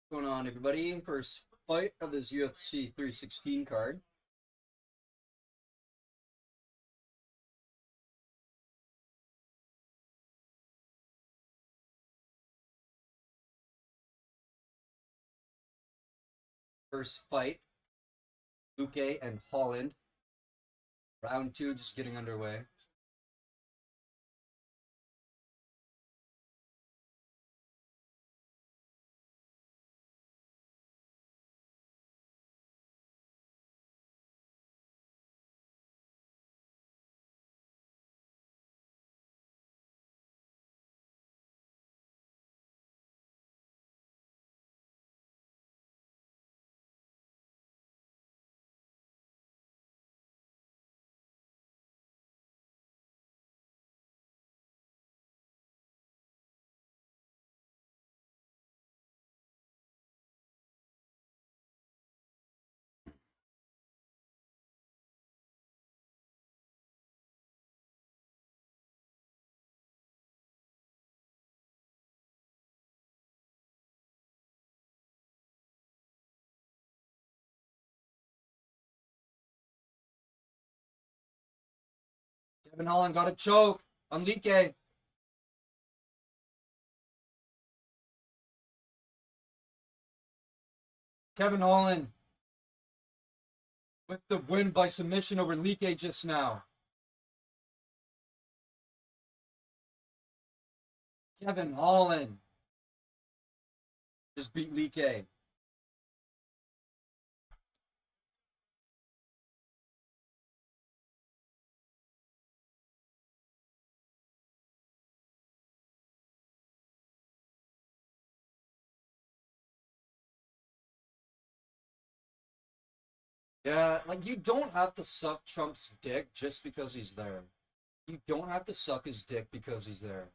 What's going on, everybody? First fight of this UFC 316 card. First fight, Luque and Holland. Round two just getting underway. Kevin Holland got a choke on Luque. Kevin Holland with the win by submission over Luque just now. Kevin Holland just beat Luque. Yeah, like you don't have to suck Trump's dick just because he's there. You don't have to suck his dick because he's there.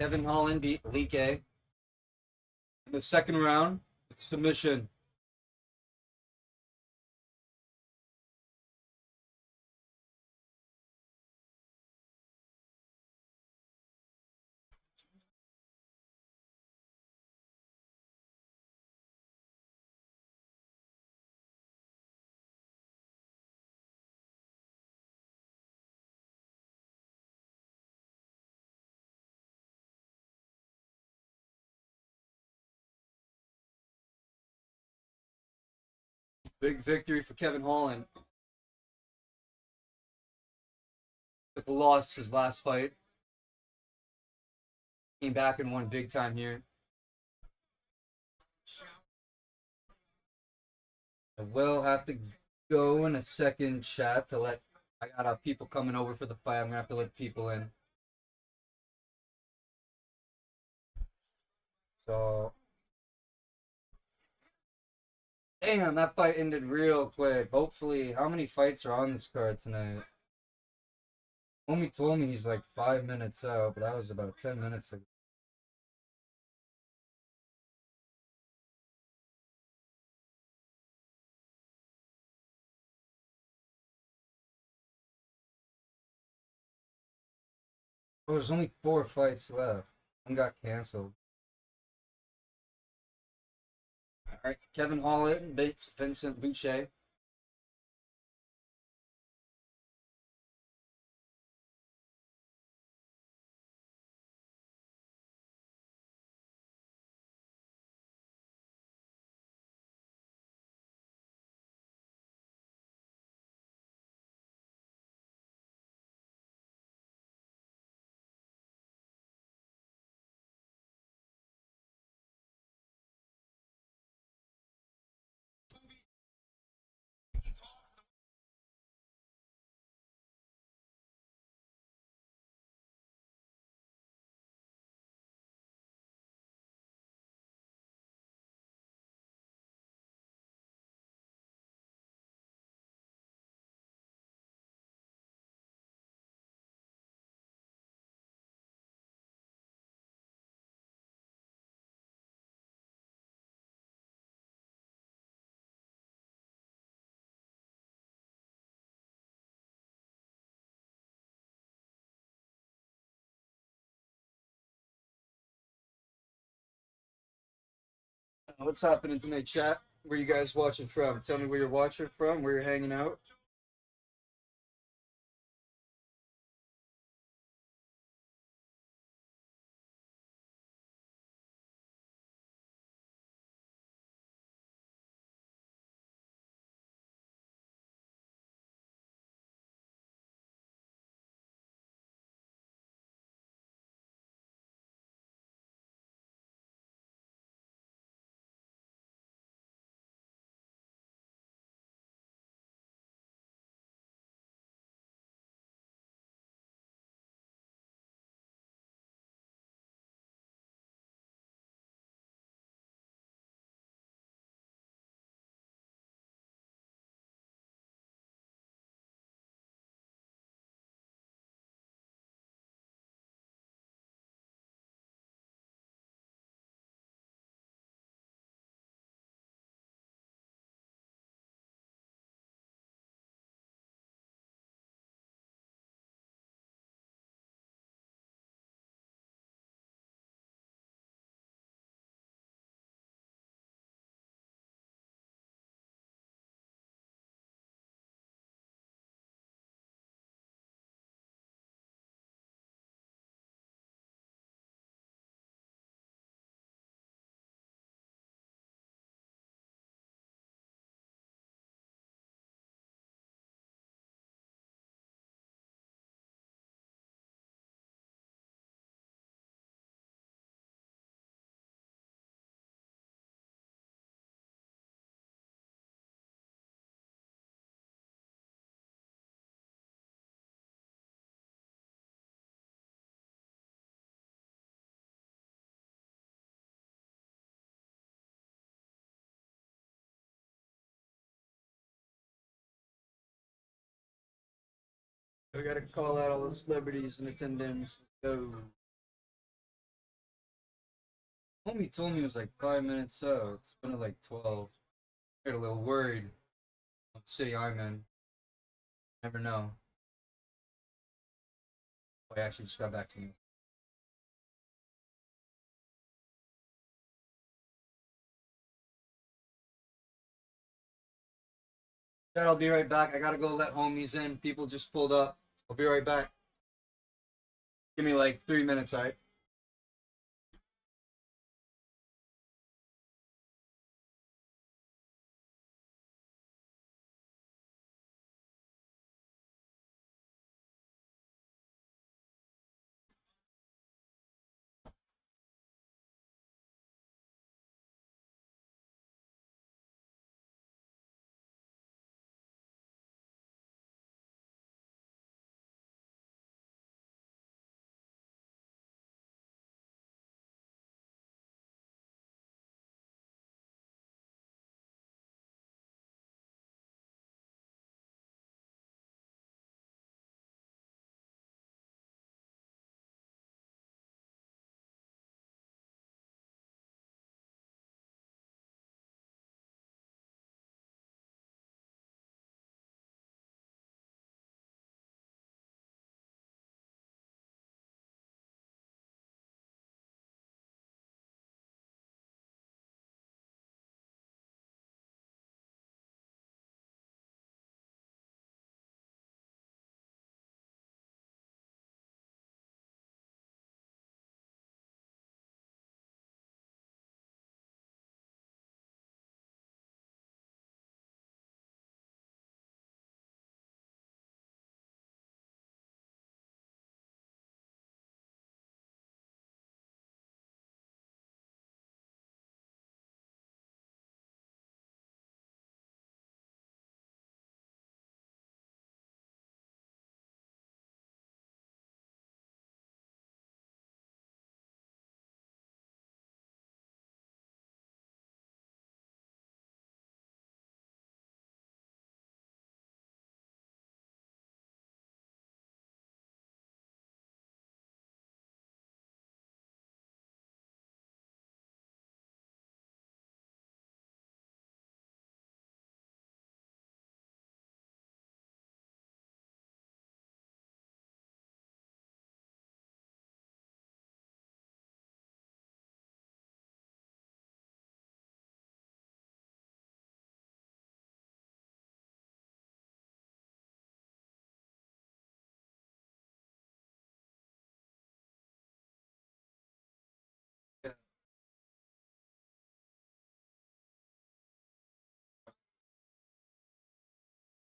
Kevin Holland beat Luque in the second round with submission. Big victory for Kevin Holland. Took a loss his last fight. Came back and won big time here. I will have to go in a second, chat, to let. I got people coming over for the fight. I'm gonna have to let people in. So, damn, that fight ended real quick. Hopefully, how many fights are on this card tonight? Homie told me he's like 5 minutes out, but that was about 10 minutes ago. Oh, there's only 4 fights left. One got canceled. All right, Kevin Holland beats Vincent Luque. What's happening tonight, chat? Where you guys watching from? Tell me where you're watching from, where you're hanging out. We gotta call out all the celebrities in attendance. Let's go. Homie told me it was like 5 minutes out. It's been at like 12. I got a little worried. What city I'm in. Never know. Oh, he actually just got back to me. Dad, I'll be right back. I gotta go let homies in. People just pulled up. I'll be right back. Give me like 3 minutes, alright?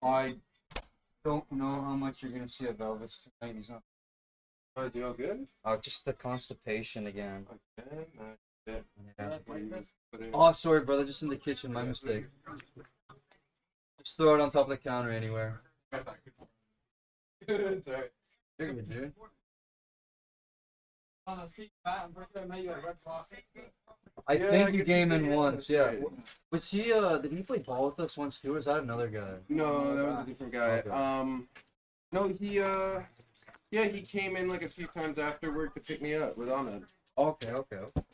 I don't know how much you're gonna see of Elvis tonight. He's not. Oh, is he all good? Just the constipation again. Okay. Yeah. Yeah. Oh, sorry, brother. Just in the kitchen. My mistake. Just throw it on top of the counter anywhere. It's alright. You're good, dude. I think you came in once, yeah. Was he, did he play ball with us once too, or is that another guy? No, that was a different guy. Okay. No, yeah, he came in like a few times after work to pick me up with Ahmed. Okay.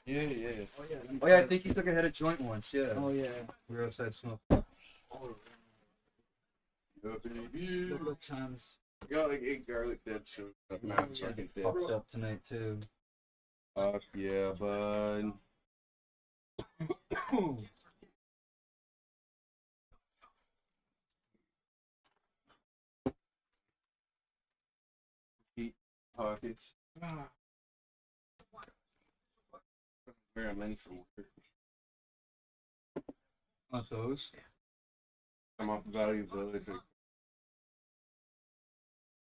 Yeah. Oh yeah, I think he took a hit of joint once, yeah. Oh yeah. We were outside smoking. Good times. Got like 8 garlic dips, so fucking Fucked dips. up tonight too. Fuck yeah, bud. Deep pockets. Where I'm in for work. Not those. I'm off Value Village.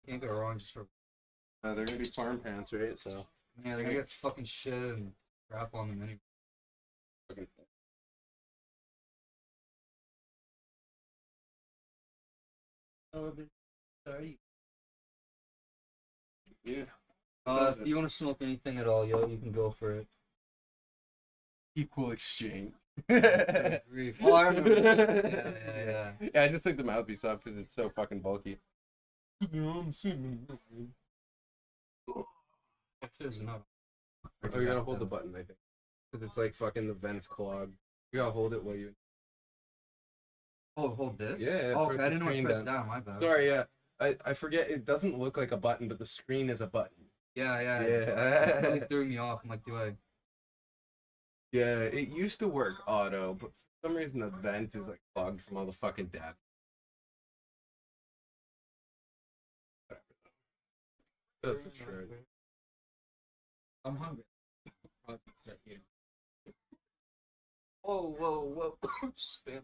Can't go wrong just for. They're gonna be farm pants, right? So. Yeah, they're gonna get fucking shit and crap on them anyway. Sorry. Yeah. If you want to smoke anything at all, yo, you can go for it. Equal exchange. Grief. Oh, I remember. Yeah. Yeah, I just took the mouthpiece off because it's so fucking bulky. I'm singing. There's enough. Oh, you gotta hold the button, I think. Because it's like fucking the vents clog. You gotta hold it while you. Oh, hold this? Yeah. Oh, okay, press I the didn't know it screen pressed down. down. My bad. Sorry, yeah. I forget, it doesn't look like a button, but the screen is a button. Yeah. Yeah. It really threw me off. I'm like, do I? Yeah, it used to work auto, but for some reason the vent is like clogged from all the fucking dab. That's the truth. I'm hungry. Whoa. Spam.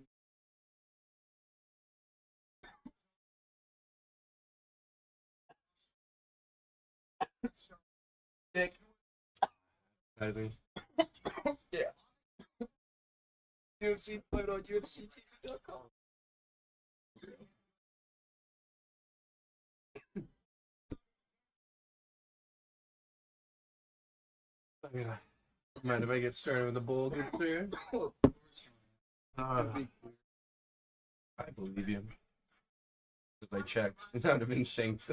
Dick. Advertising. Yeah. UFC fight on UFCTV.com. Yeah. Mind if I get started with the bowl, good sir? I believe you. Because I checked out of instinct.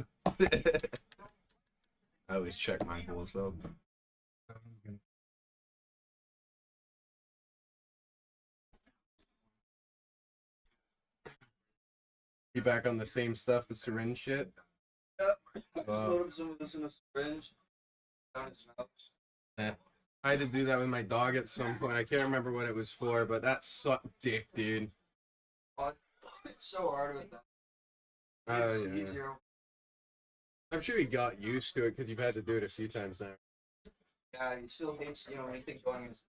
I always check my bowls though. You back on the same stuff, the syringe shit? Load up some of this in a syringe. Down his mouth. Yeah. I had to do that with my dog at some point. I can't remember what it was for, but that sucked dick, dude. It's so hard with that. Yeah. Easier. I'm sure he got used to it because you've had to do it a few times now. Yeah, he still hates, anything going in his.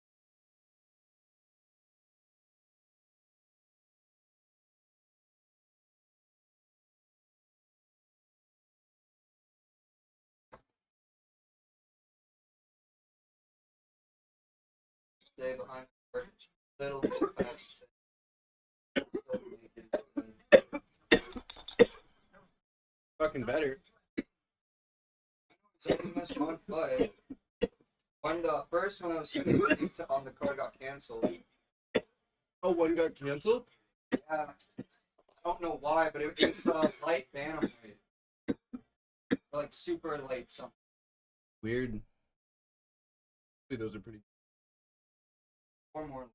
Stay behind the curtain. Little fast. Fucking better. So we missed one play. When the first one I was sitting on the card got canceled. Oh, one got canceled? Yeah. I don't know why, but it was light bantamweight. Like super late something. Weird. Those are pretty. One more.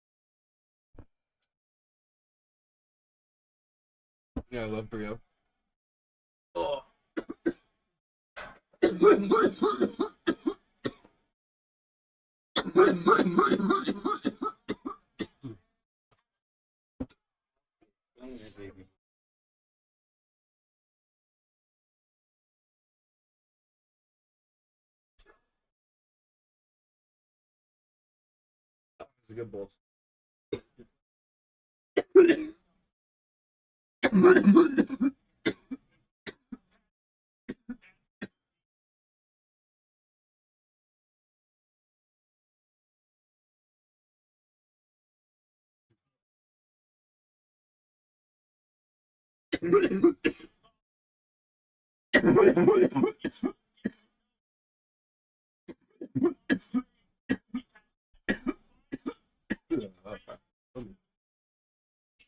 Yeah, I love Brio. Oh. It's a good bowl.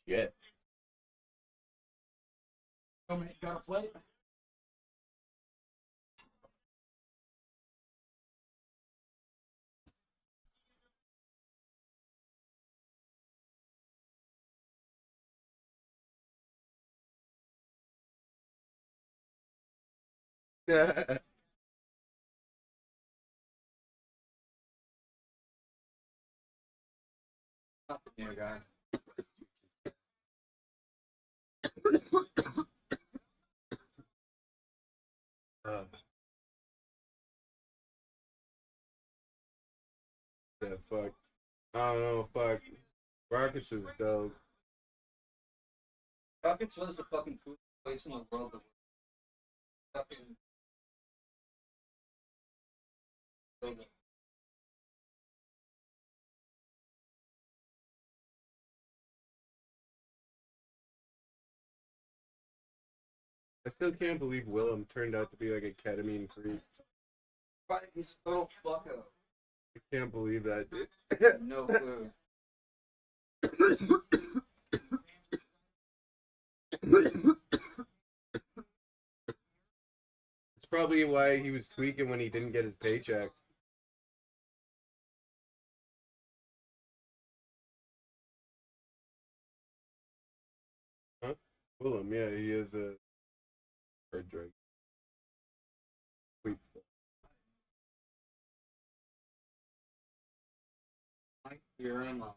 Shit. Oh, mate, got a plate? Not the new guy. Yeah, fuck. I don't know, fuck. Rockets is dope. Rockets was the fucking coolest place in the world. To fucking. I still can't believe Willem turned out to be like a ketamine freak. Right, he's a total fuck up. I can't believe that. No clue. It's probably why he was tweaking when he didn't get his paycheck. Huh? Willem, yeah, he is a hard drug. Wait. You're in my.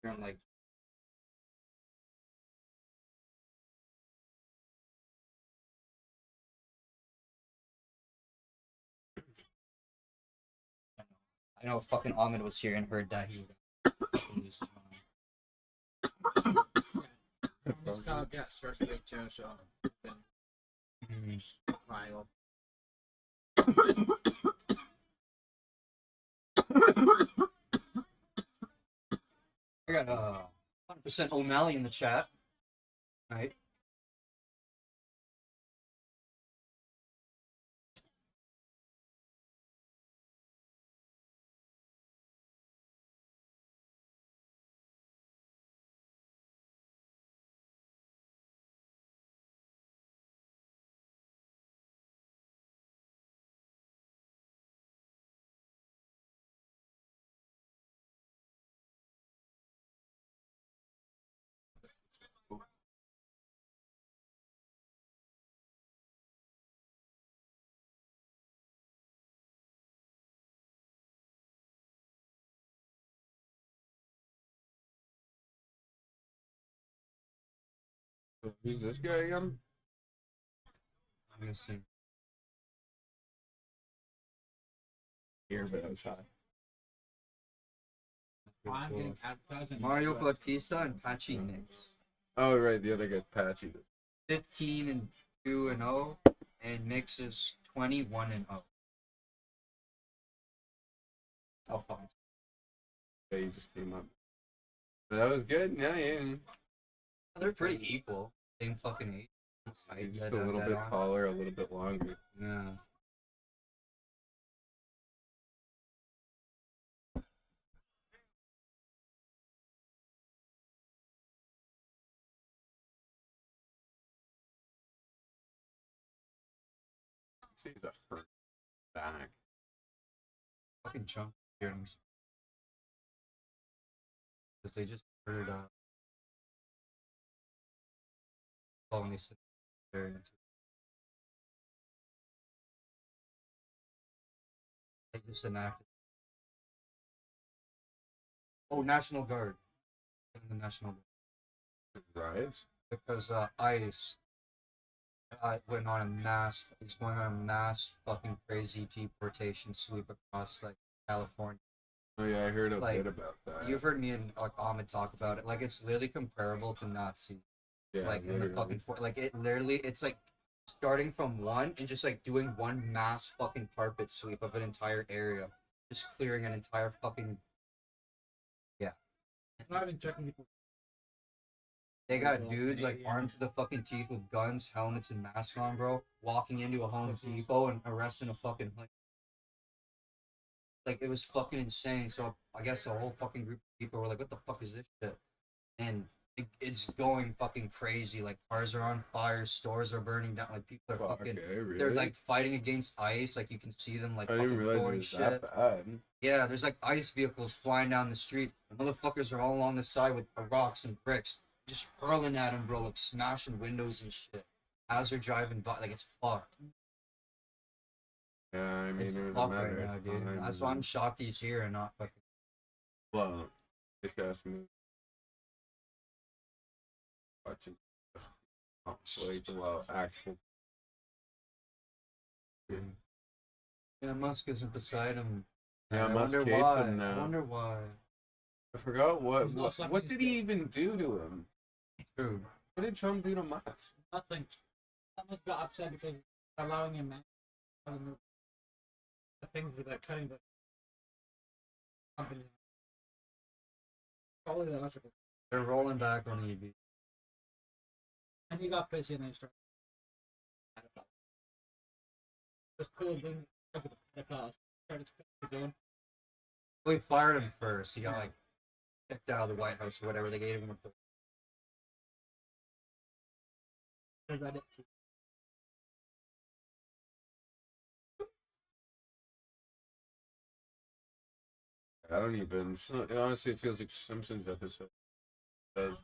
You're in like. I know fucking Ahmed was here and heard that he fucking lose his mind. This guy got circulate so Kyle. I got 100% O'Malley in the chat. Right. Who's this guy again? I'm gonna see. Here, but I was high. I'm getting advertising. Mario Bautista and Patchy Nix. Oh, right, the other guy's Patchy. 15 and 2 and 0, and Nix is 21 and 0. Oh, fuck. Yeah, he just came up. That was good. Yeah, yeah. They're pretty equal. Same fucking age. He's just a little bit taller, a little bit longer. Yeah. He's a hurt back. Fucking chunk. Because they just heard when they sit there and they just enacted. Oh, National Guard. The National Guard. Riots? Because ICE went on a mass. It's going on a mass fucking crazy deportation sweep across like California. Oh yeah, I heard a Like, bit about that. You've heard me and like Ahmed talk about it. Like it's literally comparable to Nazi. Yeah, Like in the literally. fucking like it literally it's like starting from one and just like doing one mass fucking carpet sweep of an entire area, just clearing an entire fucking yeah. Not even checking people. They got dudes like armed to the fucking teeth with guns, helmets, and masks on, bro, walking into a Home Depot and arresting a fucking like it was fucking insane. So I guess a whole fucking group of people were like, "What the fuck is this shit?" And it's going fucking crazy. Like cars are on fire, stores are burning down. Like people are Fuck, fucking, really? they're like fighting against ice. Like you can see them like I didn't fucking realize it throwing was shit. that bad. Yeah, there's like ice vehicles flying down the street. The motherfuckers are all along the side with rocks and bricks, just hurling at them, bro, like smashing windows and shit. As they're driving by, like it's fucked. Yeah, I mean, It's it was a fucked matter right now, of dude. time. That's why I'm shocked he's here and not fucking. Well, this guy's me watching. Oh, like, well, actual. Yeah, Musk isn't beside him. Yeah, I Musk wonder hates why. him now. I wonder why. I forgot what. He's not What, sucking what his did he dick. even do to him? True. What did Trump do to Musk? Nothing. Someone got upset because allowing him the things that are cutting the company. Probably the electrical. They're rolling back on EV. And he got pissy and then he started. It was cool being over the Pentecost. Started going. Well, he fired him first. He got like kicked out of the White House or whatever. They gave him a I read it too. I don't even. Honestly, it feels like a Simpsons episode. Does.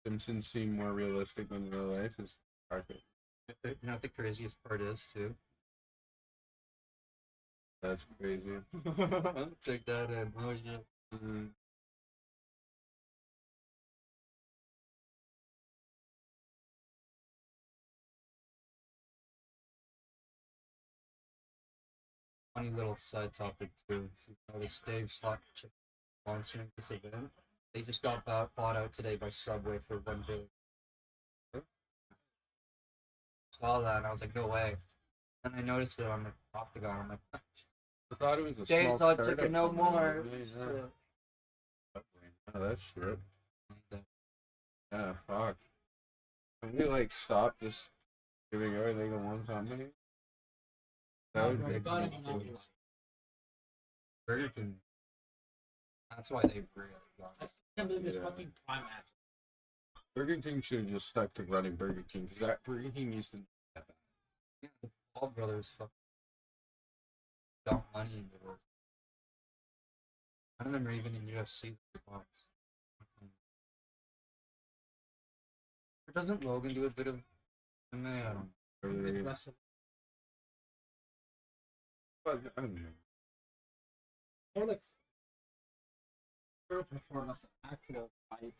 Simpsons seem more realistic than real life. Is You know what the craziest part is too? that's crazy. Take that in. Oh shit. Mhm. Funny little side topic too. You notice Dave's Hot Chicken sponsoring this event. They just got bought out today by Subway for $1 billion. Saw that and I was like, no way. And I noticed it on the Octagon. I'm like, I thought it was a Dave's small Hot startup Chicken no company, more. Yeah. Oh, that's shit. Yeah. Yeah, fuck. Can we like stop just giving everything to one company? That would They be got him cool. on that. Burger King. That's why they really got I it. still can't believe this Yeah. fucking prime ads. Burger King should have just stuck to running Burger King because that Burger King used to. Yeah, the Paul brothers fucking dump money into it. None of them are even in UFC once. Or doesn't Logan do a bit of MMA? I don't know. With wrestling. But I don't know. Or like performance actual fight.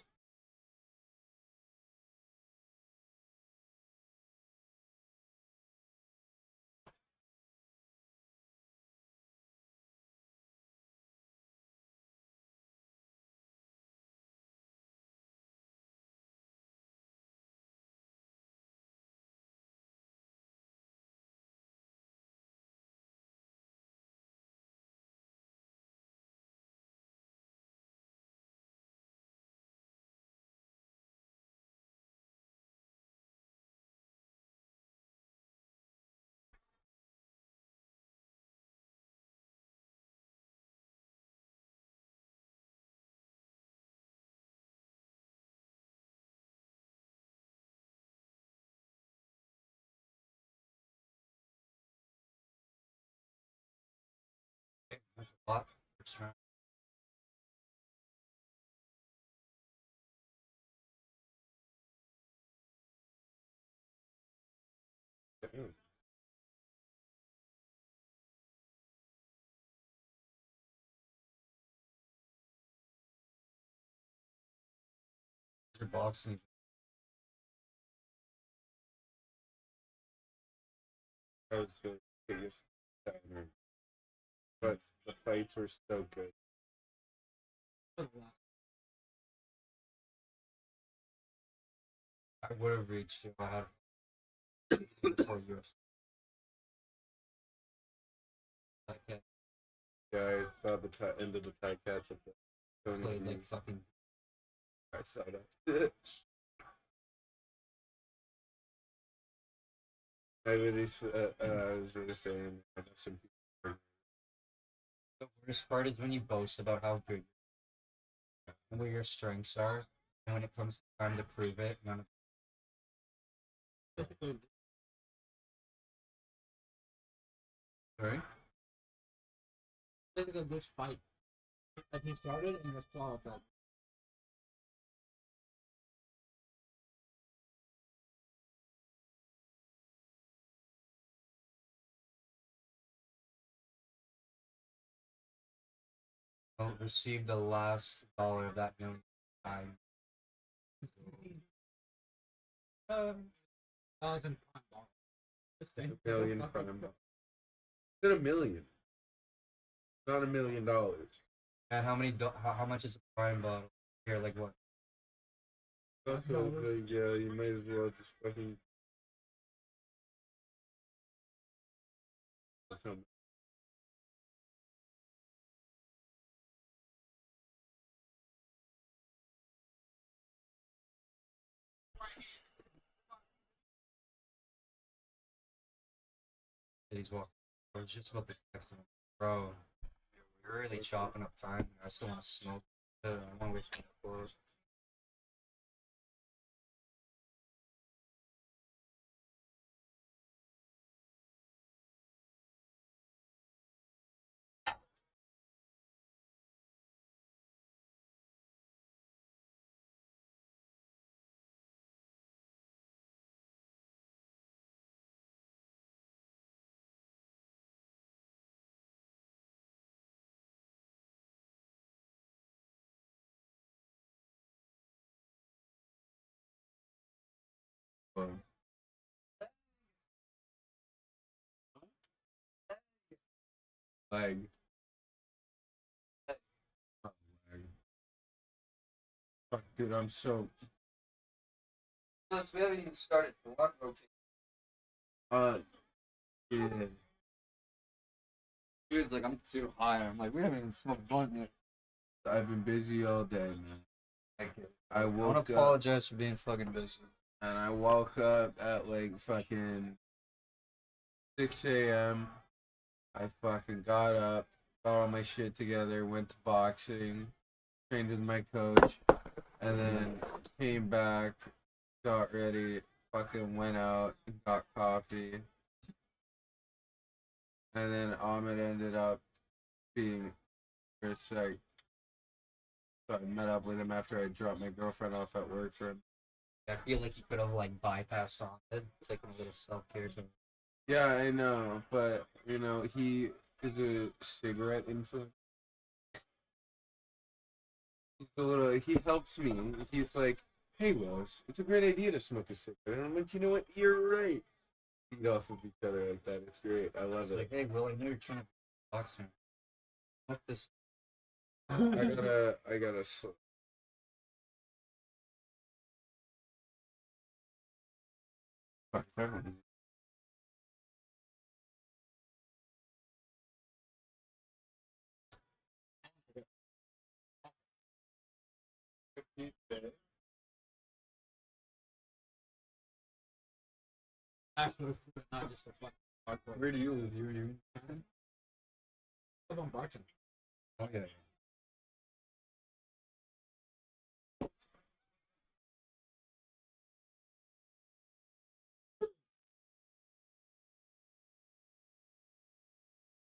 That's a lot. First round. Your boxing. That was good. biggest downer. But the fights were so good. I would have reached if I had before UFC. Like, Yeah, I saw the end of the Thai Cats at the Tony played like V's. fucking. I saw that. I literally, I was just saying, I know some people. The worst part is when you boast about how good and where your strengths are, and when it comes time to prove it, none of right? Basically, this fight that he started and just saw that. I'll receive the last dollar of that million time. Thousand prime ball. This thing. $1 million prime. It's $1 million. Not $1 million. And how many? How much is a prime bottle? Here, like what? That's what I was like, yeah, you might as well just fucking. That's how. He's walking. I was just about to text him, bro. You're really chopping up time. I still want to smoke. I want to wait for the floor. Fun. Leg. Oh, leg. Fuck, dude, I'm so. Plus, we haven't even started the one rotation. Yeah. Dude's like, I'm too high. I'm like, we haven't even smoked blunt yet. I've been busy all day, man. I I want woke to up apologize for being fucking busy. and I woke up at like fucking 6 a.m. I fucking got up, got all my shit together, went to boxing, trained with my coach, and then came back, got ready, fucking went out, got coffee, and then Ahmed ended up being for a sec. So I met up with him after I dropped my girlfriend off at work for him. I feel like you could have like bypassed on it, taken a little self care to. Yeah, I know, but you know, he is a cigarette influence. He helps me. He's like, hey Willis, it's a great idea to smoke a cigarette. And I'm like, you know what? You're right. Feed off of each other like that. It's great. I love It's it. like, hey, Will, I know you're trying to box him. What this? I gotta fuck everyone. Actual food, not just a fucking hardcore. Where do you live? You? I live on Barton. Oh yeah.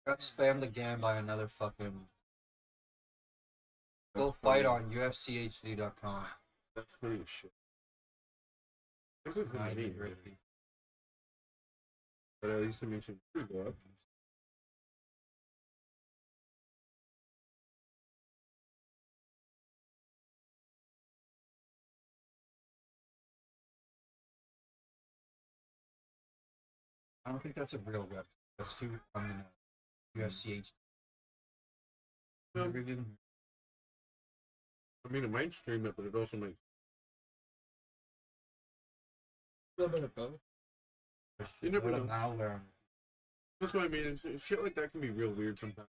Got spammed again by another fucking. Go fight on UFCHD.com. That's funny as shit. This is Not me, even really. really. But at least it makes it go up. don't think that's a real website. That's too on the UFC HD. No. Never even- I mean, it might stream it, but it also might. A little bit of both. You never What a know. malware. That's what I mean. Shit like that can be real weird sometimes.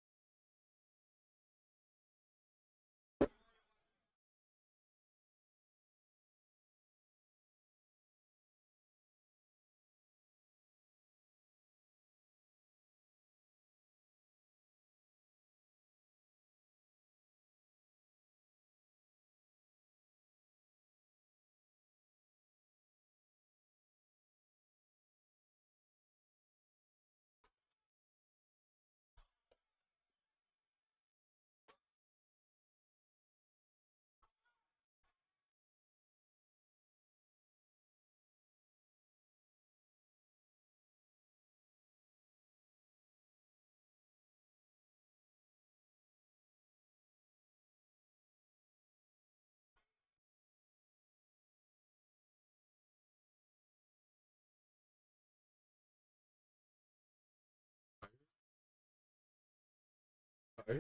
There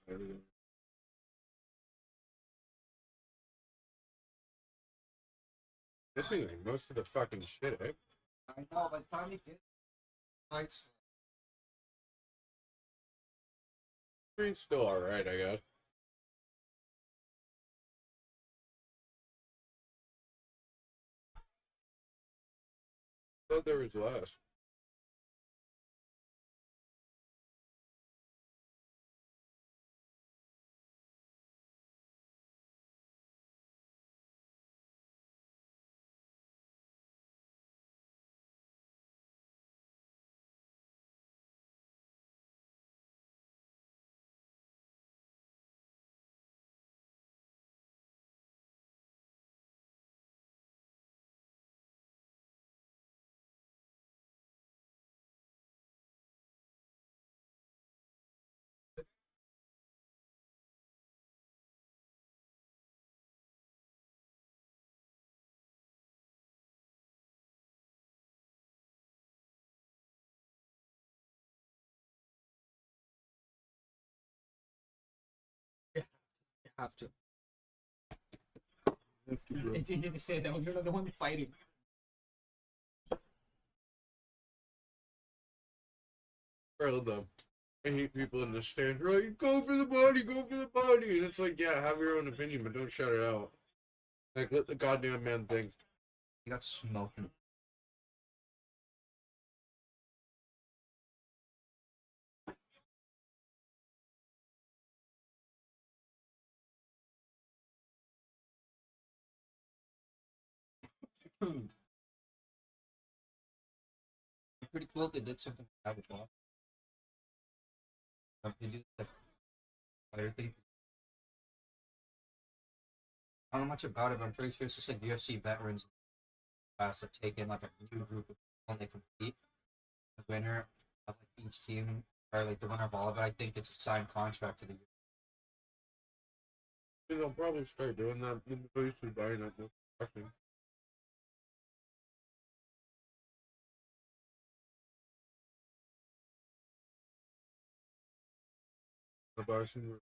we go. This thing is most of the fucking shit, eh? I know, by the time you get fights, Screen's still alright, I guess. Thought there was less. You have to. It's easy to say that when you're not the one fighting. Bro, though. I hate people in the stands. Right, go for the body, go for the body. And it's like, yeah, have your own opinion, but don't shut it out. Like, let the goddamn man think. you got smoking. Pretty cool if they did something like that with law. They do like fire thing. I don't know much about it, but I'm pretty sure it's just like UFC veterans have taken like a new group of people and they compete. The winner of like each team, or like the winner of all of it, I think it's a signed contract to the They'll probably start doing that in the place of buying up the fucking. The boxing.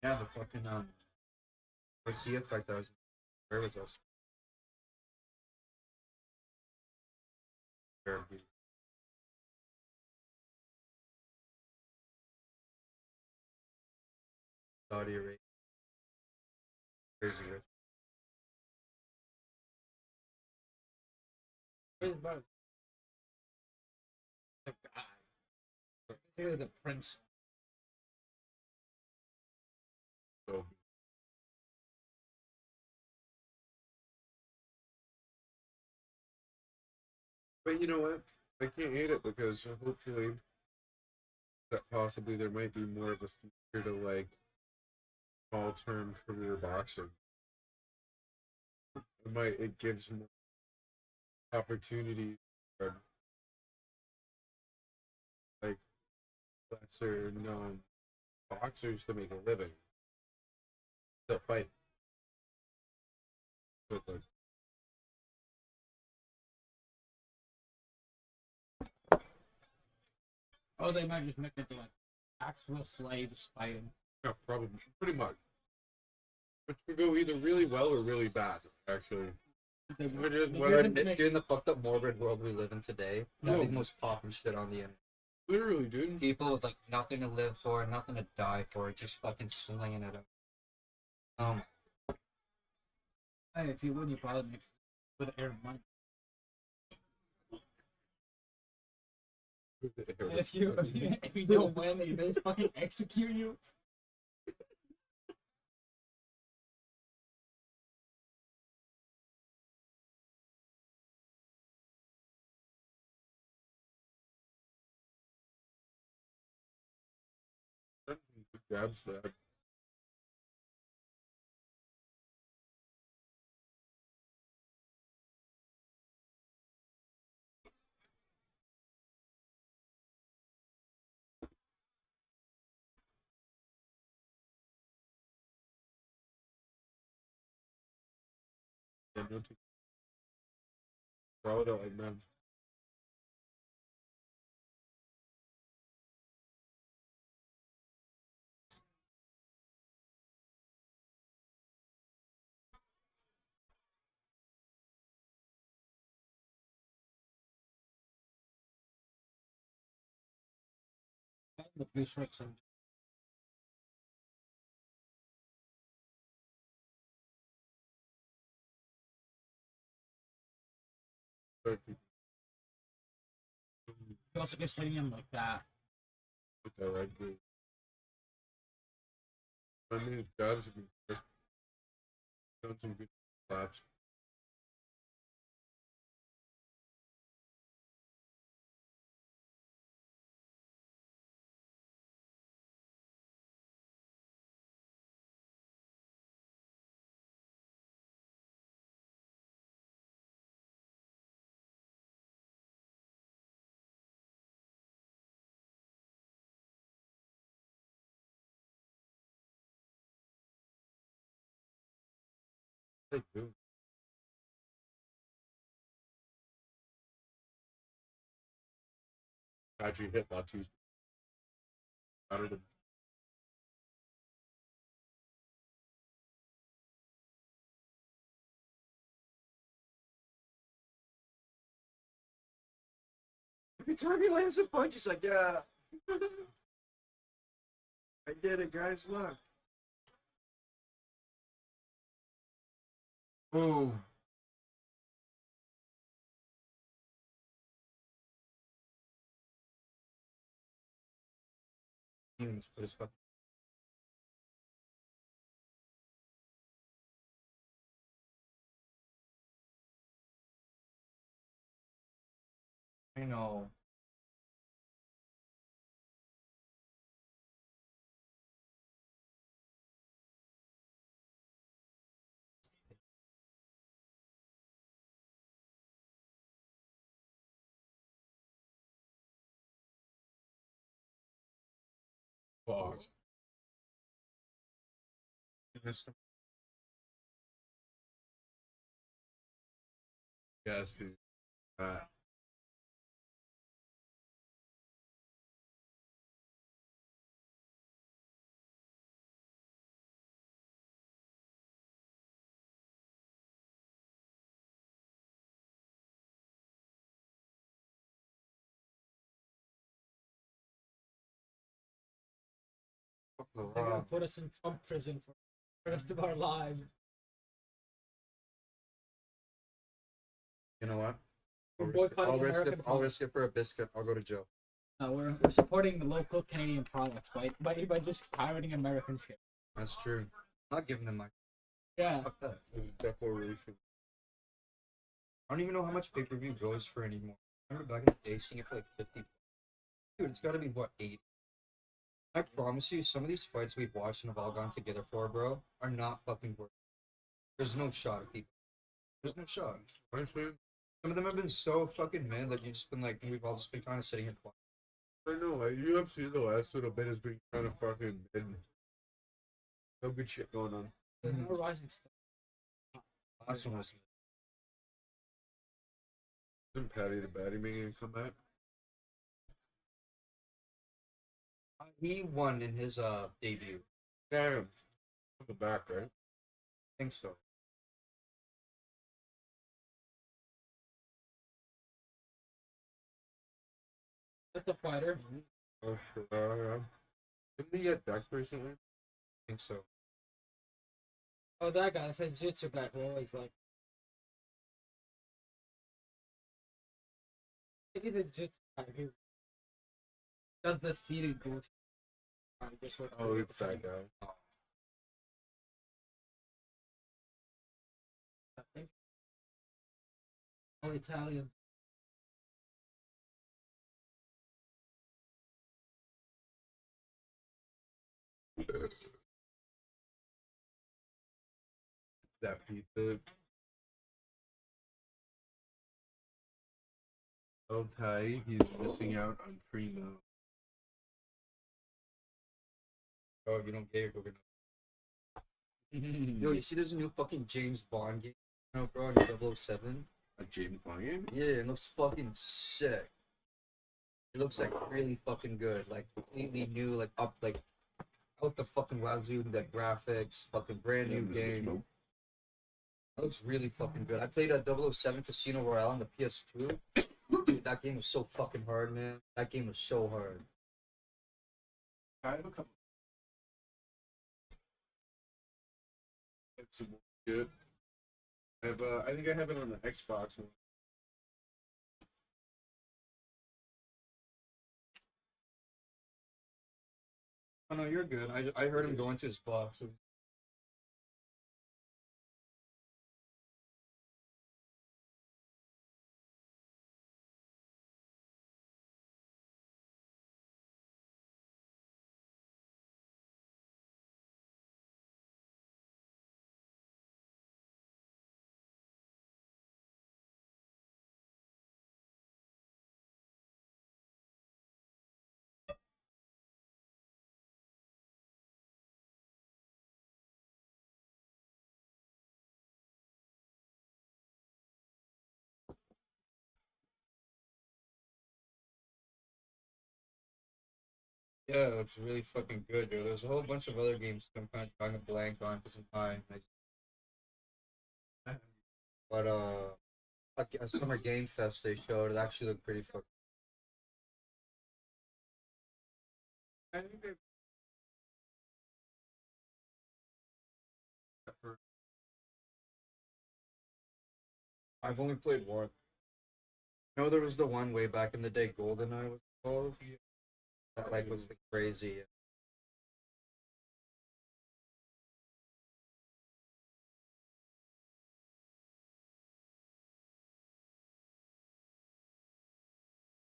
Yeah, the fucking Garcia fight that was where was also very good. Saudi Arabia. Crazy rich. Where's about the guy? Basically the prince. So. But you know what? I can't hate it because hopefully that possibly there might be more of a future to like all term career boxing. It gives more opportunity for lesser known boxers to make a living. Still fight. Quickly. Oh, they might just make it to like actual slaves fighting. Yeah, probably. Pretty much. Which could go either really well or really bad, actually. They Which is they what give I them to make- Dude, in the fucked up morbid world we live in today, that'd be No. the most popping shit on the internet. literally, dude. People with like nothing to live for, nothing to die for, just fucking slinging it up. Hey, if you win, you probably make with air money. If you don't win, they just fucking execute you. Grabs that. Yeah, no two. Probably don't like men. The three strikes and you also just hitting him like that. With that right boot. I mean, jabs have been done some good slaps. They do. Actually hit Batu's. Battered him. Every time he lands a punch, he's like, yeah. I did it, guys, look. Boom. Humans put his fucking. I know. Fuck. He missed him. Yes, dude. Fuck the They're gonna rock. put us in Trump prison for the rest of our lives. You know what? We're I'll risk it. boycotting I'll risk American it. I'll risk it for a biscuit. I'll go to jail. No, we're supporting the local Canadian products by just pirating American shit. That's true. I'm not giving them my. Yeah. Fuck that. There's a declaration. I don't even know how much pay per view goes for anymore. I remember back in the day seeing it for like 50. Dude, it's gotta be what, 8? I promise you, some of these fights we've watched and have all gone together for, bro, are not fucking worth it. There's no shot at people. There's no shot. Honestly, Some of them have been so fucking mid that you've just been like, we've all just been kind of sitting here quiet. I know, like UFC the last little bit has been kind of fucking no good shit going on. There's no rising star. Last one was Isn't Patty the Batty making a comeback? he won in his debut. Damn. On the back, right? I think so. That's the fighter. Yeah. Didn't he get decked recently? I think so. Oh, that guy. That's a jiu-jitsu guy who always like. I think he's a jiu-jitsu guy who does the seated bullshit. Oh, it's that guy. I think. All Italians. That pizza. Oh, Ty, he's missing out on Primo. Oh, you don't get your coconut. Yo, you see there's a new fucking James Bond game now, bro, on 007? A James Bond game? Yeah, it looks fucking sick. It looks like really fucking good. Like completely new, like up like out the fucking wazoo, the graphics, fucking brand new game. It looks really fucking good. I played a 007 Casino Royale on the PS2. Dude, that game was so fucking hard, man. That game was so hard. I have a couple. It's good. I have. I think I have it on the Xbox. Oh no, you're good. I heard him go into his box. Yeah, it looks really fucking good, dude. There's a whole bunch of other games I'm kind of trying to blank on because I'm time. But like a Summer Game Fest they showed, it actually looked pretty fucking. I think they. I've only played one. No, there was the one way back in the day, GoldenEye was called. That like was like crazy.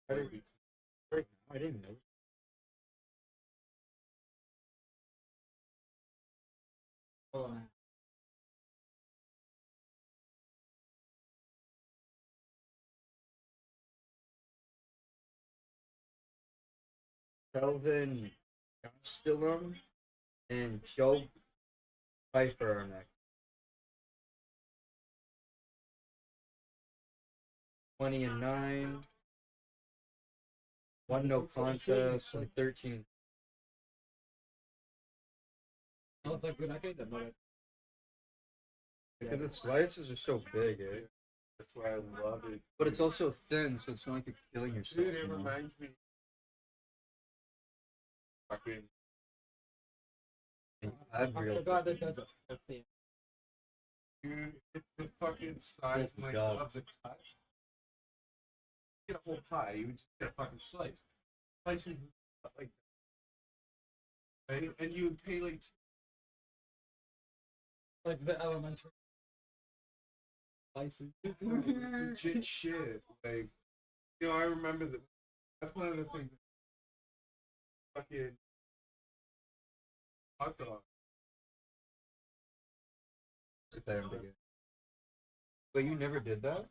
I didn't know. Hold on. Kelvin Gastelum and Joe Pfeiffer are next. 20-9. One no contest and 13. I was like, good. I can't know it. Because its slices are so big, eh? That's why I love it. But it's also thin, so it's not like you're killing yourself. Dude, it you know? reminds me. Fucking. I'd I real forgot this guy's a thing. Dude, it's the fucking size Oh, like God. of the cut. Get a whole pie, you would just get a fucking slice. Slices like that. Right? And you would pay like Like the elementary license. legit shit. Like, you know, I remember that. That's one of the things. Fucking hot dog. It's a hamburger. But you never did that?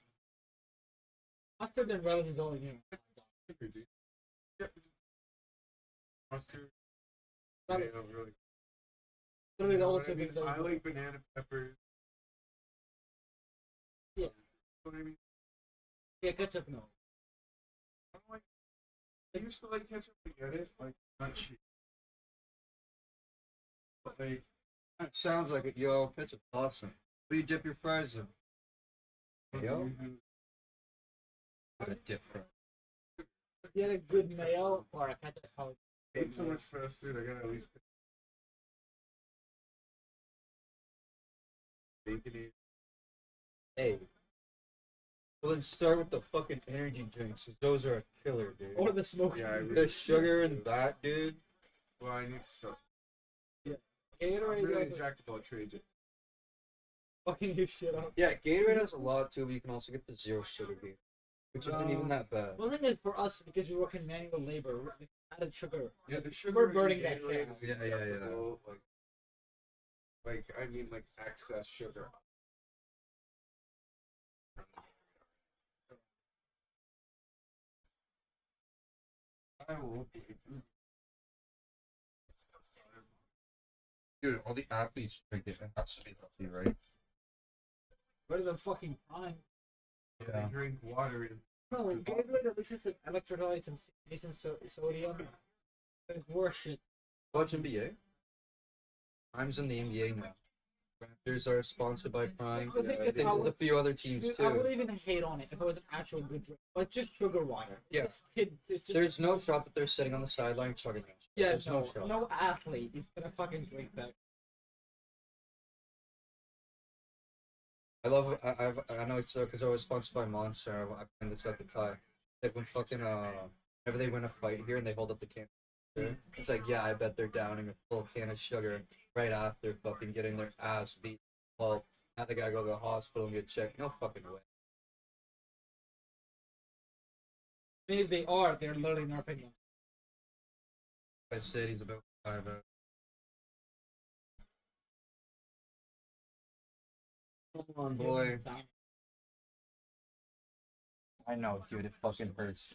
After the relatives only here. Dude. Yeah, Mustard. Not- Yeah, really. Literally the You know only what two I mean? things I I would like banana peppers. Yeah. You know what I mean? Yeah, ketchup no. I don't like. I used to like ketchup to get it, like not cheap. But like, That sounds like it, yo. Pitch awesome. What do you dip your fries in? Mayo? Gotta dip fries. If you had a good mayo or a ketchup, probably. ate so much fast food. I gotta at least bacon it. Hey. Well, then start with the fucking energy drinks, 'cause those are a killer, dude. Or the smoke. Yeah, I really The sugar in that, dude. Well, I need to stop. I'm Gatorade really like, jacked of all trades. fucking your shit up. Yeah, Gatorade has a lot too, but you can also get the zero sugar beer, which isn't even that bad. Well, the thing is, for us, because we work in manual labor, we added sugar. Yeah, the sugar. We're in burning that Gatorade shit. is Yeah, yeah, yeah. acceptable, Like I mean, like excess sugar. I will be. Dude, all the athletes drink it. It has to be healthy, right? Better than fucking prime. I drink water and No, like Gatorade at least has some electrolytes, some decent sodium. There's worse shit. Watch NBA. Prime's in the NBA now. Raptors are sponsored by Prime. The thing Yeah, is, They I with a would, few other teams dude, I too. wouldn't even hate on it if it was an actual good drink. But it's just sugar water. Yeah. It's just, There's no shot that they're sitting on the sideline chugging it. yeah, There's no no, shot. no athlete is gonna fucking drink that. I love. I know it's because I was sponsored by Monster. I played this at the time. Like when fucking whenever they win a fight here and they hold up the can, it's like yeah, I bet they're downing a full can of sugar right after fucking getting their ass beat. Well, now they gotta go to the hospital and get checked. No fucking way. And if they are, they're literally nerfing them. I said he's about 5 out. Come on, boy. I know, dude. It fucking hurts.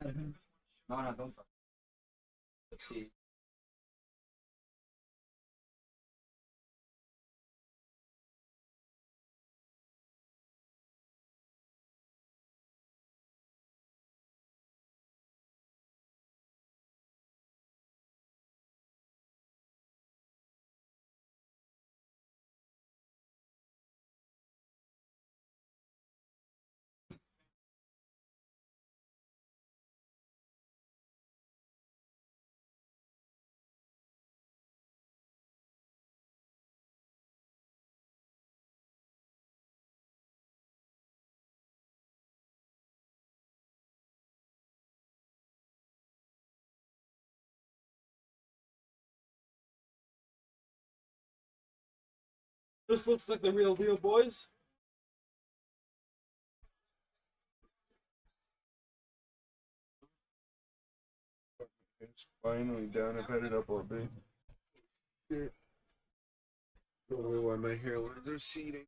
No, no, don't. Let's see. This looks like the real deal, boys. it's finally down. I've had it up all day. Shit. Don't know why my hairlines are receding.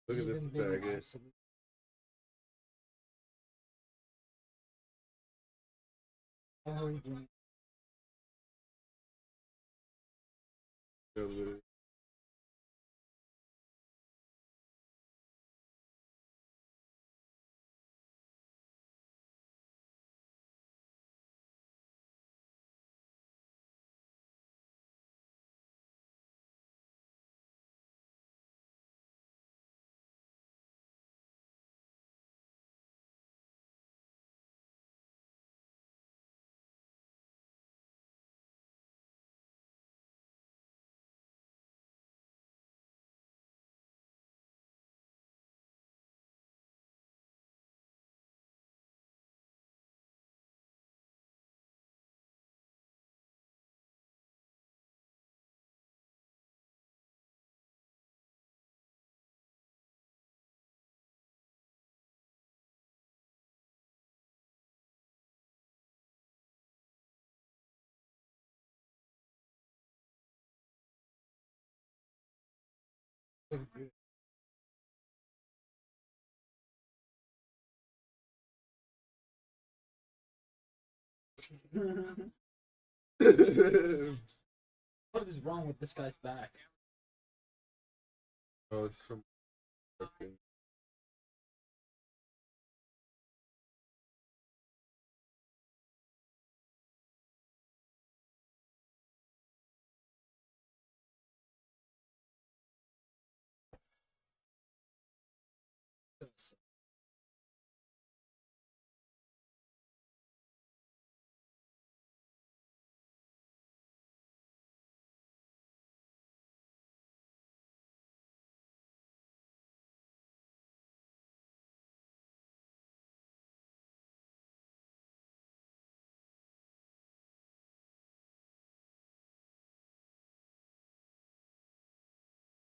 Look at this faggot. How are you doing? Look at it. What is wrong with this guy's back? Oh, it's from fucking.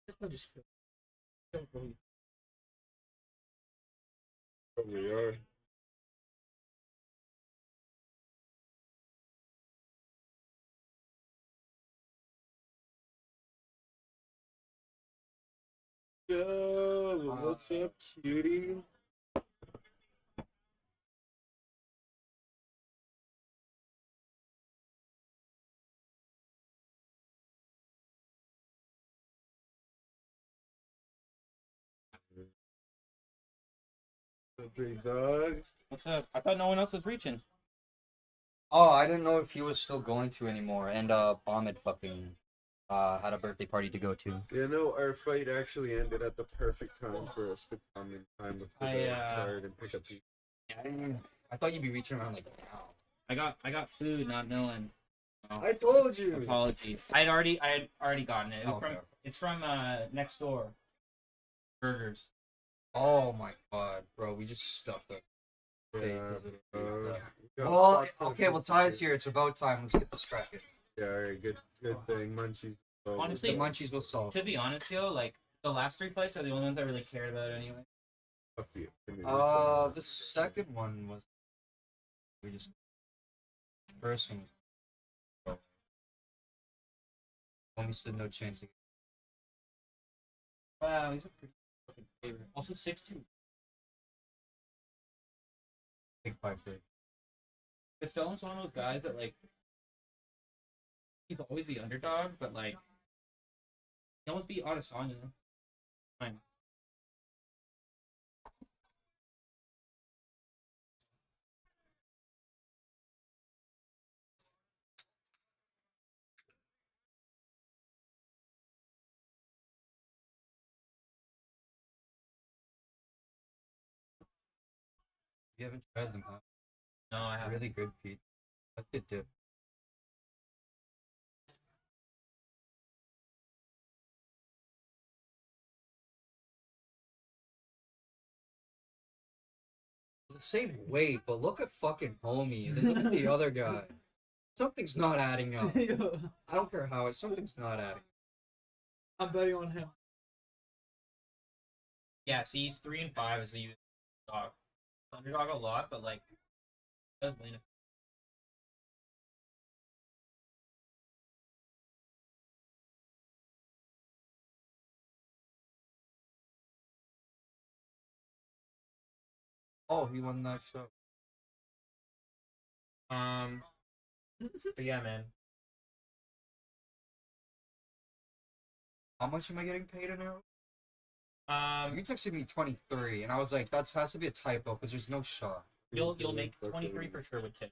This one just killed me. Probably are. Yo, what's up, cutie? The big dog. What's up? I thought no one else was reaching. Oh, I didn't know if he was still going to anymore. And Ahmed fucking had a birthday party to go to. You know, our fight actually ended at the perfect time for us to come in time before the card and pick up the. I thought you'd be reaching around like now. I got food, not knowing. Oh, I told you. apologies. I had already gotten it. It was Okay. it's from next door. Burgers. Oh my god, bro, we just stuffed it. Yeah, we got Well, fucked up okay, well, with Ty's food. here. It's about time. Let's get this cracking. Yeah, alright, good thing. Munchies. Oh, Honestly, The munchies will solve. To be honest, yo, like the last 3 fights are the only ones I really cared about anyway. fuck you. Give me The second one was. We just. First one. Homie stood no chance against. Wow, he's a pretty fucking favorite. Also 6'2". Big fight for it. Castellan's one of those guys that like he's always the underdog, but like he almost beat Adesanya. Fine. You haven't tried them, huh? No, I haven't. Really good, Pete. Like the dip. The same weight, but look at fucking homie, and then look at the other guy. Something's not adding up. I don't care how something's not adding. I'm betting on him. Yeah, see, he's 3 and 5 as a dog. Underdog a lot, but like does win. Oh, he won that show. But yeah, man. How much am I getting paid an hour? Um, You texted me 23, and I was like, that has to be a typo because there's no shot. you'll make 23 for sure with tip.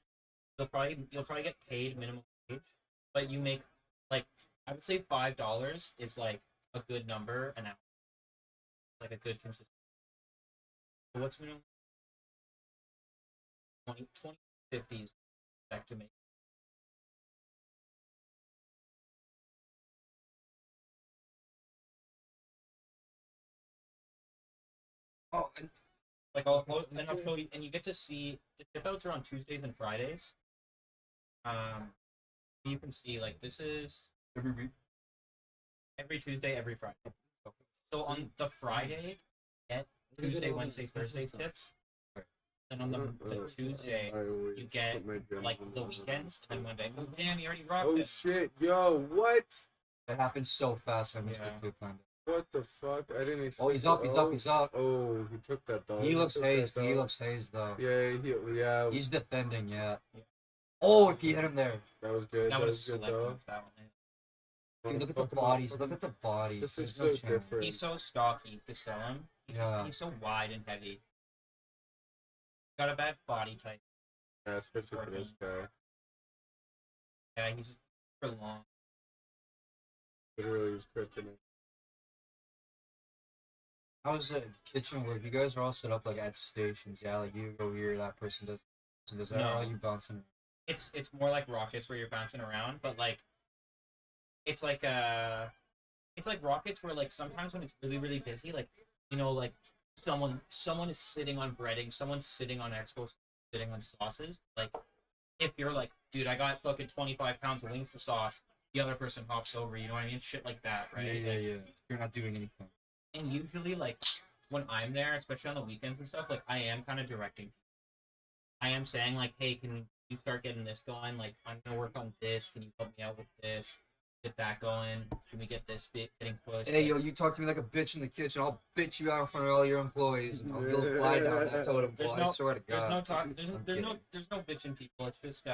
You'll probably get paid minimum wage, but you make like I would say $5 is like a good number an hour. Like a good consistent. So what's minimum? 20, 50 is back to me. Oh, and Like then I'll show you, and you get to see the tip outs are on Tuesdays and Fridays. You can see like this is every week. every Tuesday, every Friday. So on the Friday, get Tuesday, Wednesday, Thursday tips. And on the Tuesday, you get like the weekends, and then Monday. Oh damn, you already rocked Oh it. shit, yo, what? It happened so fast, I missed Yeah. it too, kind of. What the fuck? I didn't expect. Oh, he's up, he's up, he's up. Oh, he took that dog. He looks took that hazed, he dog. looks hazed though. Yeah. He's defending, yeah. Yeah. Oh, if he hit him there. That was good. That That would have was good, selected dog. that one. Dude, look at the bodies, look at the bodies. This is There's no so chance. different. He's so stocky to sell him. Yeah. He's so wide and heavy. Got a bad body type. Yeah, especially for this guy. Yeah, he's super long. Literally was cooking it. How's the kitchen work? You guys are all set up like at stations, yeah? Like you go here, that person does that, No. or are you bouncing? It's more like rockets where you're bouncing around, but like it's like rockets where like sometimes when it's really really busy, like you know like someone is sitting on breading, someone's sitting on expos, sitting on sauces. Like if you're like, dude, I got fucking 25 pounds of wings to sauce, the other person hops over, you know what I mean? Shit like that, right? Yeah. You're not doing anything. And usually like when I'm there, especially on the weekends and stuff, like I am kind of directing. I am saying like, hey, can you start getting this going? Like I'm gonna work on this. Can you help me out with this? Get that going. Can we get this bit getting pushed? Hey, yo, you talk to me like a bitch in the kitchen. I'll bitch you out in front of all your employees, and you'll fly down that totem pole. I swear to There's God. no talk. There's kidding. no bitching people. It's just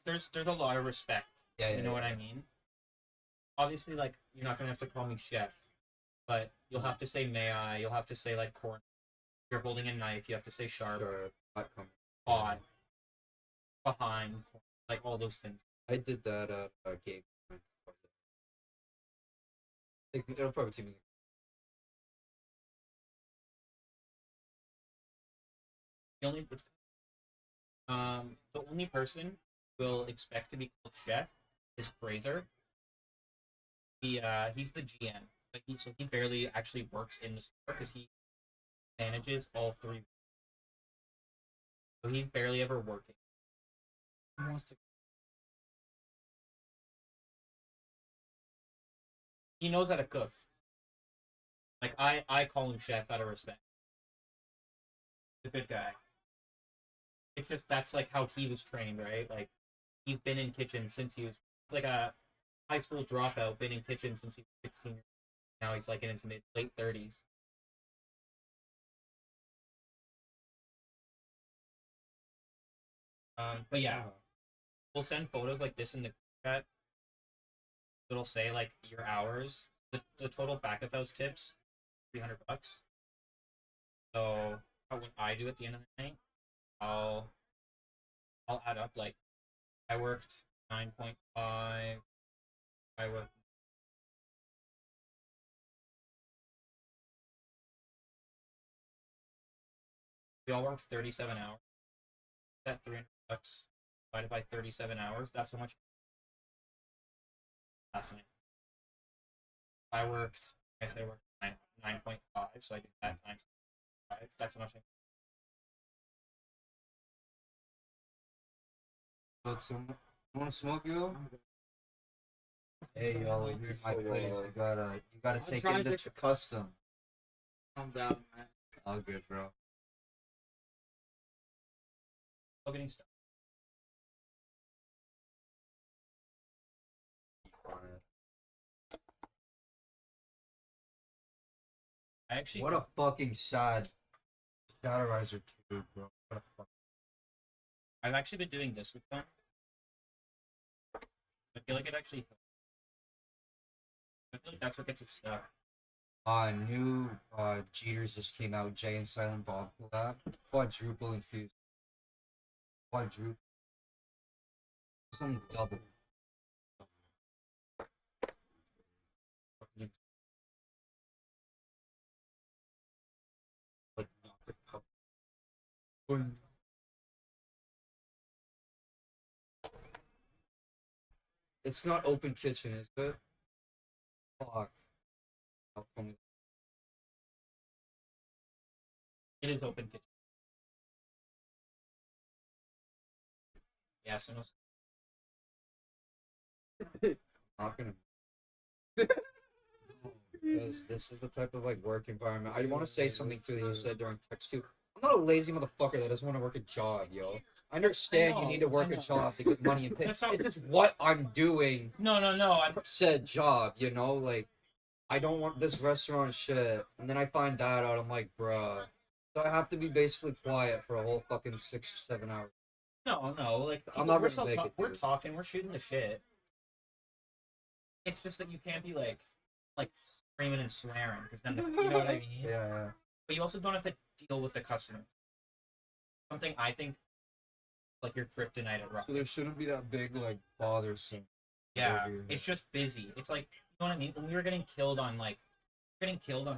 there's a lot of respect. Yeah, You know what I mean? Obviously, like you're not gonna have to call me chef, but you'll have to say may I. You'll have to say like corn. If you're holding a knife, you have to say sharp, Sure, not coming. odd, behind, like all those things. I did that at a game. It'll probably take me. The only person who will expect to be called chef is Fraser. He's the GM, but he barely actually works in the store because he manages all three. So he's barely ever working. He wants to. He knows how to cook. Like I call him chef out of respect. He's a good guy. It's just that's like how he was trained, right? Like he's been in kitchens since he was. It's like a high school dropout, been in kitchens since he was 16. Now he's like in his late 30s. But yeah, we'll send photos like this in the chat. It'll say like your hours. The total back of house tips, $300. So what I do at the end of the night, I'll add up like I worked 9.5. I worked. We all worked 37 hours. That $300 divided by 37 hours. That's how much. Last night. I worked. I said I worked 9.5, so I did that times 5. That's how much. You want to smoke, yo? Hey, yo, here's my place. You gotta take trying it to into custom. Calm down, man. All good, bro. Still getting stuff. I actually. What a fucking sad Shadow 2, bro. What a fuck. I've actually been doing this with them. I feel like it actually. I feel like that's what gets it stuck. New Jeters just came out. Jay and Silent Bob collab. Quadruple infused. Quadruple. It's only double. Like, it's not open kitchen, is it? Fuck. I'll call me. It is open kitchen. Yeah, so no. Not gonna. Because this is the type of like work environment. I want to say something too that you said during text too. I'm not a lazy motherfucker that doesn't want to work a job, yo. I understand you need to work I a know. job to get money and pay. That's not- It's just what I'm doing. No. I'm Said job, you know, like I don't want this restaurant shit, and then I find that out. I'm like, bruh. So I have to be basically quiet for a whole fucking 6 or 7 hours. no. Like I'm not we're gonna still make it, we're dude. talking, we're shooting the shit. It's just that you can't be like screaming and swearing because then you know what I mean. Yeah. But you also don't have to deal with the customer. Something I think like your kryptonite at Rock. So there shouldn't be that big like bothersome. Yeah, behavior. it's just busy. It's like you know what I mean. When we were getting killed on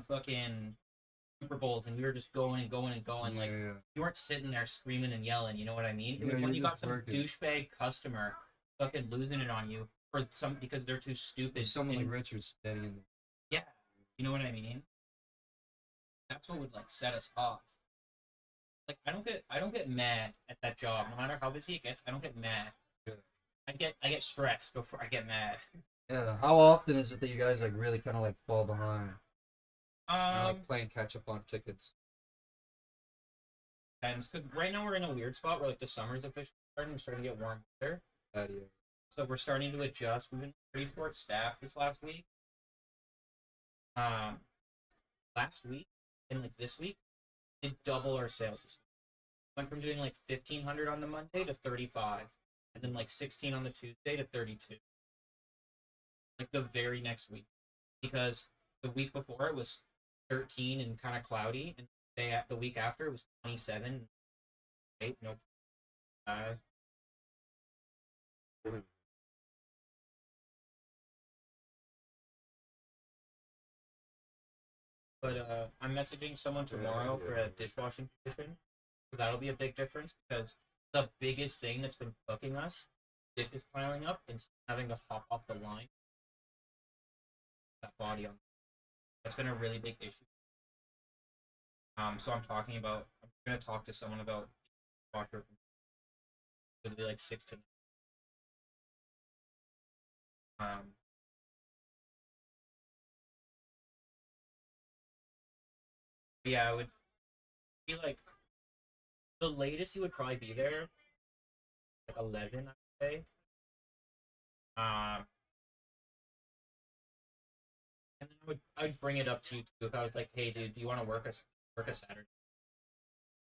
fucking Super Bowls, and we were just going and going and going. Like Yeah. you weren't sitting there screaming and yelling. You know what I mean? It Yeah, was you when were you got just some working. douchebag customer fucking losing it on you for some because they're too stupid. There's someone like and- Richard standing in yeah, you know what I mean. That's what would like set us off. Like I don't get mad at that job, no matter how busy it gets. I don't get mad. Yeah. I get stressed before I get mad. Yeah. How often is it that you guys like really kind of like fall behind? You're Um, like playing catch up on tickets. and because right now we're in a weird spot where like the summer's officially starting. We're starting to get warm weather, That year. so we're starting to adjust. We've been pretty short staffed this last week. Um, last week and like this week, did double our sales. This week. Went from doing like 1,500 on the Monday to 35, and then like 16 on the Tuesday to 32. Like the very next week, because the week before it was 13 and kind of cloudy, and the week after it was 27. Right? No. But I'm messaging someone tomorrow for a dishwashing position. So that'll be a big difference because the biggest thing that's been fucking us, dishes piling up and having to hop off the line. That body on. That's been a really big issue. So I'm gonna talk to someone about washer. It'll be like 6 to 9. Yeah, it would be like the latest you would probably be there, like 11, I'd say. And then I'd bring it up to you too if I was like, hey, dude, do you want to work a Saturday?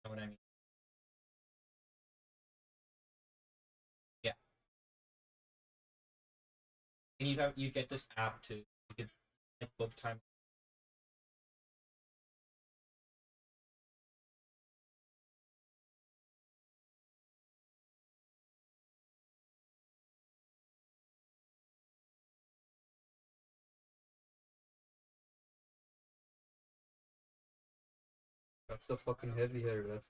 You know what I mean? Yeah. And you get this app too. You could like, book time. That's the fucking heavy hitter. That's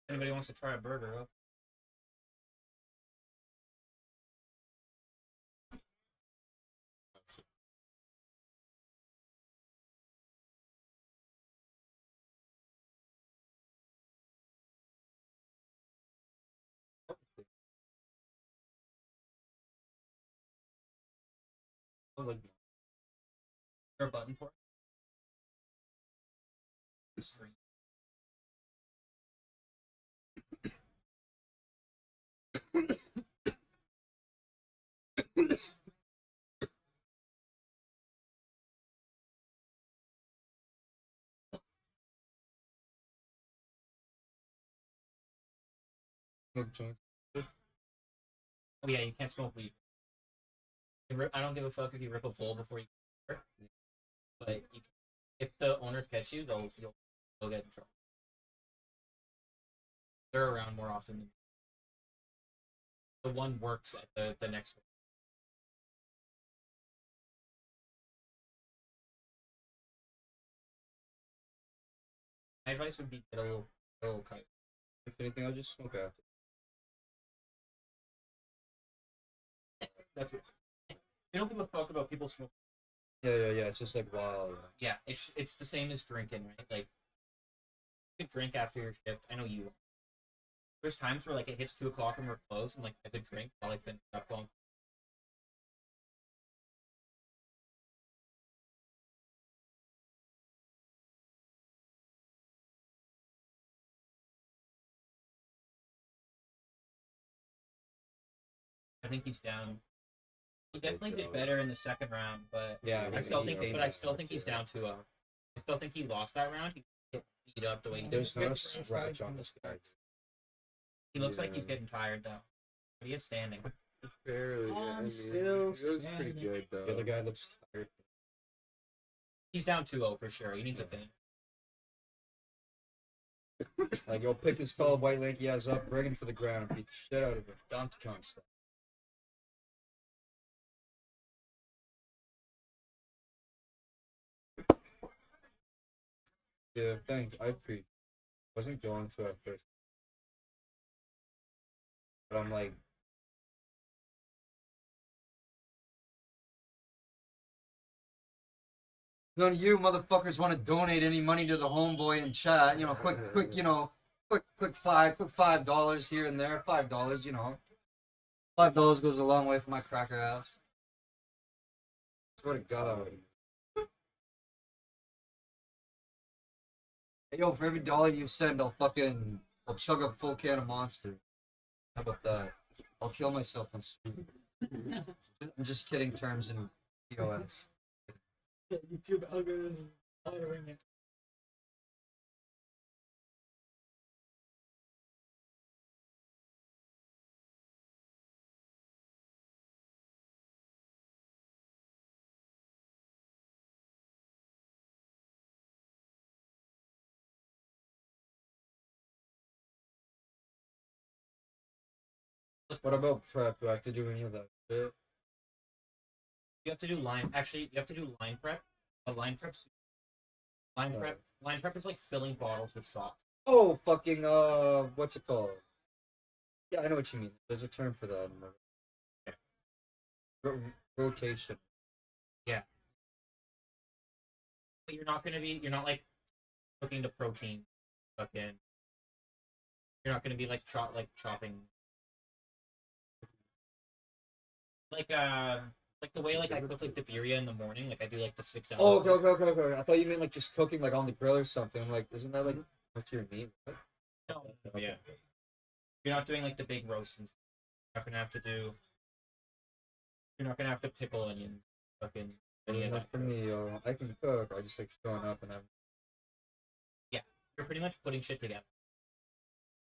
Anybody wants to try a burger? Huh? Oh, like, is there a button for it? The screen. smoke joints. Oh yeah, you can't smoke weed. I don't give a fuck if you rip a bowl before you work, but if the owners catch you, they'll get in trouble. They're around more often than the one works at the next one. My advice would be get a little cut. If anything, I'll just smoke after. That's what They don't give a fuck about people smoking. Yeah. It's just like wow. Yeah, it's the same as drinking, right? Like you could drink after your shift. I know you won't. There's times where like it hits 2 o'clock and we're closed, and like I could drink while I finish up on. I think he's down. He definitely did better in the second round, but Yeah, I still think, he- but I still think he's down 2-0. I still think he lost that round. He get beat up the way he did. There's no scratch on this guy. He looks like he's Yeah. getting tired though. But he is standing. Barely. Yeah, I'm I mean, still it was pretty standing. good though. The other guy looks tired. He's down 2-0 for sure. He needs a finish. Like, yo, pick this tall white lanky ass up, bring him to the ground, and beat the shit out of him. Donkey Kong stuff. Yeah, thanks. I wasn't going to at first, but I'm like, none of you motherfuckers want to donate any money to the homeboy in chat. You know, quick, you know, quick $5 here and there. $5, you know, $5 goes a long way for my cracker ass. Swear to God. Hey, yo, for every dollar you send, I'll chug a full can of Monster. How about that? I'll kill myself on stream. I'm just kidding. Terms in POS. YouTube algorithm following it. What about prep? Do I have to do any of that shit? You have to do line. Actually, you have to do line prep. But line prep's line prep is like filling bottles with sauce. Oh, fucking, what's it called? Yeah, I know what you mean. There's a term for that. Rotation. But you're not like cooking the protein. Fucking. You're not gonna be like chopping. Like the way like I cook like the birria in the morning. Like I do like the 6 hour. Oh, okay. I thought you meant like just cooking like on the grill or something. I'm like, isn't that like most of your meat? No. Yeah. You're not doing like the big roasts and stuff. You're not gonna have to do. You're not gonna have to pickle onions. Fucking. Any of Not that. for me, yo. I can cook. I just like showing up and having. You're pretty much putting shit together.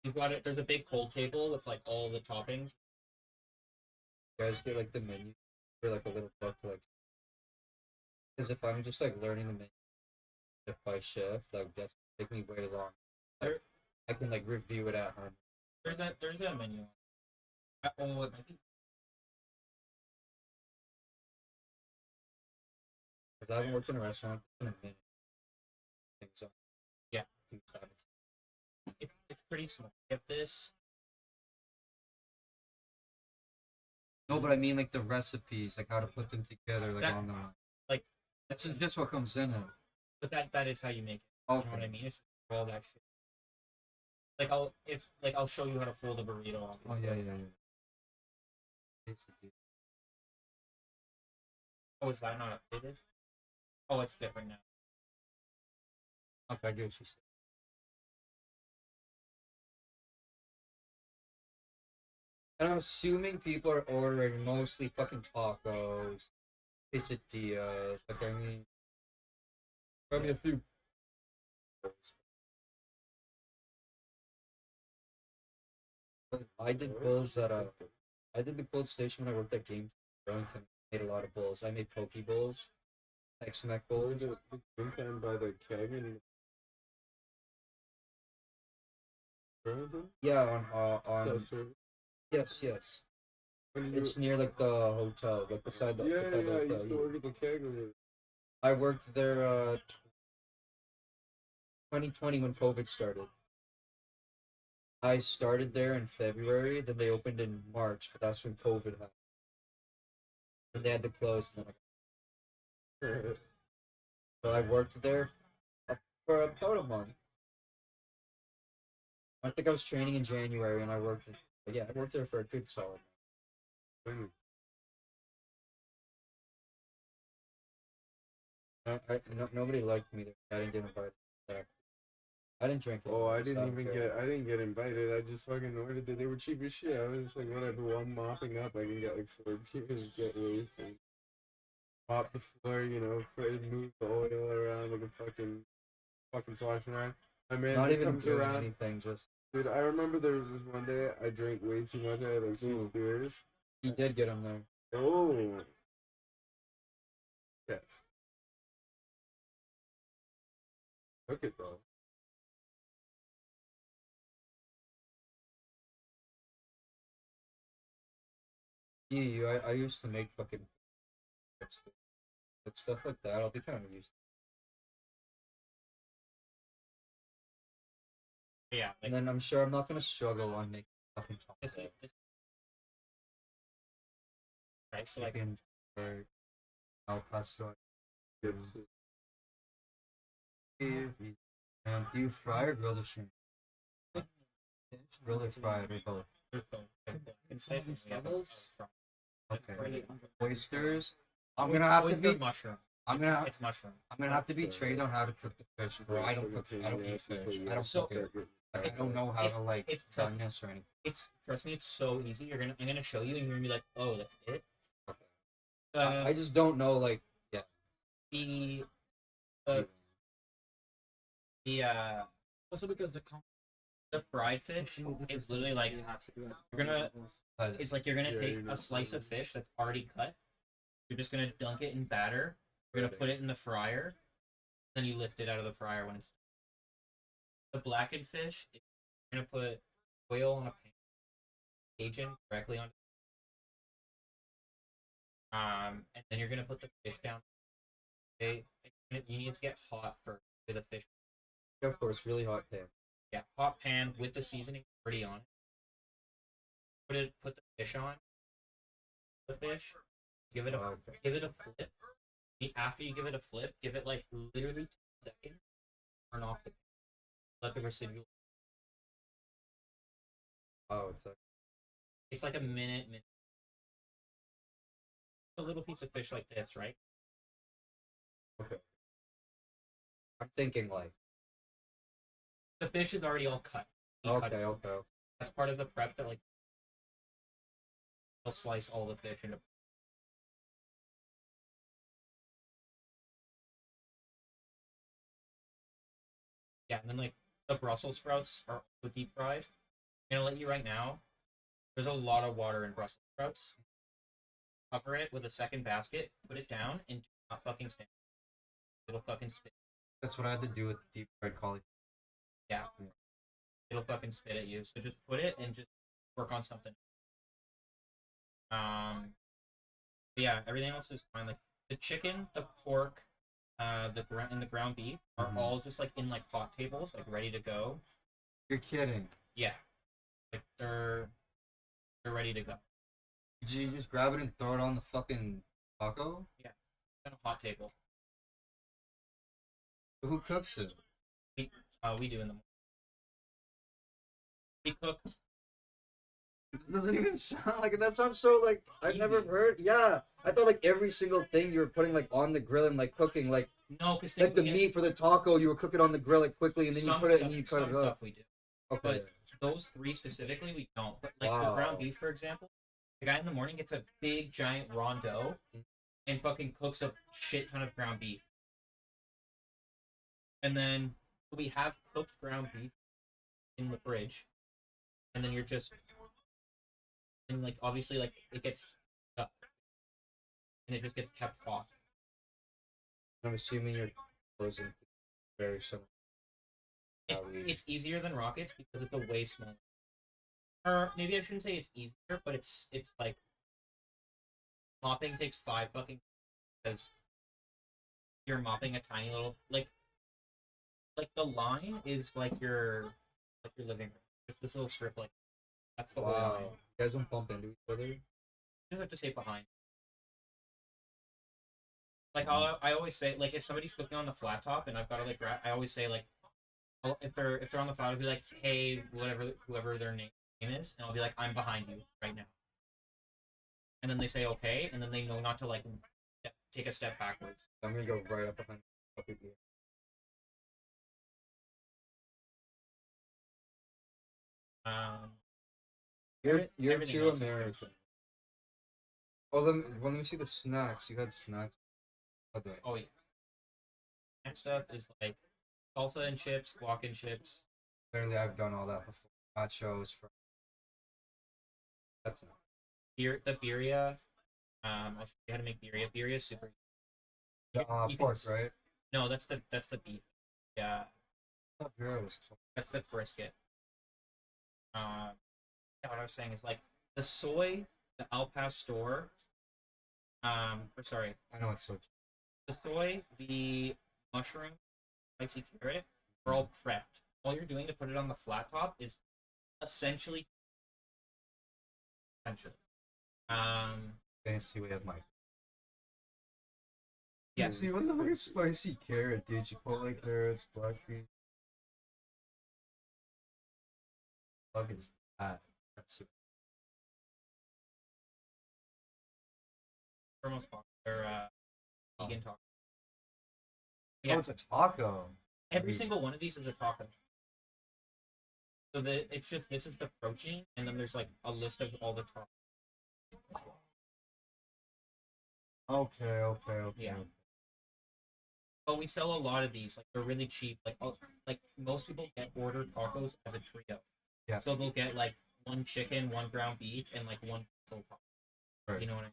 You've got it. There's a big cold table with like all the toppings. You guys get like the menu or like a little book to like. Because if I'm just like learning the menu shift by shift, like that's gonna take me way long. Like, I can like review it at home. There's a menu. Oh, it might be. Because I haven't worked in a restaurant in a minute. I think so. Yeah. 2017. It's pretty small. You have this. No, but I mean like the recipes, like how to put them together, like That- on the. like- That's just what comes in it. But that is how you make it. You know what I Okay. mean? It's all that shit. Like I'll show you how to fold a burrito. Oh Obviously. yeah. It's a deal. Oh, is that not updated? Oh, it's different now. Okay, I get what you said. And I'm assuming people are ordering mostly fucking tacos, quesadillas. Like I mean, probably a few. I did bowls at I did the cold station when I worked at Game Burlington. Made a lot of bowls. I made poke bowls, X-Mac bowls. The drink can by the keg and. Burlington? Yeah, on Self-service? yes. When you- It's near like the hotel, like beside the yeah, beside the I hotel. used to work at the keg over there. I worked there 2020 when COVID started. I started there in February, then they opened in March, but that's when COVID happened. and they had to close. And then so I worked there for about a month. I think I was training in January, and I worked. Yeah, I worked there for a good solid. Nobody liked me there. I didn't get invited. I didn't drink it. Oh, I so didn't don't even care. get. I didn't get invited. I just fucking ordered that. They were cheap as shit. I was just like, whatever. While I'm mopping up, I can get like 4 beers, get wasted, mop the floor. You know, move the oil around like a fucking sloshing around. My man Not who even comes doing around. anything. Just Dude, I remember there was this one day I drank way too much. I had like 6 Ooh. beers. he did get him there. Oh, yes. Look at though. I used to make fucking but stuff like that. I'll be kind of used. Yeah, And like then I'm sure I'm not gonna struggle on making fucking this, taco. right. So like Chicken or al pastor. Good too. Do you fry or grill the shrimp? It's grill or fried or both. there's both. In some of these levels, Okay. really Oysters. I'm gonna have to oyster be. mushroom. It's Mushroom. I'm gonna have to be trained on how to cook the fish, bro. I don't cook. I don't eat fish. I don't So- cook it. Like, I don't know how to like it's done this or anything. It's trust me, it's so easy. I'm gonna show you, and you're gonna be like, oh, that's it. I just don't know like The the also because the fried fish is literally like you're gonna it's like you're gonna Yeah, take you're a not slice of doing it. fish that's already cut. You're just gonna dunk it in batter. You're gonna put it in the fryer. Then you lift it out of the fryer when it's the blackened fish. You're gonna put oil on a pan, Cajun directly on. And then you're gonna put the fish down. Okay, you need to get hot first with the fish. of course really hot pan. Yeah, hot pan with the seasoning already on it. Put the fish on. The fish. Give it a flip. After you give it a flip, give it like literally 10 seconds. Turn off the. Let the residual. Oh, It's like a minute. A little piece of fish like this, right? okay. I'm thinking like The fish is already all cut. You cut okay, it. okay. That's part of the prep that like. They'll slice all the fish into. Yeah, and then like the Brussels sprouts are also deep fried. I'm gonna let you right now. There's a lot of water in Brussels sprouts. Cover it with a second basket, put it down, and do not fucking stand. It'll fucking spit. That's what I had to do with deep fried cauliflower. Yeah. It'll fucking spit at you. So just put it and just work on something. But yeah, everything else is fine. Like the chicken, the pork, and the ground beef are Mhm. all just like in like hot tables, like ready to go. You're kidding. Yeah. Like they're ready to go. Did you just grab it and throw it on the fucking taco? On a hot table. Who cooks it? We do in the morning. We cook. It doesn't even sound like it. That sounds so like I've never Easy. heard. Yeah, I thought like every single thing you were putting like on the grill and like cooking like No, because the meat for the taco you were cooking on the grill like quickly and then you put it and you cut it stuff up. we do. Okay. But those three specifically, we don't. But like the Wow. ground beef, for example, the guy in the morning gets a big giant rondo and fucking cooks a shit ton of ground beef. And then we have cooked ground beef in the fridge, and then you're just and like obviously like it gets up and it just gets kept hot. I'm assuming you're closing very similar. It's easier than rockets because it's a way smaller. Or maybe I shouldn't say it's easier, but it's like mopping takes 5 fucking because you're mopping a tiny little like the line is like your living room. Just this little strip like that's the whole Wow. line. You guys don't bump into each other? You just have to stay behind. Like I always say, like if somebody's cooking on the flat top and I've got to like I always say like, if they're on the flat, I'll be like, hey, whoever their name is, and I'll be like, I'm behind you right now. And then they say okay, and then they know not to like take a step backwards. I'm gonna go right up behind you. You're Everything too else is American. Oh, let me see the snacks. You had snacks. Okay. Oh yeah. Next stuff is like salsa and chips, guac and chips. Clearly, I've done all that before. Nachos. That's enough. The birria. I'll show you how to make birria. Birria is super. You Pork, can, right? no, that's the beef. Yeah, Oh, gross. that's the brisket. Yeah, what I was saying is like the soy, the Al Pastor. Or sorry, I know it's so. the soy, the mushroom, spicy carrot, are all prepped. All you're doing to put it on the flat top is essentially. Fancy way of Mike. Yeah. See, what the fuck is spicy carrot, dude? Chipotle carrots, black beans. Fuck is that? That's super. For most popular vegan taco. Oh, Yeah, it's a taco. every single one of these is a taco. So it's just this is the protein, and then there's like a list of all the tacos. Okay. Yeah. But we sell a lot of these. Like they're really cheap. Like most people order tacos as a trio. Yeah. So they'll get like one chicken, one ground beef, and like one taco. Right. You know what I mean?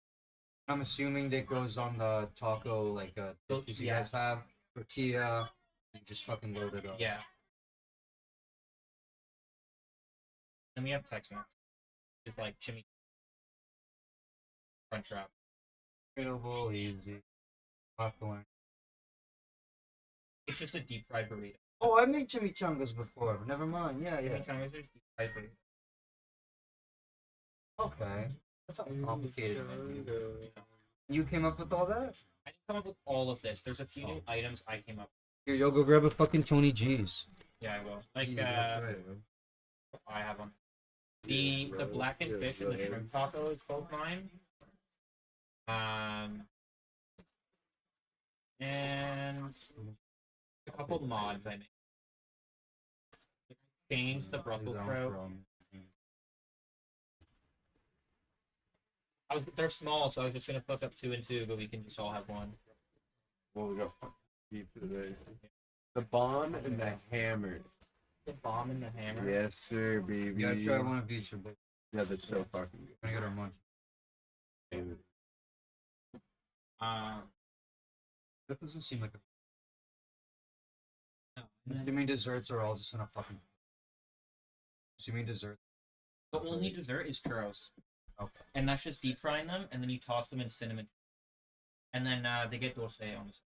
I'm assuming that goes on the taco, like dishes you Yeah. guys have. Tortilla. You just fucking load it up. Yeah. Then we have Tex-Mex. It's like chimichurri, crunch wrap. Available, easy. Have to learn. It's just a deep fried burrito. Oh, I made chimichangas before. But never mind. Yeah. Chimichangas are just deep fried burrito. Okay. That's not complicated, man. You came up with all that? I didn't come up with all of this. There's a few new items I came up with. Here, yo, go grab a fucking Tony G's. Yeah, I will. Like, Yeah, that's right, man. I have one. The blackened fish and the shrimp taco is both mine. And a couple mods I made. Change the Brussels sprout. They're small, so I was just gonna fuck up 2 and 2, but we can just all have one. Well, we got deep today. The bomb and the hammer. The bomb and the hammer. Yes, sir, baby. You gotta try one of each, but Yeah, that's so fucking good. I got our money. That doesn't seem like a. No. Assuming desserts are all just in a fucking. Assuming dessert. The only dessert is churros. Okay. And that's just deep frying them, and then you toss them in cinnamon. And then they get dulce on the side.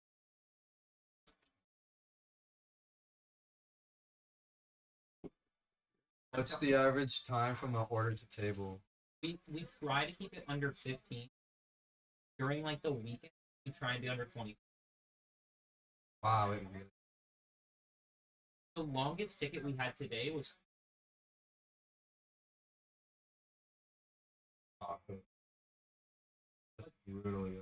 What's the average time from an order to table? We try to keep it under 15. During like the weekend, we try and be under 20. Wow, it really. The longest ticket we had today was That's brutal, yeah.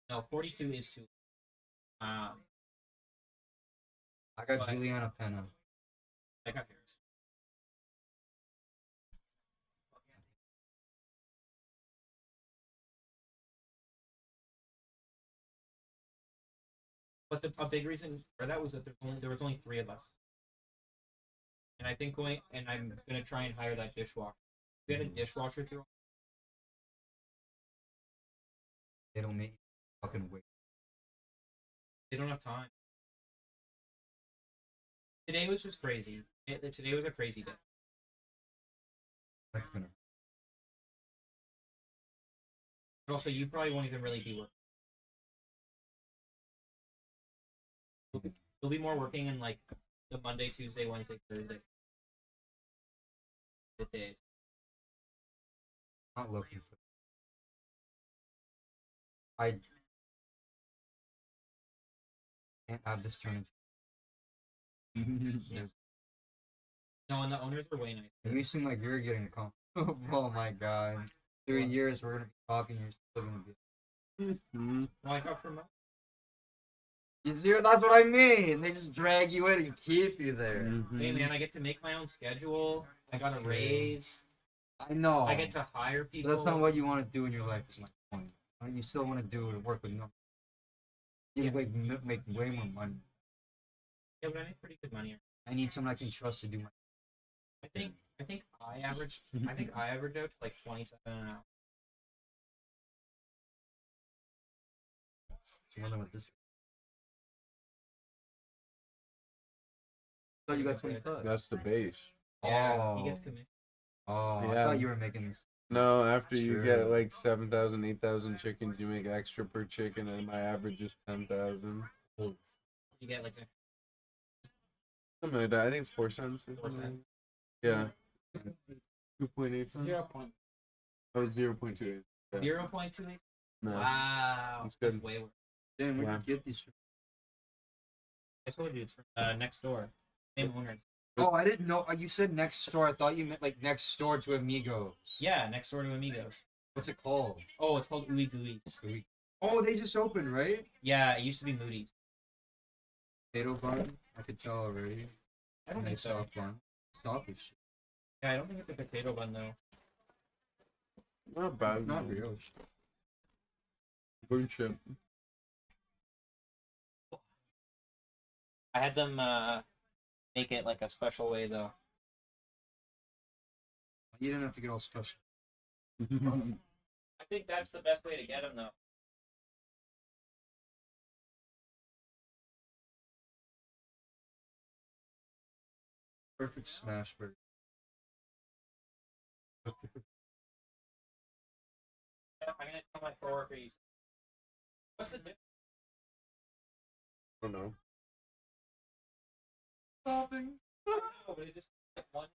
no, 42 is too. I got What? Juliana Pena. I got yours. But a big reason for that was that there was only 3 of us. And I think I'm gonna try and hire that dishwasher. We had a dishwasher through. They don't make fucking wait. They don't have time. Today was just crazy. Today was a crazy day. That's gonna. But also, you probably won't even really be working. You'll be more working in like the Monday, Tuesday, Wednesday, Thursday. The days. Not looking for. I can't have this turn into. No, and the owners are way nice. You seem like you're getting comfortable. Oh my god. 3 years we're gonna be talking. You're still gonna be. Well, I got promoted. You see, that's what I mean. They just drag you in and keep you there. Hey man, I get to make my own schedule. I got a raise. I know. I get to hire But people. that's not what you want to do in your life. Is my point. You still want to do it, work with numbers. You Yeah. make way more money. Yeah, but I make pretty good money. I need someone I can trust to do my. I think I average out to like 27 an hour. It's more than what this. I thought you got 25. That's the base. Yeah, Oh. he gets commission. Oh, I Yeah. thought you were making this. No, after you Sure. get like 7,000, 8,000 chickens, you make extra per chicken, and my average is 10,000. You get like Something like that. I think it's 4 cents. or 4 something. cents. Yeah. 2.8 cents. 0. Oh, 0.28. Yeah. 0.28. No. Wow, That's good. That's way worse. Damn, where'd Yeah. you get these from? I told you it's from next door. Same owners. Oh, I didn't know. You said next door. I thought you meant like next door to Amigos. Yeah, next door to Amigos. What's it called? Oh, it's called Ooey Gooey's. Oh, they just opened, right? Yeah, it used to be Moody's. Potato bun. I could tell already. I don't Nice think so. soft bun. Stop this shit. Yeah, I don't think it's a potato bun though. Not bad. Not real. Good shit. I had them make it like a special way though. You didn't have to get all special. I think that's the best way to get them though. Perfect smash burger. Yeah, I'm gonna tell my coworker you. What's the difference? I don't know. Toppings. Oh, but it just like one.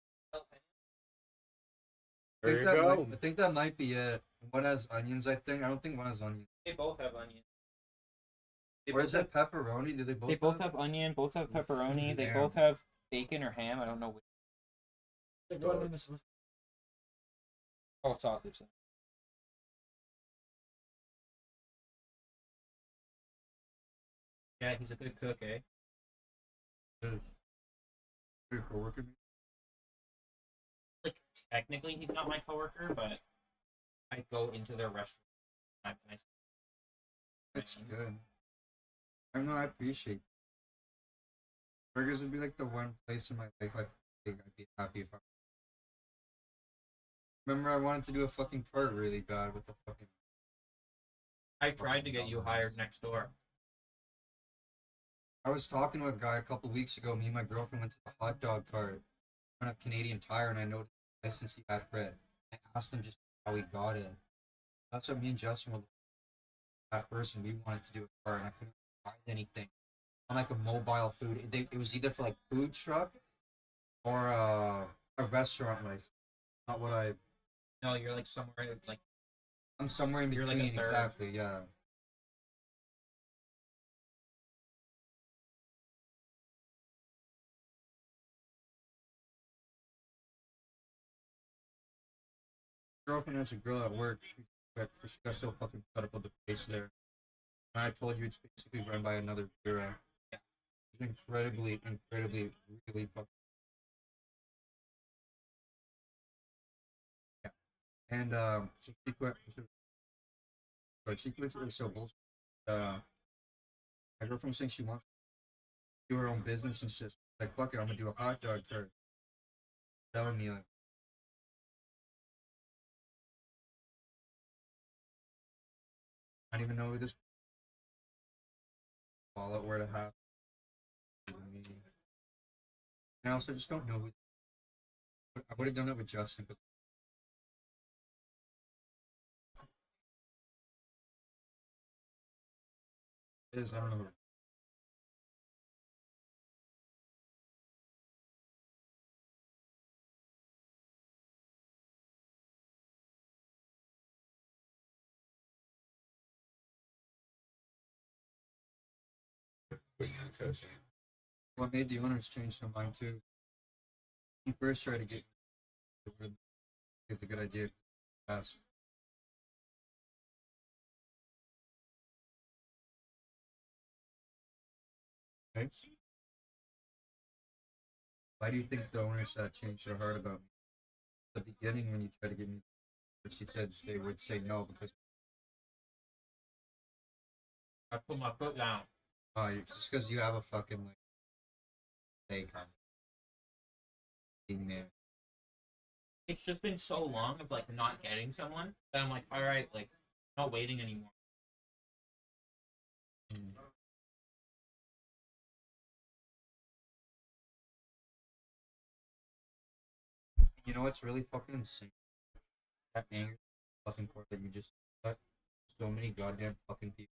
There you go. I think that might be it. One has onions, I think. I don't think one has onions. They both have onion. Or is it pepperoni? Do they both? They both have onion. Both have pepperoni. They Ham. both have bacon or ham. I don't know which. Oh, sausage. Yeah, he's a good cook, eh? Your coworker? Like technically, he's not my coworker, but I go into their restaurant. It's good. I know. I appreciate. Burgers would be like the one place in my life I think I'd be happy if I. Remember, I wanted to do a fucking cart really bad with the fucking. I tried to get you hired next door. I was talking to a guy a couple weeks ago. Me and my girlfriend went to the hot dog cart in a Canadian Tire, and I noticed the license he had red. I asked him just how he got it. That's what me and Justin were. That person, we wanted to do a cart, and I couldn't find anything on like a mobile food. It was either for like food truck or a restaurant license. Not what I. No, you're like somewhere like I'm somewhere in You're between. like a third. Exactly. Yeah. Girlfriend has a girl at work. She got so fucking cut up with the place there. And I told you it's basically run by another bureau. It's incredibly, really fucking. Yeah. And so she quit. But she quit. It was so bullshit. My girlfriend was saying she wants to do her own business and shit. Like, fuck it, I'm gonna do a hot dog cart. Telling me like. I don't even know who this. Call it where to have. And I also just don't know. I would have done it with Justin. But I don't know. What made the owners change their mind too? He first tried to get it's a good idea. Pass. Okay. Why do you think the owners changed their heart about me? At the beginning, when you tried to get me, but she said they would say no because I put my foot down. just because you have a fucking like fake on being there. It's just been so long of like not getting someone that I'm like, all right, like not waiting anymore. You know what's really fucking insane? That anger fucking court that you just got. So many goddamn fucking people.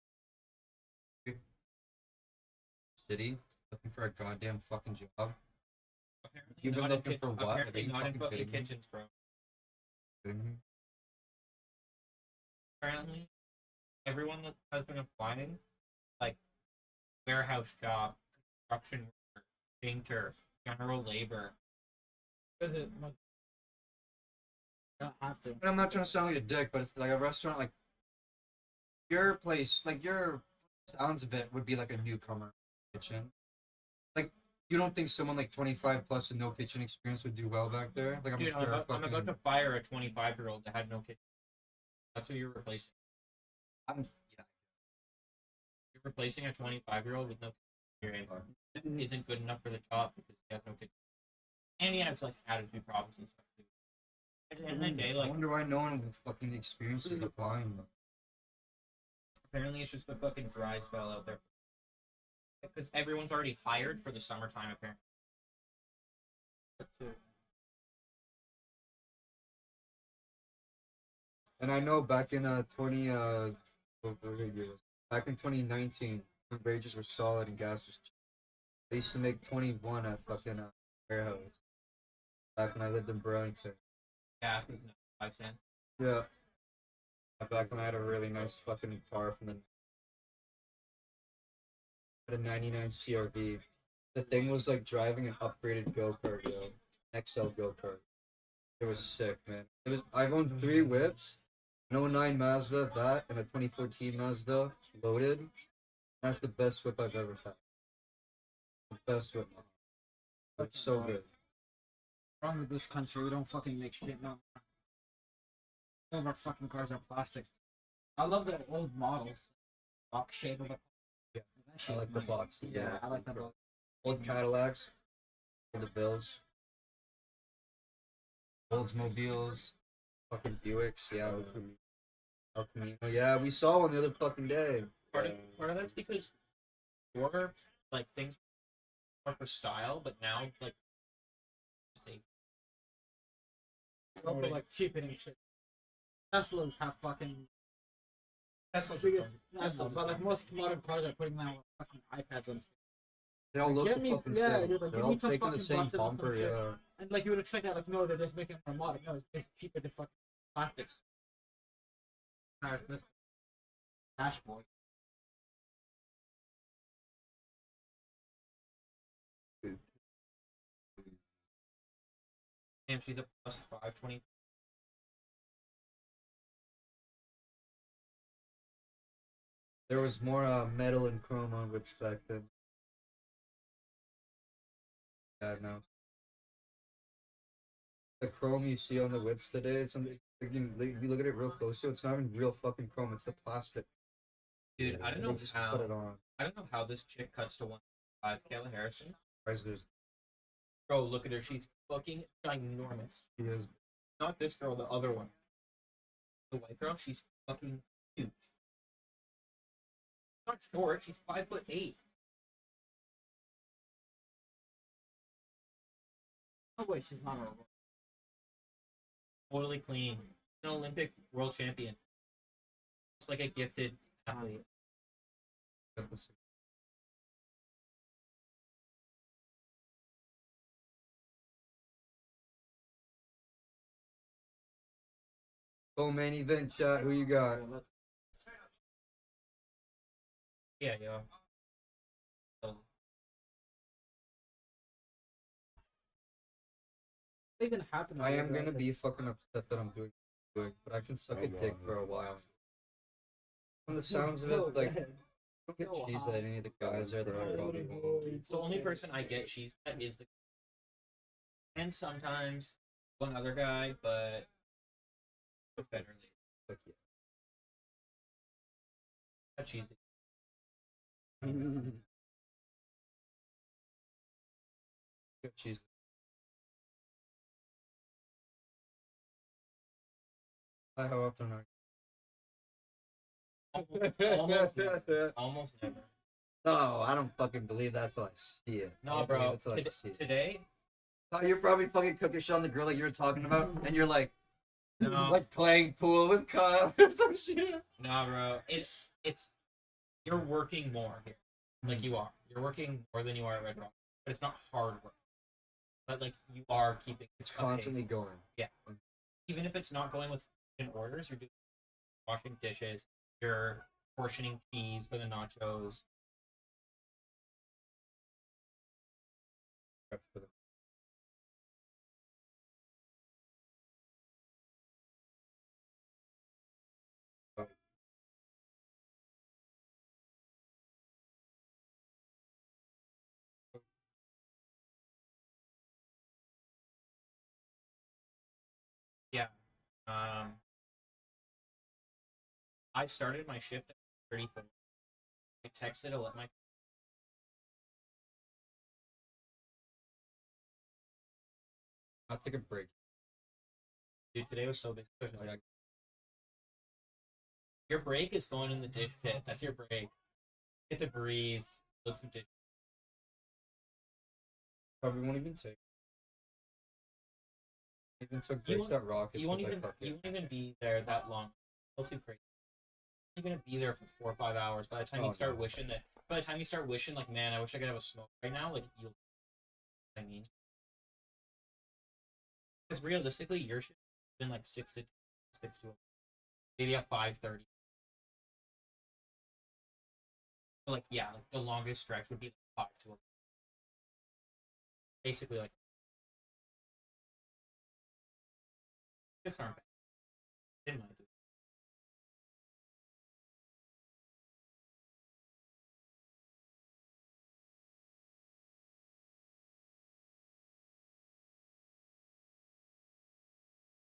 City looking for a goddamn fucking job. Apparently You've been not in looking for what? Apparently Are you not in fucking fucking kidding me? kitchens, bro. Kidding me? Apparently, everyone that has been applying, like warehouse job, construction worker, painter, general labor. Because it like, don't have to. And I'm not trying to sound like a dick, but it's like a restaurant like your place, like your sounds of it would be like a newcomer kitchen. Like you don't think someone like 25 plus with no kitchen experience would do well back there? Like Dude, I'm sure about to fire a 25-year-old that had no kitchen. That's who you're replacing. I'm yeah. You're replacing a 25-year-old with no kitchen experience. That isn't good enough for the job because he has no kitchen. And he has like attitude problems and stuff too. At the end of the day, I like wonder why no one with fucking experience is applying. apparently it's just a fucking dry spell out there. Because everyone's already hired for the summertime apparently. And I know back in back in 2019, when wages were solid and gas was cheap. They used to make 21 at fucking warehouse. Back when I lived in Burlington. Gas was 5 cents. Yeah. Back when I had a really nice fucking car from the 99 CRV. The thing was like driving an upgraded go-kart, yo. XL go-kart. It was sick, man. I've owned 3 whips, an 09 Mazda, that, and a 2014 Mazda, loaded. That's the best whip I've ever had. The best whip. It's so good. Wrong with this country, we don't fucking make shit no. All of our fucking cars are plastic. I love the old models. Box shape of a Yeah, that shit I like is the nice. box. Yeah, I like that box. Old Cadillacs, the Bills, Oldsmobiles, fucking Buicks, yeah. El Camino. Yeah, we saw one the other fucking day. Part of that's because before, like things were for style, but now like Also like cheapening shit. Teslas have fucking Tesla's biggest. Tesla's But like most modern cars are putting now fucking iPads on. They all look Give the me- fucking yeah, same. dude, like, They're give all me some taking the fucking same buttons and some bumper, shit. yeah. And like you would expect that, like no, they're just making a modern. No, it's just cheaper to fucking plastics. Dashboard. Damn, she's a plus 520. There was more metal and chrome on whips back then. Yeah, no. The chrome you see on the whips today, it's something. You look at it real close, it's not even real fucking chrome. It's the plastic. Dude, I don't They know just how. put it on. I don't know how this chick cuts to 1.5. Kayla Harrison. Guys, there's Bro, look at her. She's fucking ginormous. he is. Not this girl, the other one. The white girl, she's fucking huge. Not short. She's 5'8". Oh wait, she's not a robot. Totally clean. An Olympic world champion. Just like a gifted athlete. Oh, main event chat. Who you got? Yeah, yeah. So, It's gonna happen. I am gonna be regardless. fucking upset that I'm doing good, but I can suck I a dick know. for a while. From the Dude, sounds of so it, like, red. don't get so cheese hot. at any of the guys there that I probably won't. The only person I get cheese at is the and sometimes one other guy, but better later. Like, yeah. That cheese. Get cheese. Hi, how often are Almost never. Almost never. No, I don't fucking believe that till I see it. I No, don't believe bro. it till I see it. Today, Oh, you're probably fucking cooking shit on the grill like you were talking about, and you're like, No. like playing pool with Kyle or some shit. nah, bro. It's you're working more here. Like you are. You're working more than you are at Red Rock, but it's not hard work. But like you are keeping. It's a constantly pace. going. Even if it's not going with orders, you're doing washing dishes. You're portioning cheese for the nachos. Prep for the- Yeah. Um. I started my shift at 30. I texted to let my I'll take a break. dude. Today was so busy. Like, Your break is going in the dish pit. That's your break. Get to breathe. Look some dish. probably won't even take. Even took You breaks won't- at Rockets You won't because I even fuck you it. won't even be there that long. It's too crazy. You're gonna be there for 4 or 5 hours. By the time Oh, you start no. wishing that, by the time you start wishing like, man, I wish I could have a smoke right now. Like you'll, I mean, because realistically, your shit has been like 6 to maybe at 5:30. So like yeah, like the longest stretch would be like 5 to basically like shifts aren't bad. Didn't mind it.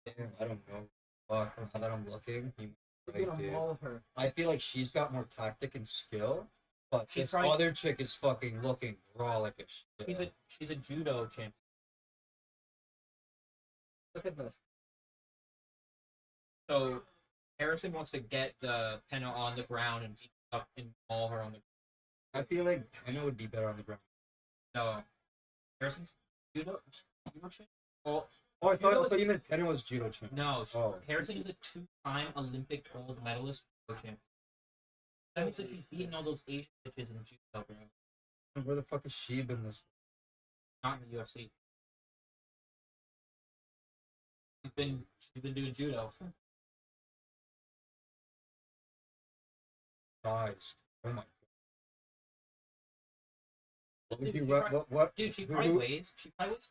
Damn, I don't know. Fuck, now that I'm looking, you You're right, gonna dude. maul her. I feel like she's got more tactic and skill, but She's this probably- other chick is fucking looking raw like a shit. She's a judo champion. Look at this. So Harrison wants to get the Penna on the ground and beat up and maul her on the I feel like Penna would be better on the ground. no. Harrison's judo champ? Well, Oh, I Judo thought you meant Penna was judo champ. no. Oh. Harrison is a 2-time Olympic gold medalist judo champion. That means that she's beaten all those Asian bitches in judo, bro. Where the fuck has she been this? Not in the UFC. She's been doing judo. Christ. Oh my god. What would Dude, you she what probably- what Dude, she who- probably who- weighs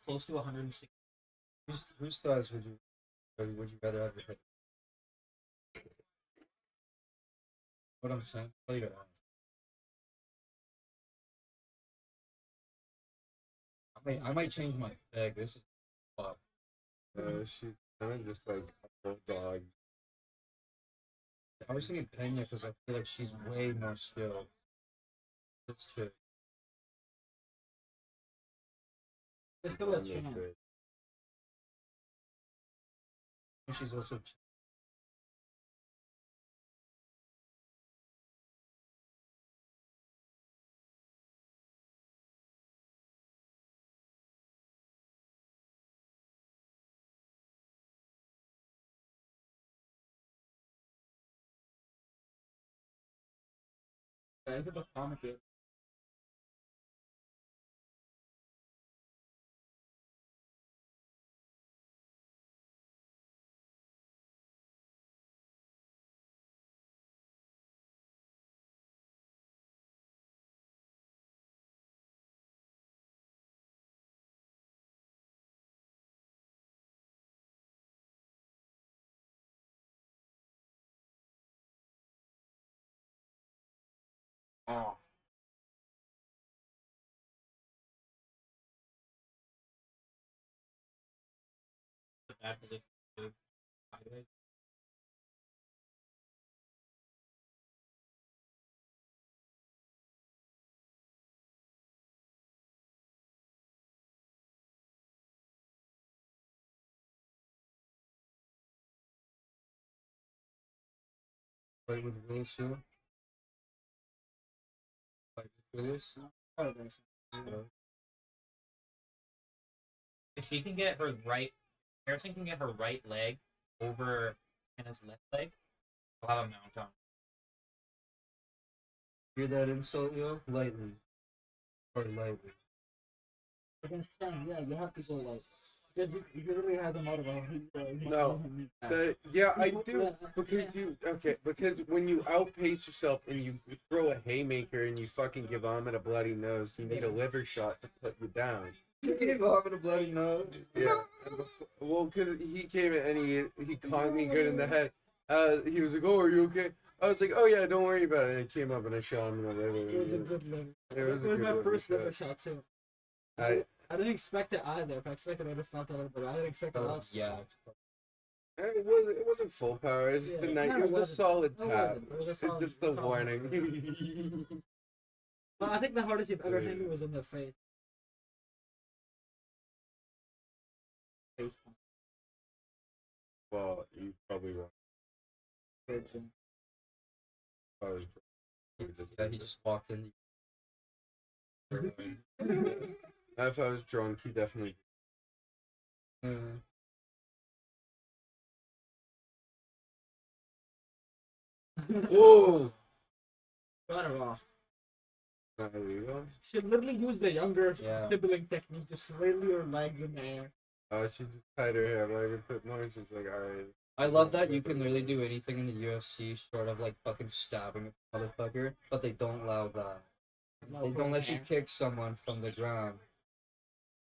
close to 160. whose thighs would you rather have your head? What I'm saying? Play it on. I might change my bag. This is fuck. She's kind of just like a bulldog. I was thinking Pena because I feel like she's way more skilled. That's true. There's still a Kind of chance. bit. And she's also There's a comment. Oh. Bad position to sideways. Fight with Willis too. Fight with Willis. Oh, there's If she can get her right, Harrison can get her right leg over Hannah's left leg, I'll have a mount on. Hear that insult, yo? Lightly. Or lightly. against 10, yeah, you have to go like. Because he literally has him out of a. No. Yeah, I do. Because because when you outpace yourself and you throw a haymaker and you fucking give Ahmed a bloody nose, you need a liver shot to put you down. You gave Ahmed a bloody nose. Yeah. Well, because he came in and he caught me good in the head. He was like, "Oh, are you okay?" I was like, "Oh yeah, don't worry about it." And he came up and I shot him in the liver. It was a good liver. It was a It was my good first liver liver shot too. I I didn't expect it either. If I expected it, I would have felt a little bit. I didn't expect it. Oh, yeah. it wasn't full power. It was just Yeah, a nice. no, It it was a wasn't. solid It tap. wasn't. It was a It's solid- just the solid warning. But I think the hardest you've ever hit me was in the face. Face punch. Well, you probably won't. Good job. I was Yeah, he just walked in. If I was drunk, he definitely. Whoa! Got her off. Not illegal. She literally used the younger Yeah. sibling technique, just literally her legs in the air. Oh, she just tied her hair like a bit more. She's like, alright. I love that you can literally do anything in the UFC short of like fucking stabbing a motherfucker, but they don't allow that. They don't let you kick someone from the ground.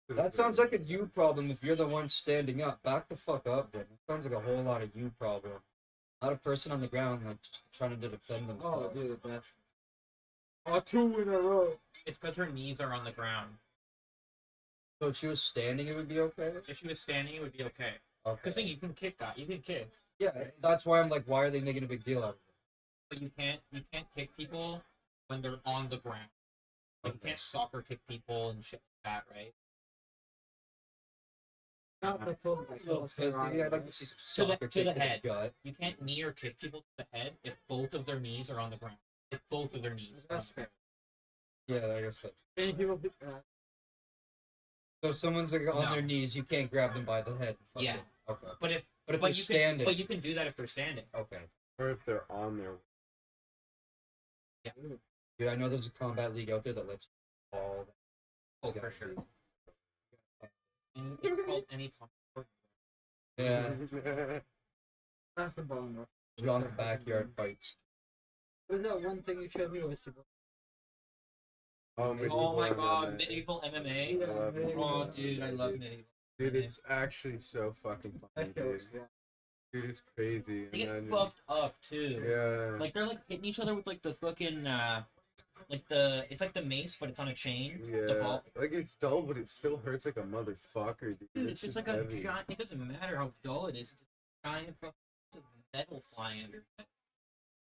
That sounds like a you problem if you're the one standing up. Back the fuck up then. It sounds like a whole lot of you problem. Not a person on the ground like just trying to defend Oh, themselves. dude, that's. Oh, 2 in a row. It's because her knees are on the ground. So if she was standing, it would be okay? If she was standing, it would be okay. Okay. Because then you can kick that. You can kick, Yeah, that's why I'm like, why are they making a big deal out of it? but you can't kick people when they're on the ground. Like you Okay. can't soccer kick people and shit like that, right? Not the total. I'd like to see some To the- soccer to the kick head. gut. You can't knee or kick people to the head if both of their knees are on the ground. If both of their knees. Are on That's the fair. ground. Yeah, I guess that's. Many people. So if someone's like on No. their knees, you can't grab them by the head. and fuck Yeah. it. Okay. But if But if but they're you standing. can, but you can do that if they're standing. Okay. Or if they're on their. Dude, I know there's a combat league out there that lets you all. Oh, for sure. And it's called any sport. Yeah. Basketball. No. Drunk backyard fights. What is that one thing you showed me? Was people. Oh medieval my god, MMA. medieval MMA. Yeah, love it. Oh, dude, I love medieval. Dude, it's actually so fucking fun. That shit Dude. was wrong. Dude, it's crazy. They get And then- fucked up too. Yeah. Like they're like hitting each other with like the fucking it's like the mace, but it's on a chain. The Yeah. ball. Like it's dull, but it still hurts like a motherfucker, dude. Dude, it's just like heavy. a giant. It doesn't matter how dull it is. It's a giant fucking piece of metal flying under.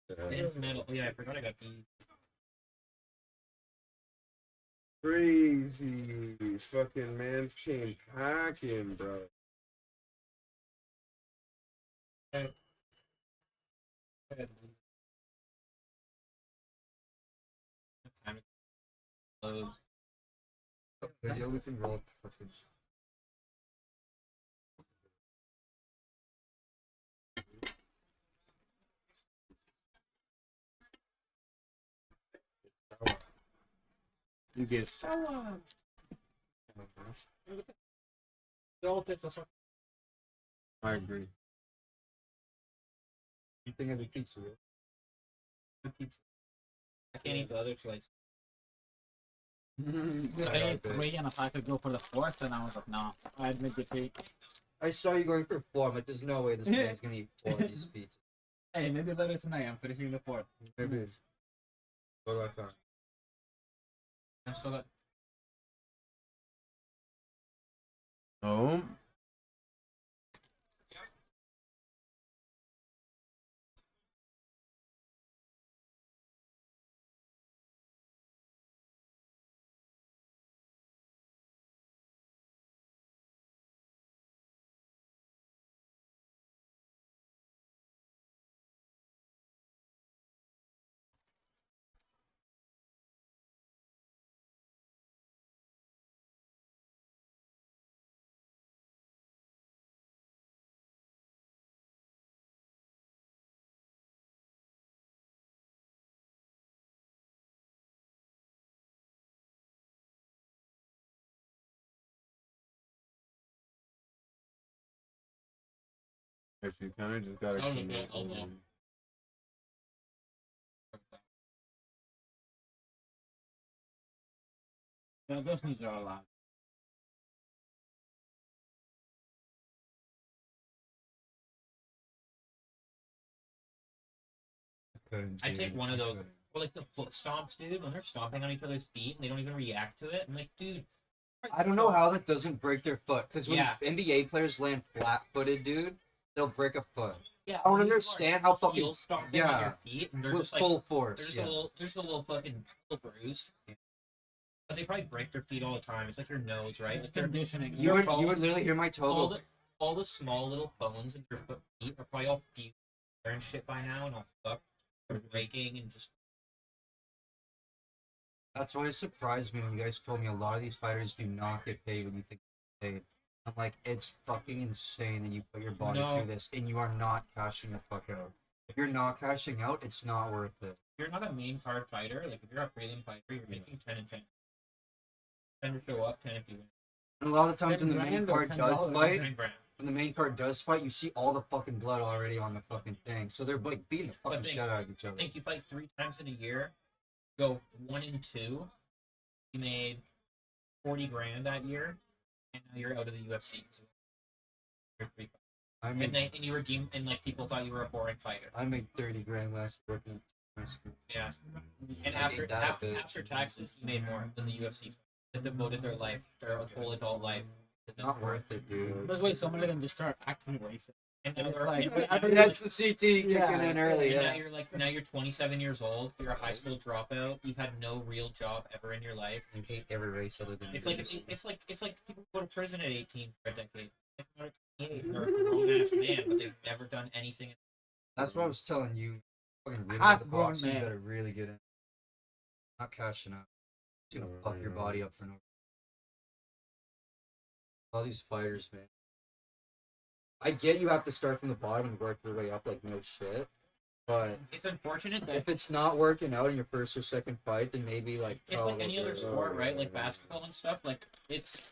Yeah. It's metal. Oh, yeah, I forgot I got these. Crazy. Fucking man's came packing, bro. Time to close. Video, we can roll up the fucking. You get Don't take the fuck. I agree. You think of the pizza, right? I can't eat the other slice. I ate 3, and if I could go for the 4th, then I was like, no. I admit defeat. I saw you going for 4. I'm like, there's no way this man's gonna eat 4 of these pizzas. Hey, maybe later tonight I'm finishing the 4th. Maybe. What about time? I still got Oh. Actually, kind of just gotta I'll commit. look at- I'll know. Yeah, those knees are allowed. I take one of those, or like the foot stomps, dude. When they're stomping on each other's feet and they don't even react to it, I'm like, dude. I don't know how that doesn't break their foot. Because when Yeah. NBA players land flat-footed, dude, they'll break a foot. Yeah, I don't when you understand are how fucking- heel stomping on yeah. your feet, and they're With just like full they're force. just Yeah. a little fucking bruised. But they probably break their feet all the time. It's like your nose, right? It's Like they're- conditioning. You would bones- literally hear my toe all go. all the small little bones in your feet are probably all fused and shit by now, and all fucked, from breaking and just. That's why it surprised me when you guys told me a lot of these fighters do not get paid when you think they're paid. I'm like, it's fucking insane that you put your body No. through this and you are not cashing the fuck out. If you're not cashing out, it's not worth it. If you're not a main card fighter, like if you're a prelim fighter, you're making 10 and 10. 10 to show up, 10 if you win. And a lot of times when the main $10 or card does $10, fight, 10 grand. when the main card does fight, you see all the fucking blood already on the fucking thing. So they're like beating the fucking think- shit out of each I other. think you fight 3 times in a year, go 1 and 2, you made 40 grand that year, and now you're out of the UFC. So you're 3 I and, made, you were deemed, and like people thought you were a boring fighter. I made 30 grand last year working at my school. Yeah. And I after made that after, a bitch. after taxes, he made more than the UFC. They devoted their life, their whole adult life. It's not worth it, dude. That's why so many of them just start acting racist. And now It's they're- like, and whatever now that's you're That's the CT kicking Yeah. in early, and yeah. now you're 27 years old. You're a high school dropout. You've had no real job ever in your life. I hate every race other than It's like yours. it's like people go to prison at 18 for a decade. They come out at 28 and they're a grown ass man, but they've never done anything. That's what I was telling you. Fucking really Half the grown boxing, you man. better really get in. Not cashing out. It's gonna fuck your body up for no. All these fighters, man. I get you have to start from the bottom and work your way up like no shit. But It's unfortunate that if it's not working out in your first or second fight, then maybe like it's oh, like any other okay. sport, right? Like basketball and stuff. Like this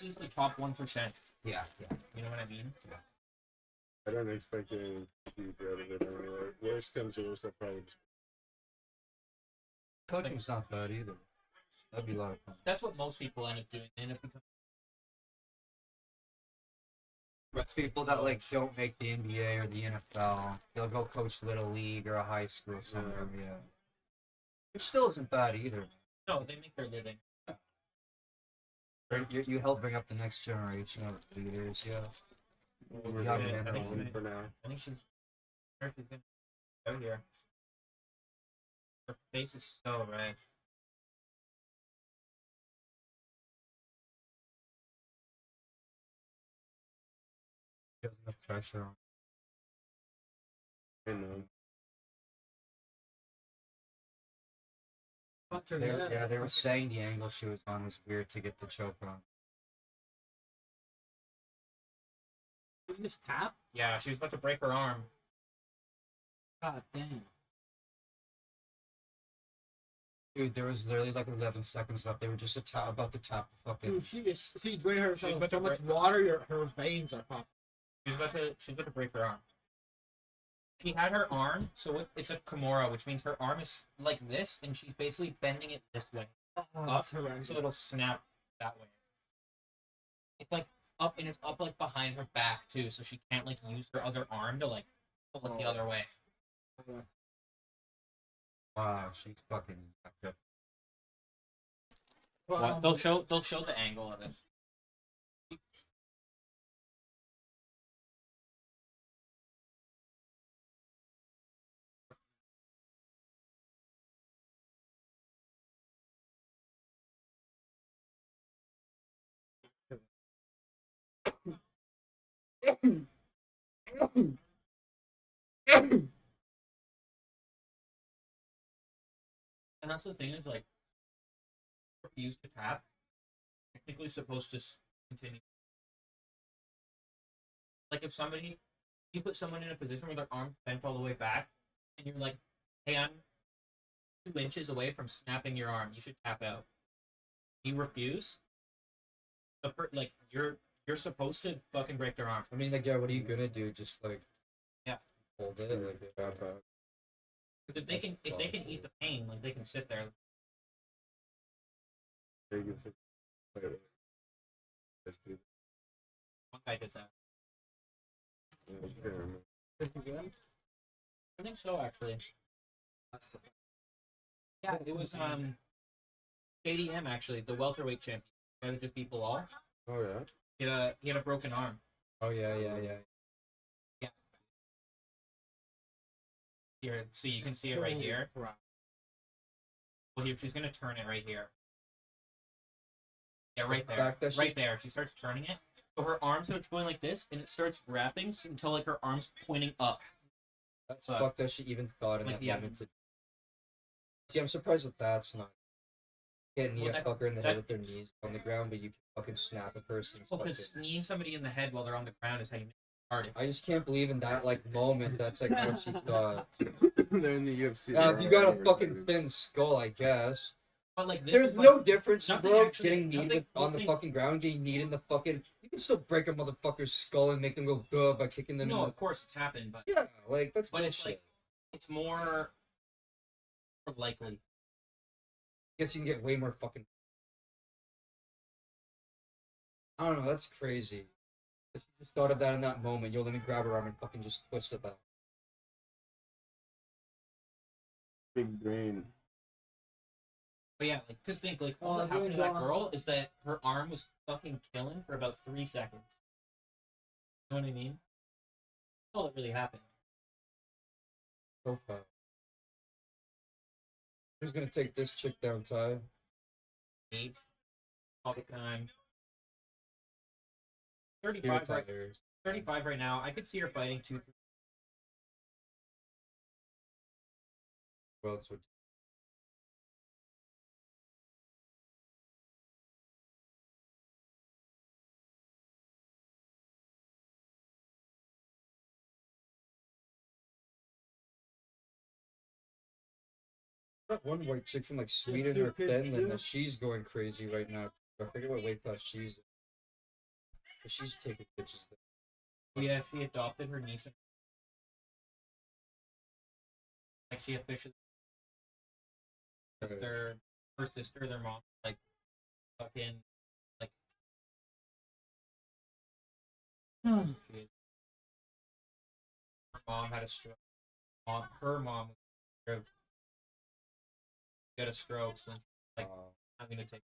is the top 1%. Yeah, yeah. You know what I mean? I don't expect anything huge out of it anyway. Worst comes to worst, I'll probably just. Coaching's not bad either. That'd be a lot of fun. That's what most people end up doing. They end up becoming. But people that like don't make the NBA or the NFL, they'll go coach little league or a high school somewhere. Yeah, which still isn't bad either. No, they make their living. You help bring up the next generation of leaders. Yeah, We're young gonna men have are one for now. I think she's gonna go here. Her face is so red. getting the pressure on. I know. Punch her They, head. yeah, they were saying the angle she was on was weird to get the choke on. You just tap? Yeah, she was about to break her arm. God damn. Dude, there was literally like 11 seconds left. They were just about to tap the fucking. Dude, she's draining herself She's with so about much to water, her veins are popping. She's about to break her arm. She had her arm, so it's a Kimura, which means her arm is like this, and she's basically bending it this way, Oh, up, that's horrendous. so it'll snap that way. It's like up, and it's up like behind her back too, so she can't like use her other arm to like pull it the other way. Wow, she's fucking. What? They'll show the angle of it. And that's the thing is like refuse to tap. Technically supposed to continue. Like if you put someone in a position where their arm bent all the way back, and you're like, "Hey, I'm 2 inches away from snapping your arm. You should tap out." You refuse. Like you're supposed to fucking break their arm. I mean, like, yeah, what are you gonna do? Just like, Yeah. hold it. Like, Tap out. Because if they can eat the pain, like they can sit there. They can say, wait. One guy does that. I think so, actually. that's the Yeah, it was JDM actually, the welterweight champion. Guy that just beat Bilal. Oh yeah. He had a broken arm. Oh yeah. Here, see, you can see it right here. Well, here, she's gonna turn it right here. Yeah, right The there. fact that she- Right there. She starts turning it. So her arm starts going like this, and it starts wrapping until like her arm's pointing up. That's fucked that she even thought in Like, that yeah. moment to. See, I'm surprised that that's not getting Well, a fucker in the that- head with their knees on the ground, but you can fucking snap a person's Well, fucking. because kneeing somebody in the head while they're on the ground is how you make it hard. I just can't believe in that like moment. That's like what she thought. They're in the UFC. If you got a fucking thin skull, I guess. But like this There's is, no like, difference, nothing bro. actually- Getting kneed nothing- on the nothing- fucking ground, getting kneed in the fucking. You can still break a motherfucker's skull and make them go duh by kicking them no, in of course it's happened, but the. Yeah, like that's But it's bullshit. it's more likely. Guess you can get way more fucking. I don't know. That's crazy. If you just thought of that in that moment, you'll let me grab her arm and fucking just twist it back. Big brain. But yeah, like, cause think like all Oh, that happened to that John. girl is that her arm was fucking killing for about 3 seconds. You know what I mean? That's all that really happened. So fast. Who's gonna take this chick down, Ty? Age, all the time. You're 35 right, tired. 35 right now. I could see her fighting 2. Well, it's what. That one white chick from like Sweden or Finland that she's going crazy right now. I forget what weight class she's in. But she's taking bitches. Yeah, she adopted her niece. Like she officially sister, her sister, their mom, like fucking like. She is. Her mom had a stroke. Her mom got a stroke, so like I'm gonna take.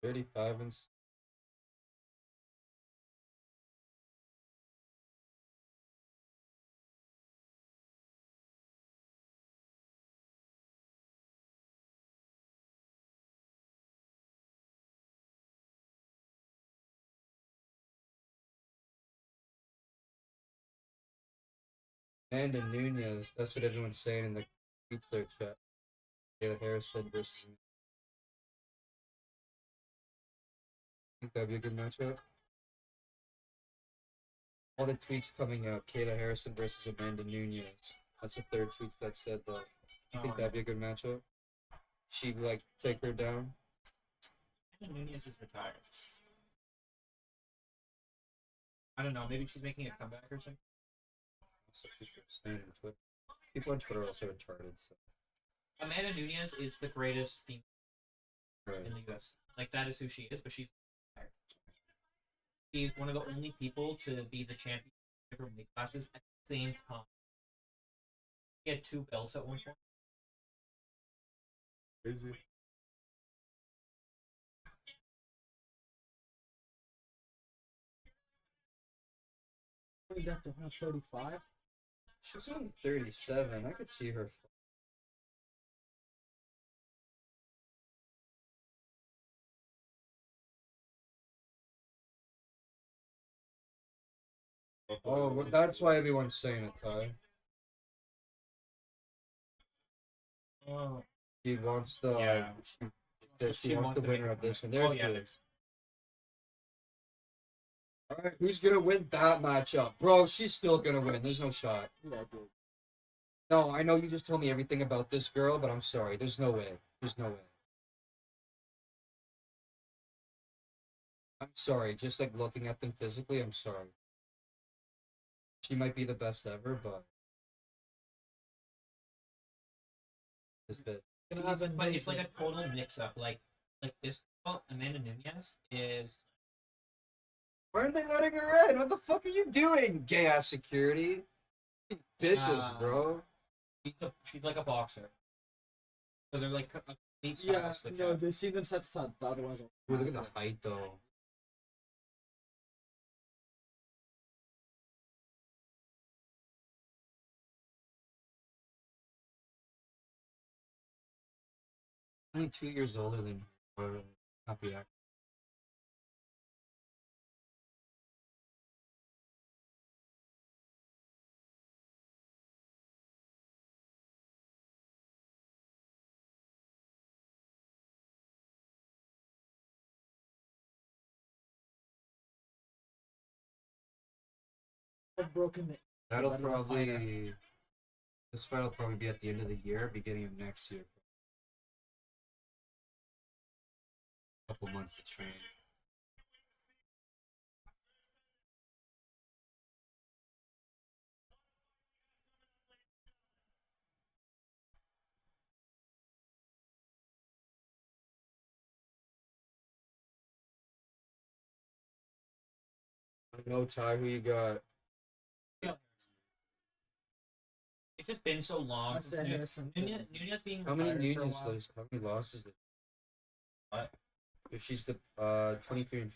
35 and. Amanda Nunez. That's what everyone's saying in the tweets there, chat. Taylor Harrison versus. Think that'd be a good matchup. All the tweets coming out: Kayla Harrison versus Amanda Nunez. That's the third tweet that said that. You think that'd be a good matchup? She like take her down. Nunez is retired. I don't know. Maybe she's making a comeback or something. That's what people are saying on Twitter. People on Twitter are also retarded. So. Amanda Nunez is the greatest female Right. in the UFC. Like that is who she is, but she's retired. She's one of the only people to be the champion of different weight classes at the same time. He had 2 belts at one point. Crazy. We got to 135. She's only 37. I could see her. Oh, well, that's why everyone's saying it, Ty. Oh, He wants the. yeah. She wants the winner of this one. Oh There's yeah. good. All right, who's gonna win that matchup, bro? She's still gonna win. There's no shot. Yeah, dude. No, I know you just told me everything about this girl, but I'm sorry. There's no way. There's no way. I'm sorry. Just like looking at them physically, I'm sorry. She might be the best ever, but this bit. Gonna have a But it's like a total mix-up. Like this girl, Amanda Nunes is. Why aren't they letting her in? What the fuck are you doing, gay ass security? Bitches, bro. She's like a boxer. So they're like a complete Yeah, style switch no, up. they see them set to side. The other ones are. Ooh, look at the height, though. Only 2 years older than her. Or not be acting. I've broken the. That'll better than probably. This fight will probably be at the end of the year, beginning of next year. Couple months to train. I know, Ty, who you got? It's just been so long. I Since said Harrison. Nunez being How many retired for a Nunes while. does? How many losses does? What? If she's the 23-5.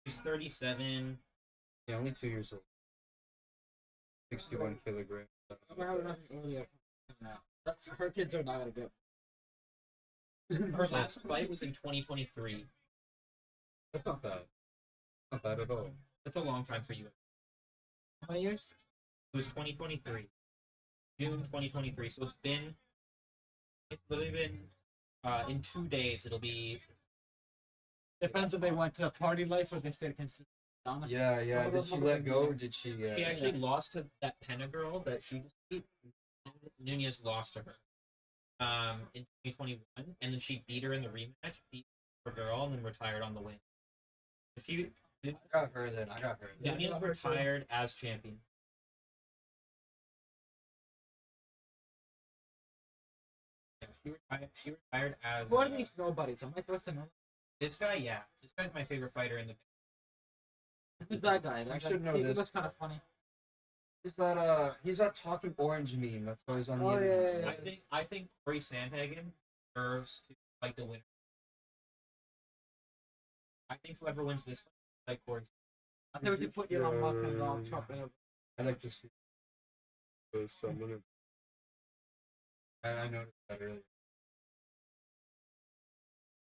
She's 37. Yeah, only 2 years old. 61 kilograms. That's her kids are not gonna get. Her last fight was in 2023. That's not bad. Not bad at all. That's a long time for you. How many years? It was 2023. June 2023. So it's literally been, in 2 days, it'll be. Depends if they went to party life or they stayed consistent. Honestly. Yeah, yeah. Did she let go or did she? She actually lost to that Penna girl that she just beat. Nunez lost to her. In 2021, and then she beat her in the rematch, beat her girl, and then retired on the win. She I got her then. I got her. Yeah, Nunez I got her too. retired as champion. She retired as. Who are these nobodies? Am I supposed to know? This guy, yeah, this guy's my favorite fighter in the. Who's that guy? I That should guy, know he this. looks kind of funny. He's that talking orange meme. That's always on the Oh, internet. yeah. I think Corey Sandhagen deserves to fight the winner. I think whoever wins this fight, like Corey. I think we should put Elon Musk and Donald Trump in a. I like to see. Someone. I noticed that earlier.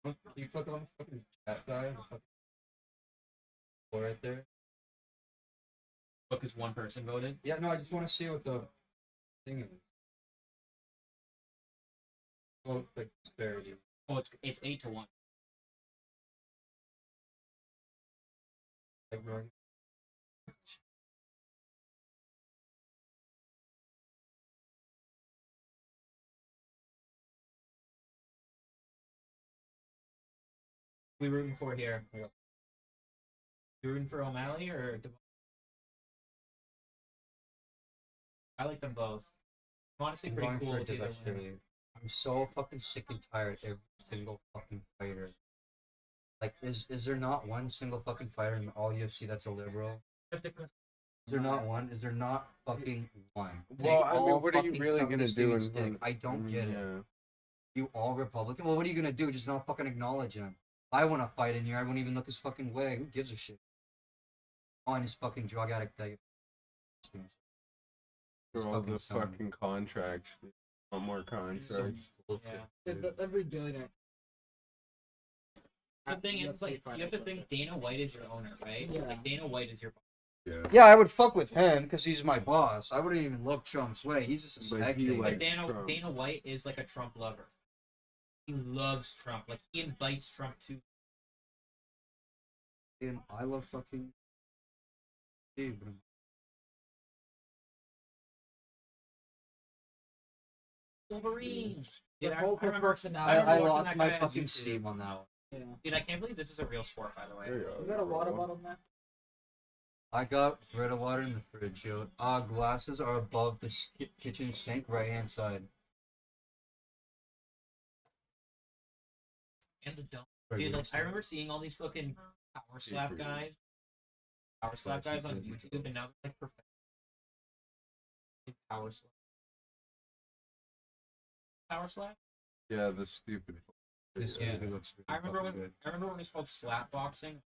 Look, can you click on the fucking chat side? Right there. Because one person voted. Yeah, no, I just want to see what the thing is. Well, like disparity. Oh, it's 8-1. Like, no, We rooting for here. You rooting for O'Malley or? I like them both. Honestly, I'm pretty going cool for with either one. Dvalishvili. I'm so fucking sick and tired of every single fucking fighter. Like, is there not one single fucking fighter in all UFC that's a liberal? If the Is there not one? Is there not fucking one? They Well, I mean, all what are you fucking really suck gonna this do dude's in dick. front? I don't get it. Yeah. You all Republican? Well, what are you gonna do? Just not fucking acknowledge him? I want to fight in here. I won't even look his fucking way. Who gives a shit? On his fucking drug addict thing. For all the son. fucking contracts. Want more contracts. Yeah. every billionaire. The thing is, it's like you have to think Dana White is your owner, right? Yeah. Like Dana White is your. Yeah. Yeah, I would fuck with him because he's my boss. I wouldn't even look Trump's way. He's just a But he spectator. But like- Dana Trump. White is like a Trump lover. He loves Trump. Like he invites Trump to. And I love fucking. Dude, but Wolverine. The Dude, whole I remember. personality. remember I watching lost that my guy on fucking YouTube. steam on that one. Yeah. Dude, I can't believe this is a real sport, by the way. There you You go. got a water bottle, man? I got Brita water in the fridge, yo. Glasses are above the kitchen sink, right hand side. And the dunk. Right Dude, hand like I side. remember seeing all these fucking power slap guys. Power slap guys on YouTube, and now they're like perfect. Power slap. Power slap. Yeah, the stupid. This Yeah. movie looks really I remember fucking when good. it was called slap boxing.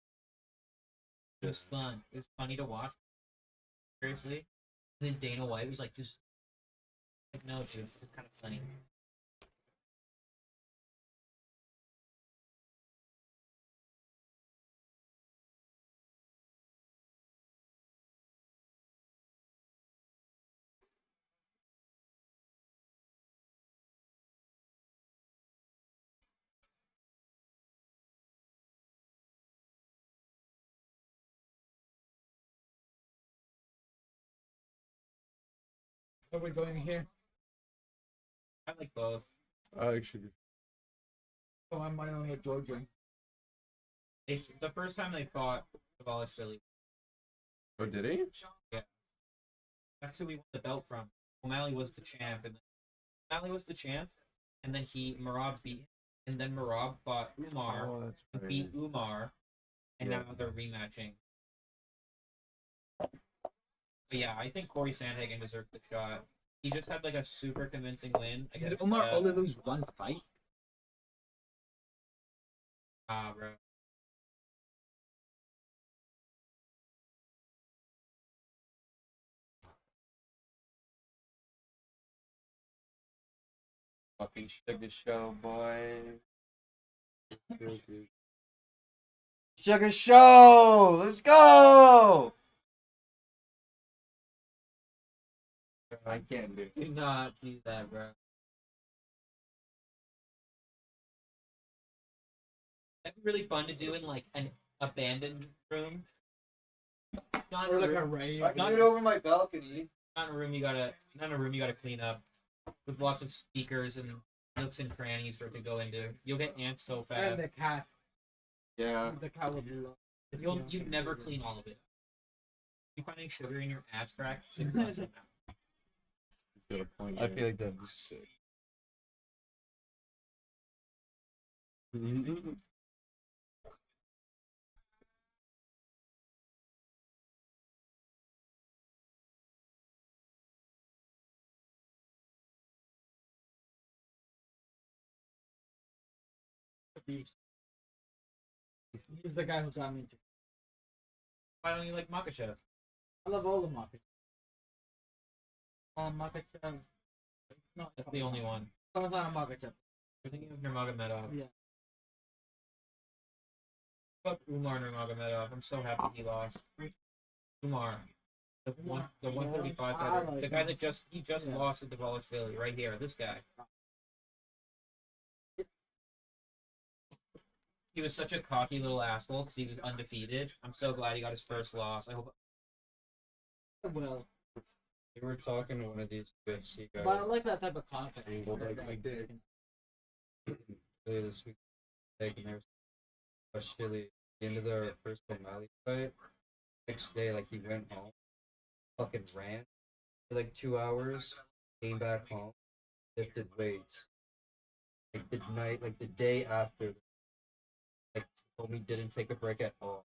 It was fun. It was funny to watch. Seriously. And then Dana White was like, just like, no, dude, it was kind of funny. What are we doing here? I like both. I actually. Oh, I'm only at Georgia. The first time they fought Dvalishvili, Oh, did he? that's who we won the belt from. O'Malley was the champ, and then Merab beat him, and then Merab fought Umar Oh, that's and right. beat Umar, and Yeah. now they're rematching. But yeah, I think Corey Sandhagen deserves the shot. He just had like a super convincing win Did against Omar only lose one fight? bro. Fucking sugar show, boy. Sugar Show! Let's go! I can't do it. Do not do that, bro. That'd be really fun to do in like an abandoned room. Not in Or a like room, a rave? I can do it over my balcony. not in a room you gotta clean up with lots of speakers and nooks and crannies for it to go into. You'll get ants so And fast. the cat. Yeah. The cat would love. You'd never clean all of it. You find any sugar in your ass crack? It's impossible. Got a point I there. feel like that'd be sick. He's the guy who got me into. Why don't you like Makachev? I love all the markets. Makachev. No, That's the only one. No, it's not a Makachev. You're thinking of Nurmagomedov. Yeah. Fuck Umar Nurmagomedov. I'm so happy he lost. Umar. The 135 I fighter. like The guy him. that just Yeah. lost at the Dvalishvili right here. This guy. He was such a cocky little asshole because he was undefeated. I'm so glad he got his first loss. I hope. Well, We were talking to one of these UFC guys but I like that type of content. Angle like I did. earlier this week. Like, and there was Chile the end of their first O'Malley fight. Next day, like he went home, fucking ran for like 2 hours, came back home, lifted weights. Like the night, like the day after, like told me didn't take a break at all.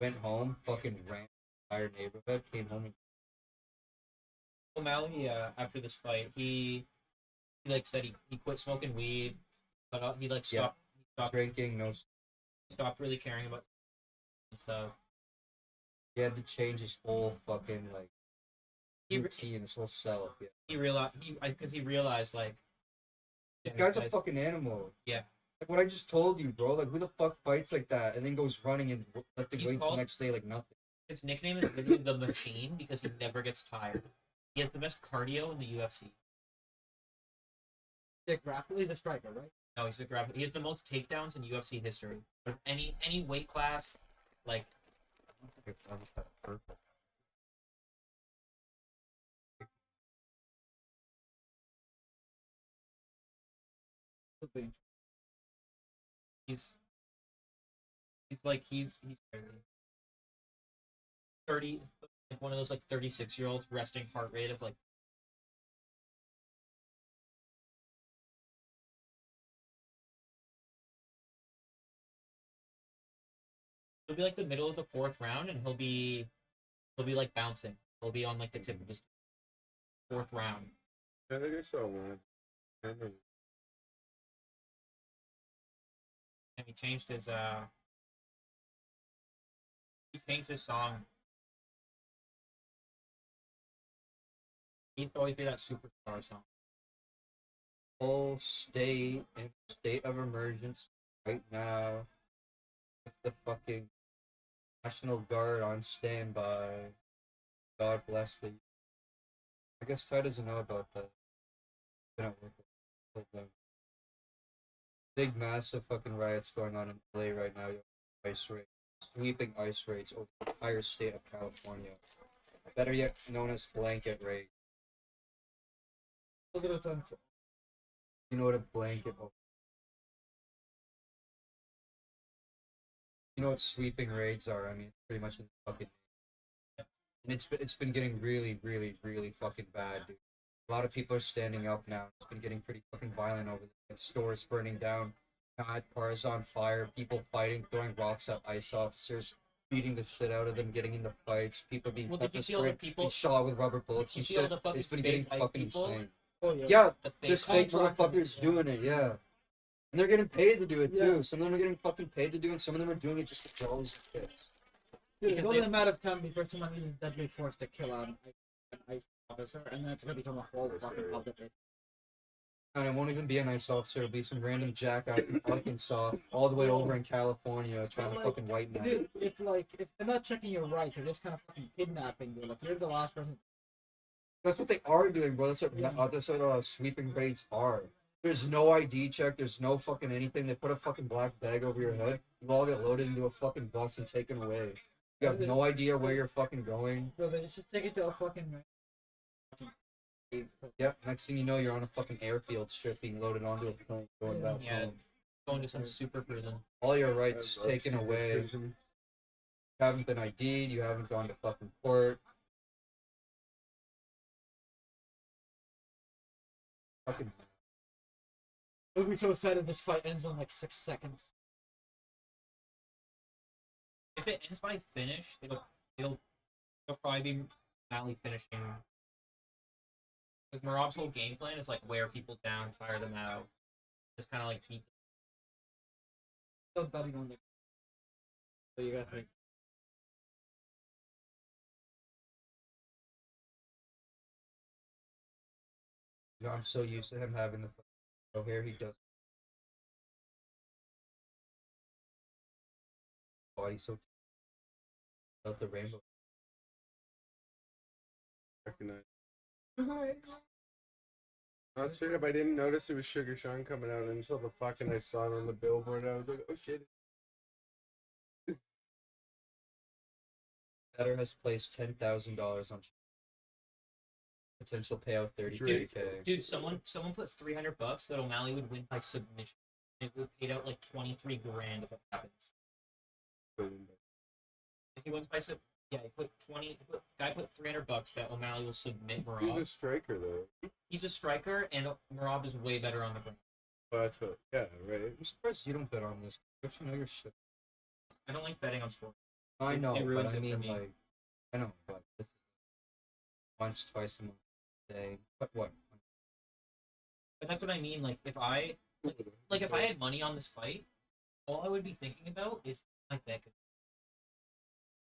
Went home, fucking ran entire neighborhood came home and O'Malley, after this fight, he like said he quit smoking weed, but he like Yeah. stopped drinking. No, stopped really caring about stuff. he had to change his whole fucking like He routine, his whole self. Yeah, he realized because he realized like this guy's a fucking animal. Yeah. Like what I just told you, bro. Like who the fuck fights like that and then goes running and lifting He's weights called- the next day like nothing? His nickname is literally the Machine because he never gets tired. He has the best cardio in the UFC. The grappler, he's a striker, right? No, he's the grab. He has the most takedowns in UFC history. Of any weight class, like he's he's crazy. 30, like one of those like 36-year-olds resting heart rate of like. It'll be like the middle of the fourth round, and he'll be like bouncing. He'll be on like the tip of his fourth round. I think I saw one. And he changed his song. He used to always be that superstar song. Whole state in state of emergency right now. With the fucking National Guard on standby. God bless the. I guess Ty doesn't know about that. They don't work with them. Big massive fucking riots going on in LA right now. Ice raid, sweeping ice raids over the entire state of California. Better yet, known as blanket raid. Look at it on. You know what a blanket? You know what sweeping raids are? I mean, pretty much in the fucking. And it's been getting really, really, really fucking bad, dude. A lot of people are standing up now. It's been getting pretty fucking violent over there. Stores burning down, cars on fire, people fighting, throwing rocks at ICE officers, beating the shit out of them, getting into fights, people being Well, did pepper you see all the sprayed, people- being shot with rubber bullets Did and you see all shit. the fucking It's been fake getting white fucking people? insane. Oh Yeah, The there's fake contractors, motherfuckers yeah. doing it, yeah. And they're getting paid to do it too. Yeah. Some of them are getting fucking paid to do it, and some of them are doing it just for dollars and shit. Dude, Because it's only they- a matter of time before someone uses deadly force to kill an ICE officer, and then it's gonna become a whole fucking public. And it won't even be a nice officer. It'll be some random jackass in Arkansas, all the way over in California, trying to Like, fucking white man. Dude, if they're not checking your rights, they're just kind of fucking kidnapping you. Like you're the last person. That's what they are doing, bro. That's Yeah. what sweeping raids are. There's no ID check. There's no fucking anything. They put a fucking black bag over your head. You all get loaded into a fucking bus and taken away. You have no idea where you're fucking going. Bro, they just take it to a fucking. Yep. Next thing you know, you're on a fucking airfield strip being loaded onto a plane going back Yeah. home. Going to some super prison. All your rights taken away. You haven't been ID'd. You haven't gone to fucking court. Fucking. I'll be so excited this fight ends in like 6 seconds. If it ends by finish, it'll probably be Mally finishing. Because Merab's whole game plan is like wear people down, tire them out, just kind of like beat. Still betting on the. So you got like. I'm so used to him having the hair. He does. Body so. Out the rainbow. Recognize. Oh, straight up, I didn't notice it was Sugar Sean coming out until the fucking I saw it on the billboard. I was like, oh shit. Better has placed $10,000 on potential payout Drake. 30K. Dude, someone put $300 that O'Malley would win by submission. It would paid out like 23 grand if it happens. If he wins by yeah, he put guy put $300 that O'Malley will submit He's a Merab. striker though. He's a striker, and Merab is way better on the ground. Oh, that's what, yeah, right. I'm surprised you don't bet on this. Don't you know your shit? I don't like betting on sports. I know, It ruins but I it for mean, me. like, I know, but this is once, twice a month, a day. But what? But that's what I mean. Like if I if I had money on this fight, all I would be thinking about is my bank account.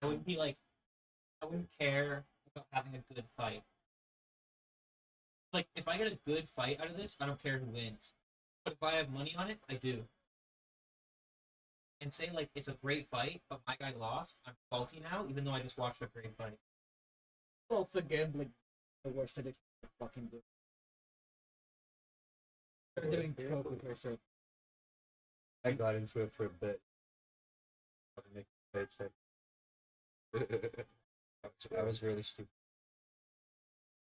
I wouldn't be like, I wouldn't care about having a good fight. Like if I get a good fight out of this, I don't care who wins. But if I have money on it, I do. And say like it's a great fight, but my guy lost, I'm salty now, even though I just watched a great fight. Also, gambling the worst addiction to fucking do. They're doing coke with yourself. I got into it for a bit. How to make a paycheck. I was really stupid.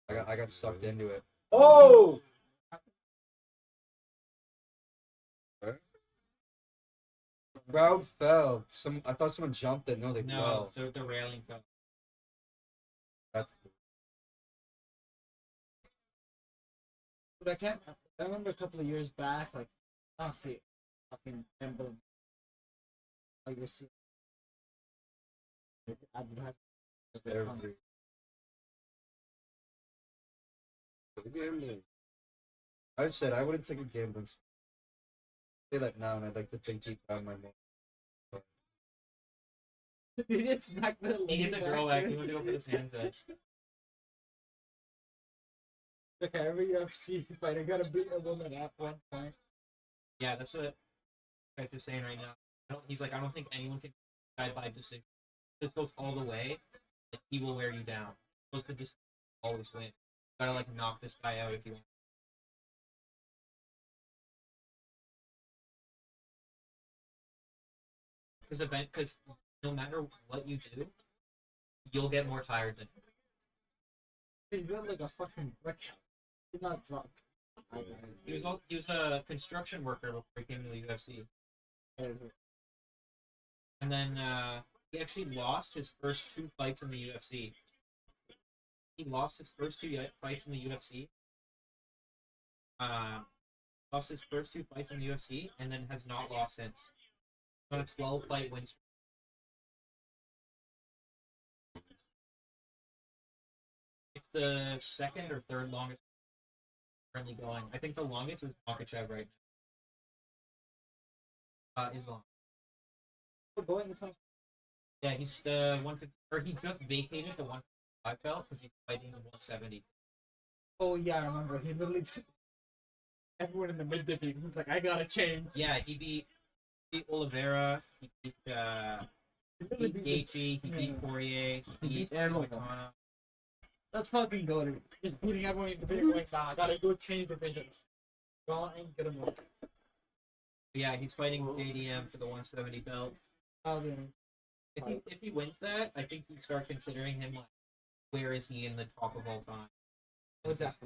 I got sucked into it. Oh! Crowd fell. I thought someone jumped it. No, they No, fell. the railing fell. That's But I remember a couple of years back, like, honestly, fucking gambling. Like, you see. every. Gambling. I've said I wouldn't take a gambling. Say that now, and I'd like to think deep down my mind. He just smacked the He hit the girl back back. He went to go put his hands up. Okay, every UFC fighter gotta beat a woman at one point. Yeah, that's what guys are saying right now. I don't think anyone can die by decision. This goes all the way. Like he will wear you down. Those could just always win. You gotta like knock this guy out if you want. Because no matter what you do, you'll get more tired than him. He's built like a fucking brick house. He's not drunk. He was a construction worker before he came to the UFC. And then he actually lost his first two fights in the UFC. He lost his first two fights in the UFC. Lost his first two fights in the UFC, and then has not lost since. On a 12-fight win streak. It's the second or third longest currently going. I think the longest is Makachev right now. Islam. Going some. Yeah, he's the 150, or he just vacated the 155 belt because he's fighting the 170. Oh yeah, I remember. He literally everyone in the mid division. He's like, I gotta change. Yeah, he beat Oliveira. He beat Gaethje. He beat Poirier. He beat everyone. Moicano. That's fucking good. Just beating everyone in the division. Going, nah, I gotta go change divisions. Go and get him up. Yeah, he's fighting JDM for the 170 belt. Oh, yeah. If he wins that, I think you start considering him like, where is he in the top of all time? What's that?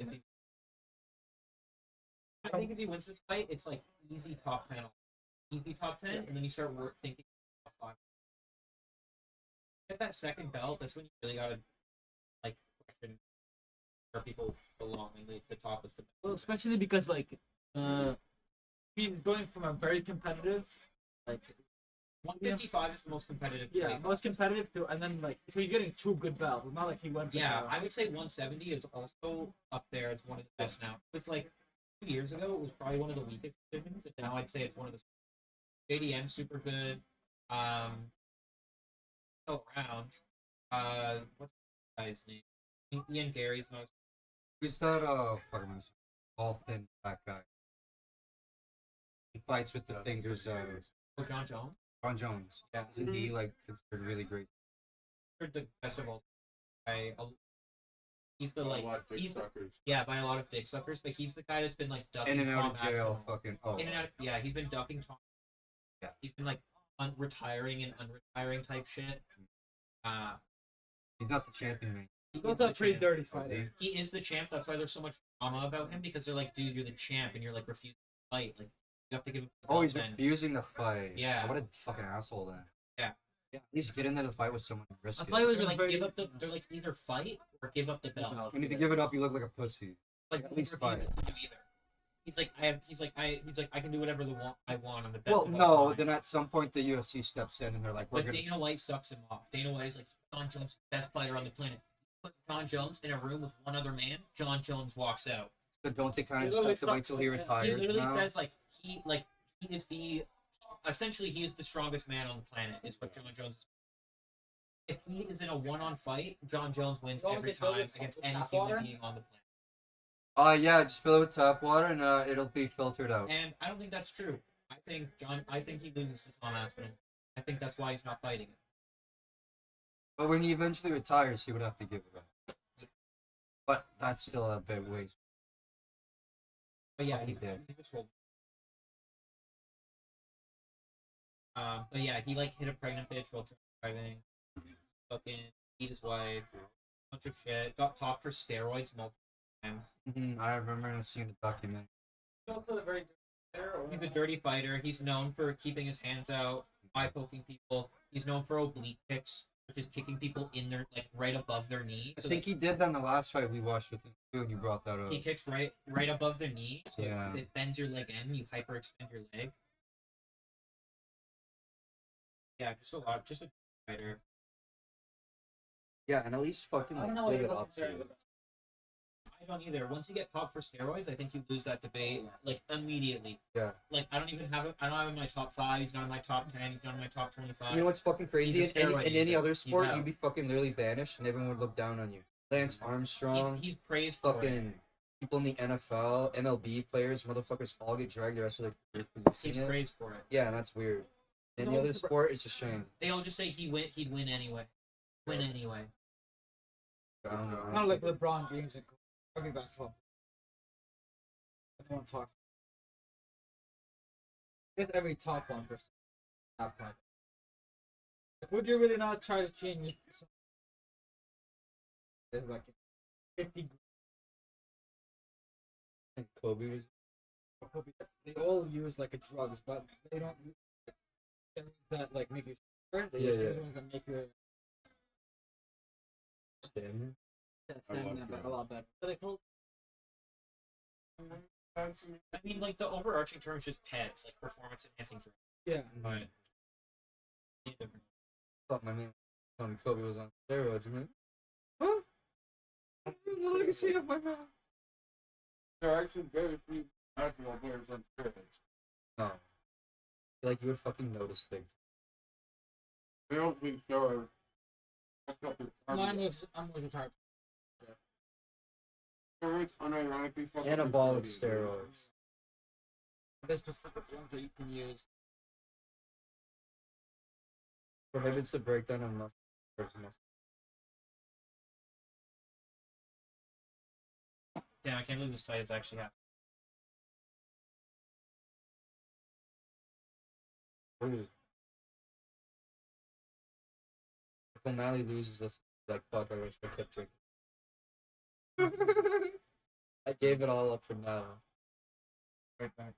I think if he wins this fight, it's like easy top 10, and then you start thinking top 5. Get that second belt. That's when you really gotta like question where people belong in the top of the belt. Well, especially because like he's going from a very competitive, like 155 is the most competitive. yeah, weight most class. competitive to, and then like so he's getting two good belts. It's not like he went. Yeah, I would say 170 is also up there as one of the best now. It's like 2 years ago, it was probably one of the weakest divisions, and now I'd say it's one of the. JDM super good. Still around. What's the guy's name? Ian Gary's not. Who's that? Fucking tall, thin, black guy. He fights with the fingers. Oh, John Jones. Ron Jones. Yeah, Isn't he like considered really great? the best of all. He's the like he's suckers. yeah by a lot of dick suckers, but he's the guy that's been like ducking In and out of Tom jail, Aspinall. fucking. In and out. Yeah, he's been ducking Tom. Yeah. He's been like retiring and unretiring type shit. He's not the champion, man. He's is also a the pretty champ. dirty fighter. He is the champ. That's why there's so much drama about him, because they're like, dude, you're the champ, and you're like refusing to fight. Like you have to give him. the Oh, belt he's then. refusing to fight. Yeah. What a fucking asshole then. Yeah. Yeah. At least get in there to fight with someone and risk I it. thought it was They're a like very. give up the. They're like either fight or give up the belt. And if you give it up, you look like a pussy. Like at least refuse fight. to do either. he's like I can do whatever I want on the best Well, of all no. time. Then at some point the UFC steps in and they're like, "We're But gonna." Dana White sucks him off. Dana White is like John Jones, is the best fighter on the planet. Put John Jones in a room with one other man. John Jones walks out. So don't they kind He of literally just have to wait till he sucks. retires He literally now? says he is the essentially he is the strongest man on the planet. Is what John Jones is. If he is in a one-on fight, John Jones wins Don't every get filled time with against tap any water? human being on the planet. Yeah, just fill it with tap water and it'll be filtered out. And I don't think that's true. I think he loses to Tom Aspinall. I think that's why he's not fighting him. But when he eventually retires, he would have to give it up. But that's still a bit ways. But yeah, He's dead. he's just rolled. But yeah, he like hit a pregnant bitch while driving. Fucking beat his wife. Bunch of shit. Got popped for steroids multiple times. I remember seeing the documentary. He's also a very He's a dirty fighter. He's known for keeping his hands out, eye poking people. He's known for oblique kicks, which is kicking people in their right above their knee. I think he did that in the last fight we watched with him too, and you brought that up. He kicks right above their knee, so Yeah. it bends your leg in. You hyperextend your leg. Yeah, just a fighter. Yeah, and at least fucking I like don't know give what it you're up. considering the best. I don't either. Once you get popped for steroids, I think you lose that debate like immediately. Yeah. Like I don't have him in my top 5. He's not in my top 10. He's not in my top 25. You know what's fucking crazy? He's a In steroid any user. other He's sport, out. you'd be fucking literally banished, and everyone would look down on you. Lance Armstrong, He's praised for it. fucking people in the NFL, MLB players, motherfuckers all get dragged the rest of their career for He's using it. praised for it. Yeah, and that's weird. In any other sport, it's a shame. They all just say he'd win anyway. Win anyway. I don't know. Kind of like LeBron James and Kobe basketball. No one talks. I guess every top 1% that point. Like, would you really not try to change? There's like 50. Kobe was. They all use like a drugs, but they don't use things that like make you stronger. They Yeah, just yeah. use ones that make you stamina a lot better. What are they called? I mean, like the overarching term is just PEDs, like performance enhancing drugs. Yeah. But Thought my name on Kobe was on steroids, man. Huh? The legacy of my man. There are actually very few basketball players on steroids. No. I feel like you would fucking notice big. I don't think so. Mine was I'm retired. Steroids unironically fucking Anabolic retarded. steroids. There's specific ones that you can use. Prohibits the breakdown of muscle. damn, I can't believe this fight is actually happening. If O'Malley loses this, like, fuck, I wish I kept drinking. I gave it all up for now. Right back.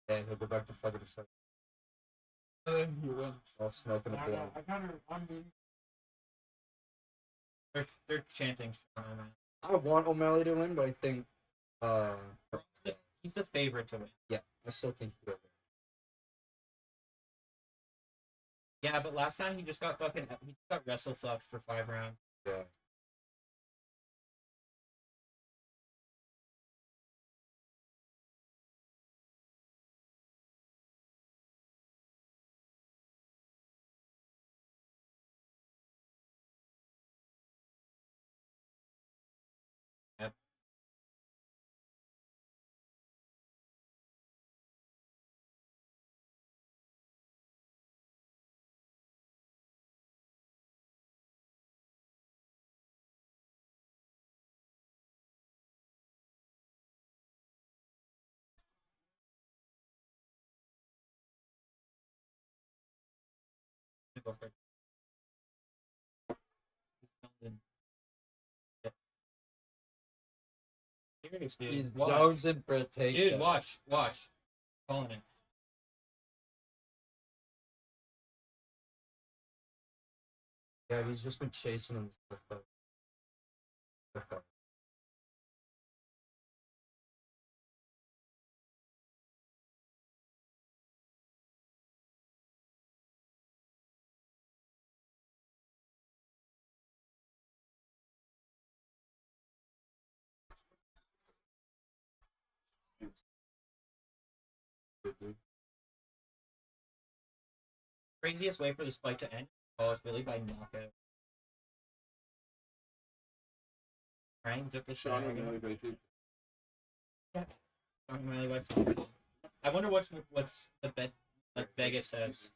Yeah, he'll go back to fucking himself. You win. All smoking a I blunt. kind of, I'm being They're chanting. Sean O'Malley. I want O'Malley to win, but I think, He's the favorite to win. yeah, I still think he will. Yeah, but last time he just got wrestle fucked for 5 rounds. Yeah. Yep. Serious, dude. He's Watch. jonesing for a takedown. Dude, watch. Calling it. Yeah, he's just been chasing him. craziest way for this fight to end was really by knockout. Right? Took the shot. Sean O'Malley by two. I wonder what's the bet like Vegas says.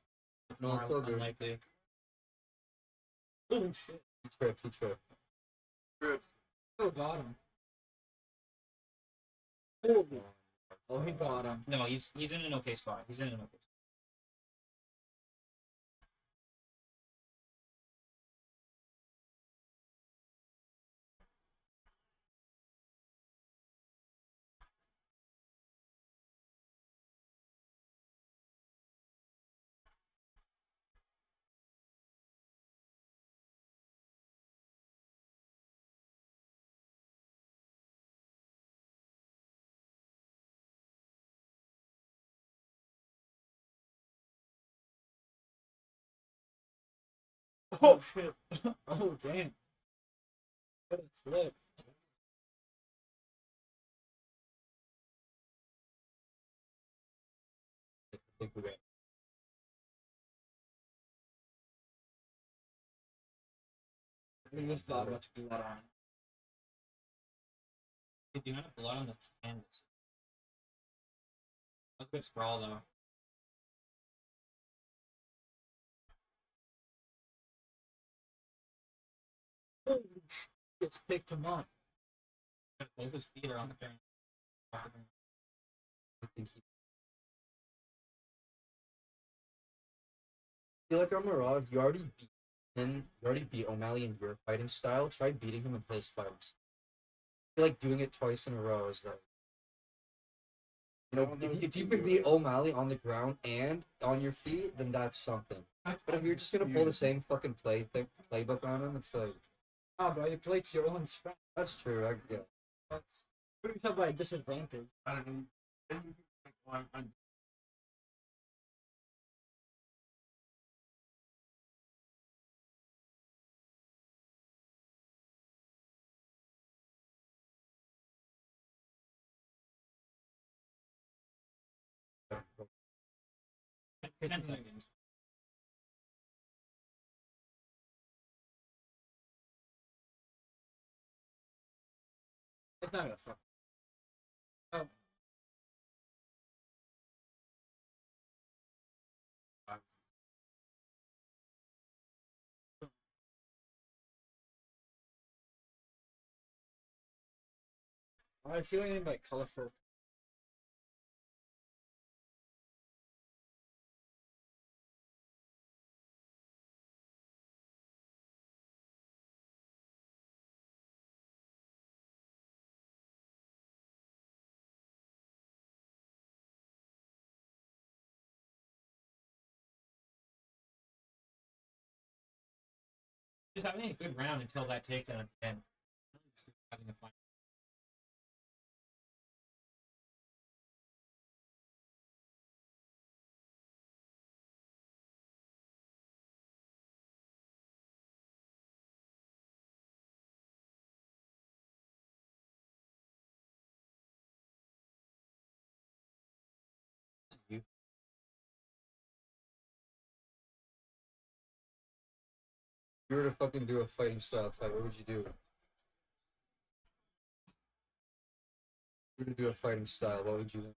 It's No, more it's still good. unlikely. Oh shit! He tripped. Oh, got him. Holy. Oh, he got him. No, he's in an okay spot. He's in an okay spot. Oh shit. Oh damn. What a slip. I think we got. We just got much blood on Dude, you have blood on the canvas. That's a good sprawl though. it. Just picked him up. Both his feet are on the ground. I think he. I feel like on Merab, you already beat him. You already beat O'Malley in your fighting style. Try beating him in his fighting style. I feel like doing it twice in a row is like. You know, if you could beat O'Malley on the ground and on your feet, then that's something. But if you're just gonna pull the same fucking playbook on him, it's like Ah, but you play to your own strength. that's true. Yeah. That's putting somebody at a disadvantage. I don't know. Then you can, like, I'm It's 10 like- seconds. It's not gonna fuck. Oh. I see what you mean by colorful. Just having a good round until that takedown at the end. Just having a fun. You. If you were to fucking do a fighting style type, what would you do? If you were to do a fighting style, what would you do?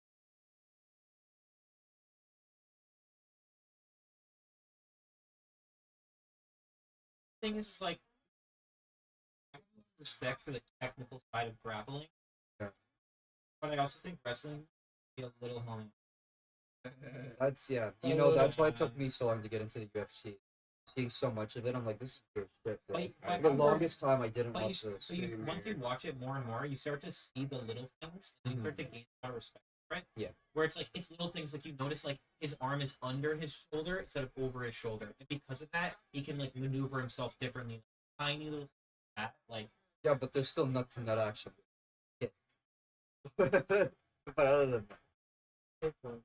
Thing is like I have respect for the technical side of grappling. Yeah. But I also think wrestling can be a little home. That's yeah. That's why it took me so long to get into the UFC. Seeing so much of it, I'm like, this is good shit, bro. But The longest time I didn't But watch this. once you watch it more and more, you start to see the little things, and you start to gain a lot of respect, right? Yeah. Where it's like it's little things like you notice like his arm is under his shoulder instead of over his shoulder, and because of that, he can like maneuver himself differently. Tiny little that like Yeah, but there's still nut to nut action. Yeah. But other than that.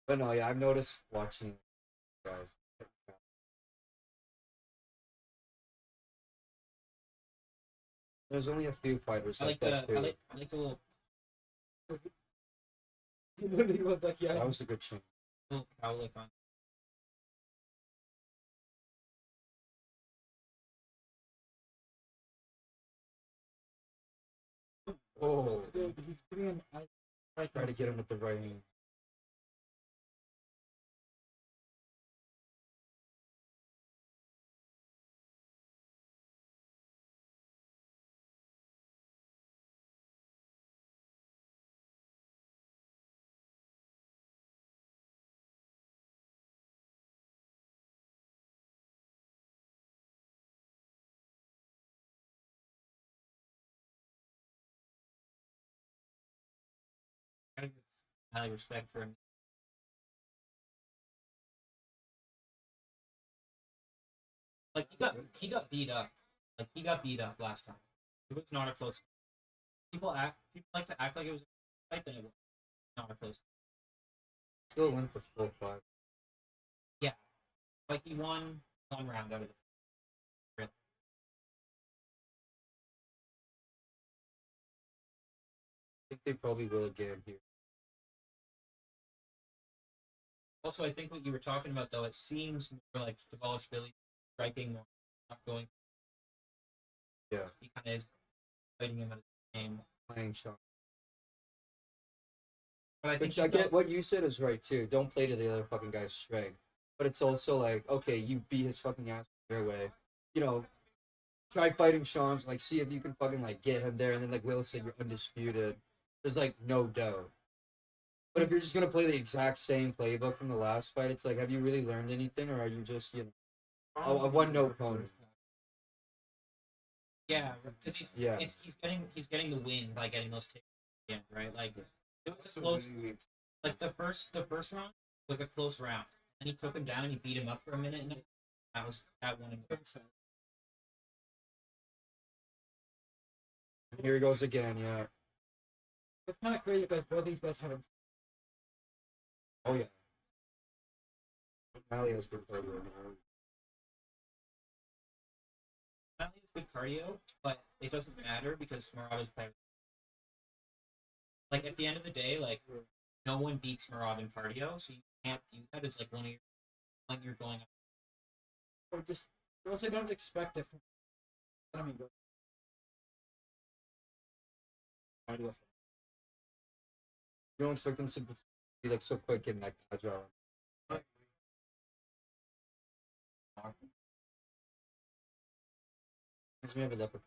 But no, yeah, I've noticed watching guys. There's only a few fighters I like like that the too. I like the little He was like, yeah. That was a good change. Little cowlick on. Oh, Dude, he's putting him right try to get him with the right hand. I give highly respect for him. Like he got beat up. Like he got beat up last time. It was not a close. People like to act like it was a fight, then it was not a close. Still went the full 5. Yeah, like he won one round out of the. I think they probably will again here. Also, I think what you were talking about though, it seems more like Dvalishvili striking more, not going. Yeah, He kind of is fighting him at the game. playing shot. But I think Which I get what you said is right too. Don't play to the other fucking guy's strength. But it's also like, okay, you beat his fucking ass your way. You know, try fighting Sean's, like see if you can fucking like get him there, and then like Will said, you're undisputed. There's like no doubt. But if you're just gonna play the exact same playbook from the last fight, it's like, have you really learned anything, or are you just, you know, a one-note pony? Yeah, because he's Yeah. he's getting the win by getting those takes in, right? Like it was a close. Like the first round was a close round, and he took him down and he beat him up for a minute, and that won him. Here he goes again, yeah. It's kind of crazy because both these guys haven't. Oh yeah. Mally has good cardio now. Not only is good cardio, but it doesn't matter because Merab is better. Like at the end of the day, like no one beats Merab in cardio, so you can't do that as like one of your when you're going. Or just also don't expect it from. I mean, cardio. You don't expect them to be like so quick and like agile. Because we have a leopard.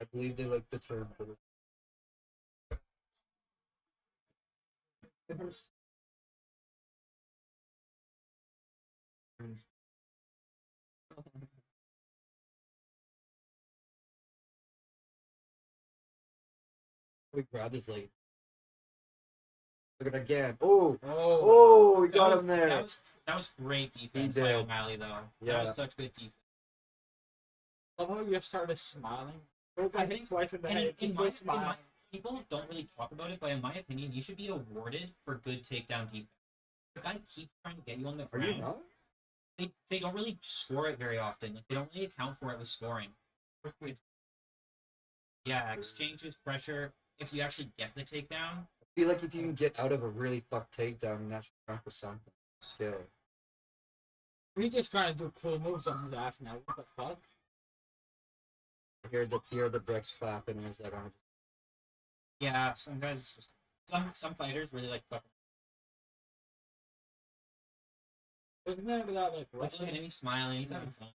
I believe they like the term for it. We grabbed his leg. Look at it again. Oh, oh, we got him there. That was great defense He by did. O'Malley though. Yeah. That was such good defense. I love how you started smiling. I think twice in the And head. people don't really talk about it, but in my opinion, you should be awarded for good takedown defense. The guy keeps trying to get you on the Are you ground. not? They don't really score it very often. Like they don't really account for it with scoring. Yeah, exchanges pressure. If you actually get the takedown, I feel like if you can get out of a really fucked takedown, that should count for something. Skill. He's just trying to do cool moves on his ass now. What the fuck? Hear the bricks clapping, and it's like, oh, yeah, some guys just some fighters really like fucking. Wasn't there that like Look at wrestling? him, he's smiling, he's having fun.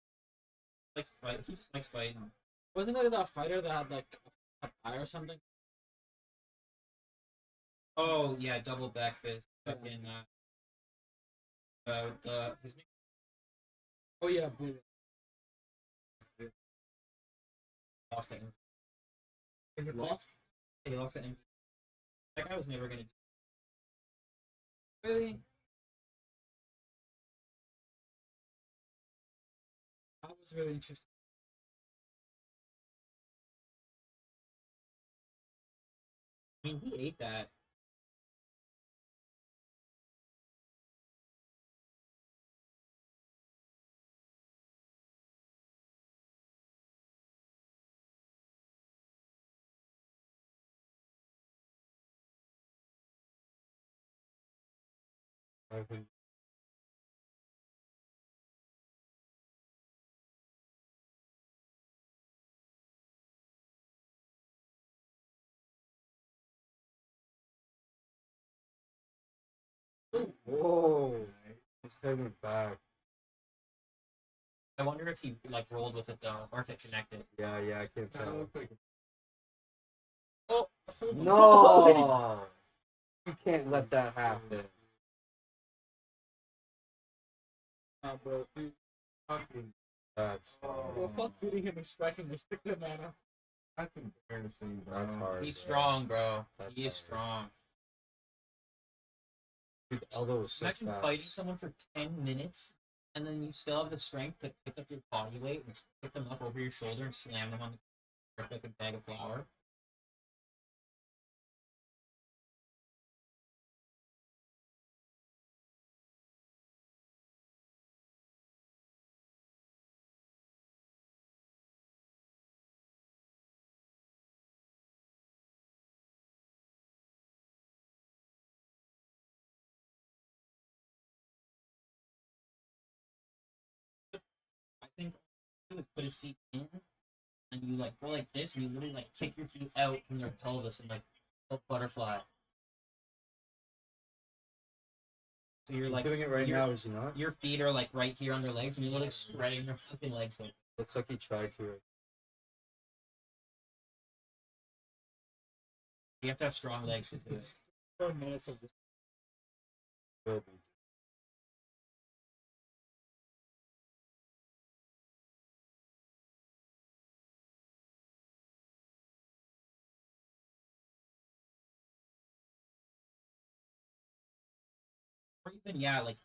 Like fight, he just likes fighting. Wasn't there that fighter that had like a pie or something? Oh yeah, double back fist. Fucking his name. Oh yeah, Blue. Lost to him. He lost. He lost to him. That guy was never gonna. Really? That was really interesting. I mean, he ate that. think whoa, it's heading back. I wonder if he like rolled with it though, or if it connected. Yeah, I can't Kinda tell. looked like Oh No, you can't let that happen. Bro. fucking. That's Well, fuck beating him and striking with stickler mana. That's embarrassing, bro. That's hard. he's bro. strong, bro. That's He is hard. strong. Dude, the elbow was so Imagine fast. fighting someone for 10 minutes and then you still have the strength to pick up your body weight and pick them up over your shoulder and slam them on the ground like a bag of flour. I think he would put his feet in and you like go like this and you literally like kick your feet out from their pelvis and like a butterfly. So you're He's like doing it right your- now, is he not? Your feet are like right here on their legs and you're literally spreading their fucking legs out. Looks like he tried to. You have to have strong legs to do it. 4 minutes of this. Will be. Or even yeah, like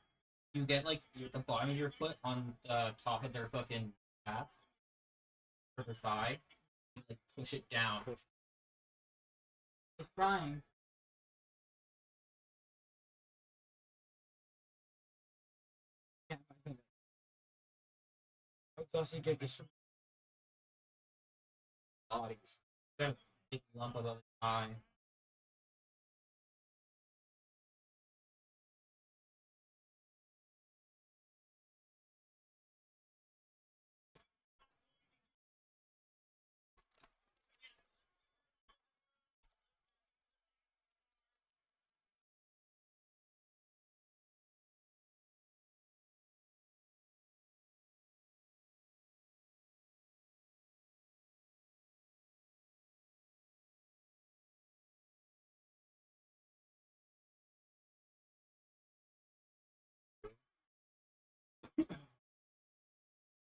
you get like the bottom of your foot on the top of their fucking calf or their thigh, you, like push it down. He's trying. Yeah, I think let's also get this bodies. Big lump above the eye.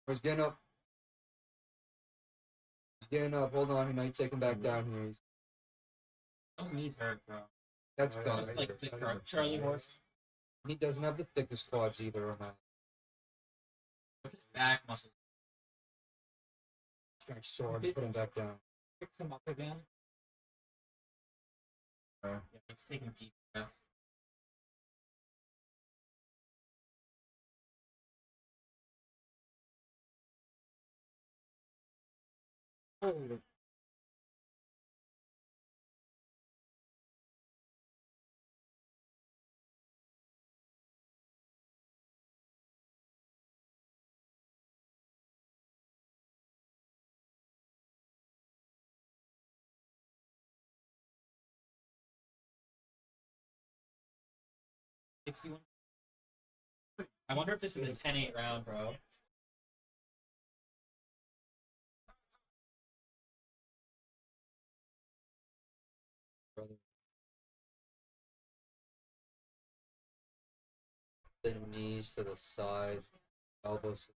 He's getting up. He's getting up. Hold on, he might take him back down here. Those knees hurt, bro. That's Oh, gone. yeah, Just like the Charlie horse. He doesn't have the thickest quads either on that. Look at his back muscles. Trying so hard to put him back down. fix him up again. Yeah, he's taking deep breaths. Holy. I wonder if this is a 10-8 round, bro. The knees to the sides, elbows.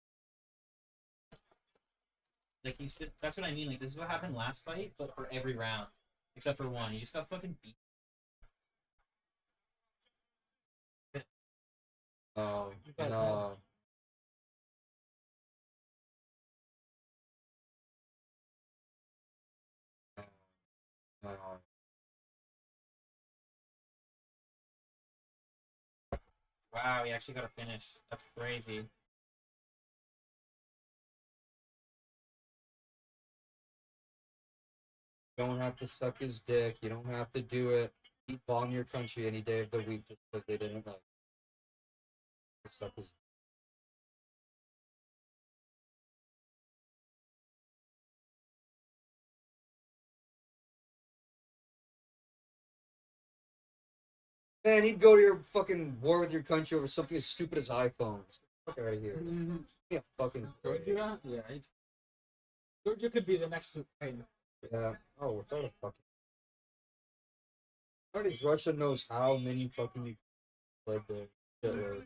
Like that's what I mean. Like this is what happened last fight, but for every round, except for one. You just got fucking beat. Oh, You guys no. No. Wow, he actually got a finish. That's crazy. You don't have to suck his dick. You don't have to do it. Keep bombing your country any day of the week just because they didn't like. This stuff is. Man, he'd go to your fucking war with your country over something as stupid as iPhones. Fuck out of here. Yeah, fucking. Georgia? Yeah. Georgia could be the next Ukraine. Yeah. Oh, without a fucking. Already. Because Russia knows how many fucking fled there. Shitload.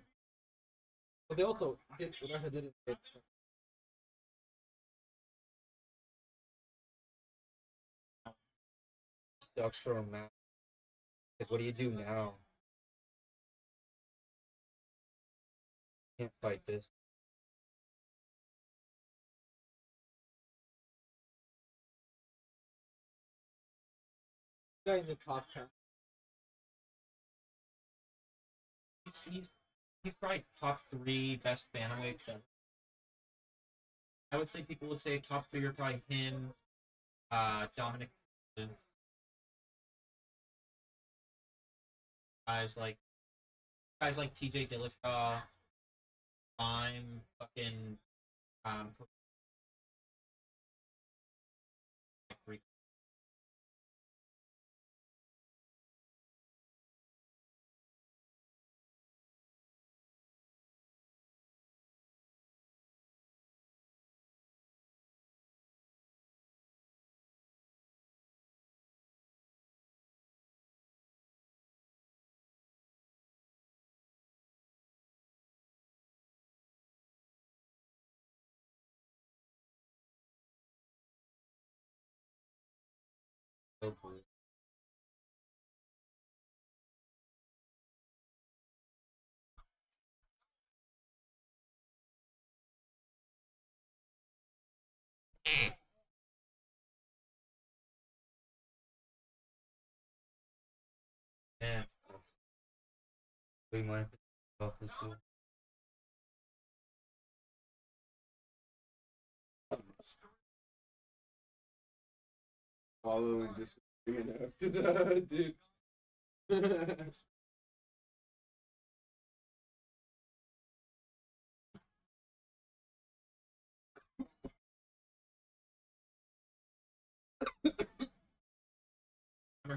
But they also did. Russia did it. Sucks for him, man. Like, what do you do now? Can't fight this. Guy in the top 10. He's probably top 3 best bantamweights ever. I would say people would say top 3 are probably him, Dominic, guys like TJ Dillashaw, I'm fucking Hopefully. yeah. We might off this shit. Following disagreement after that, dude. Remember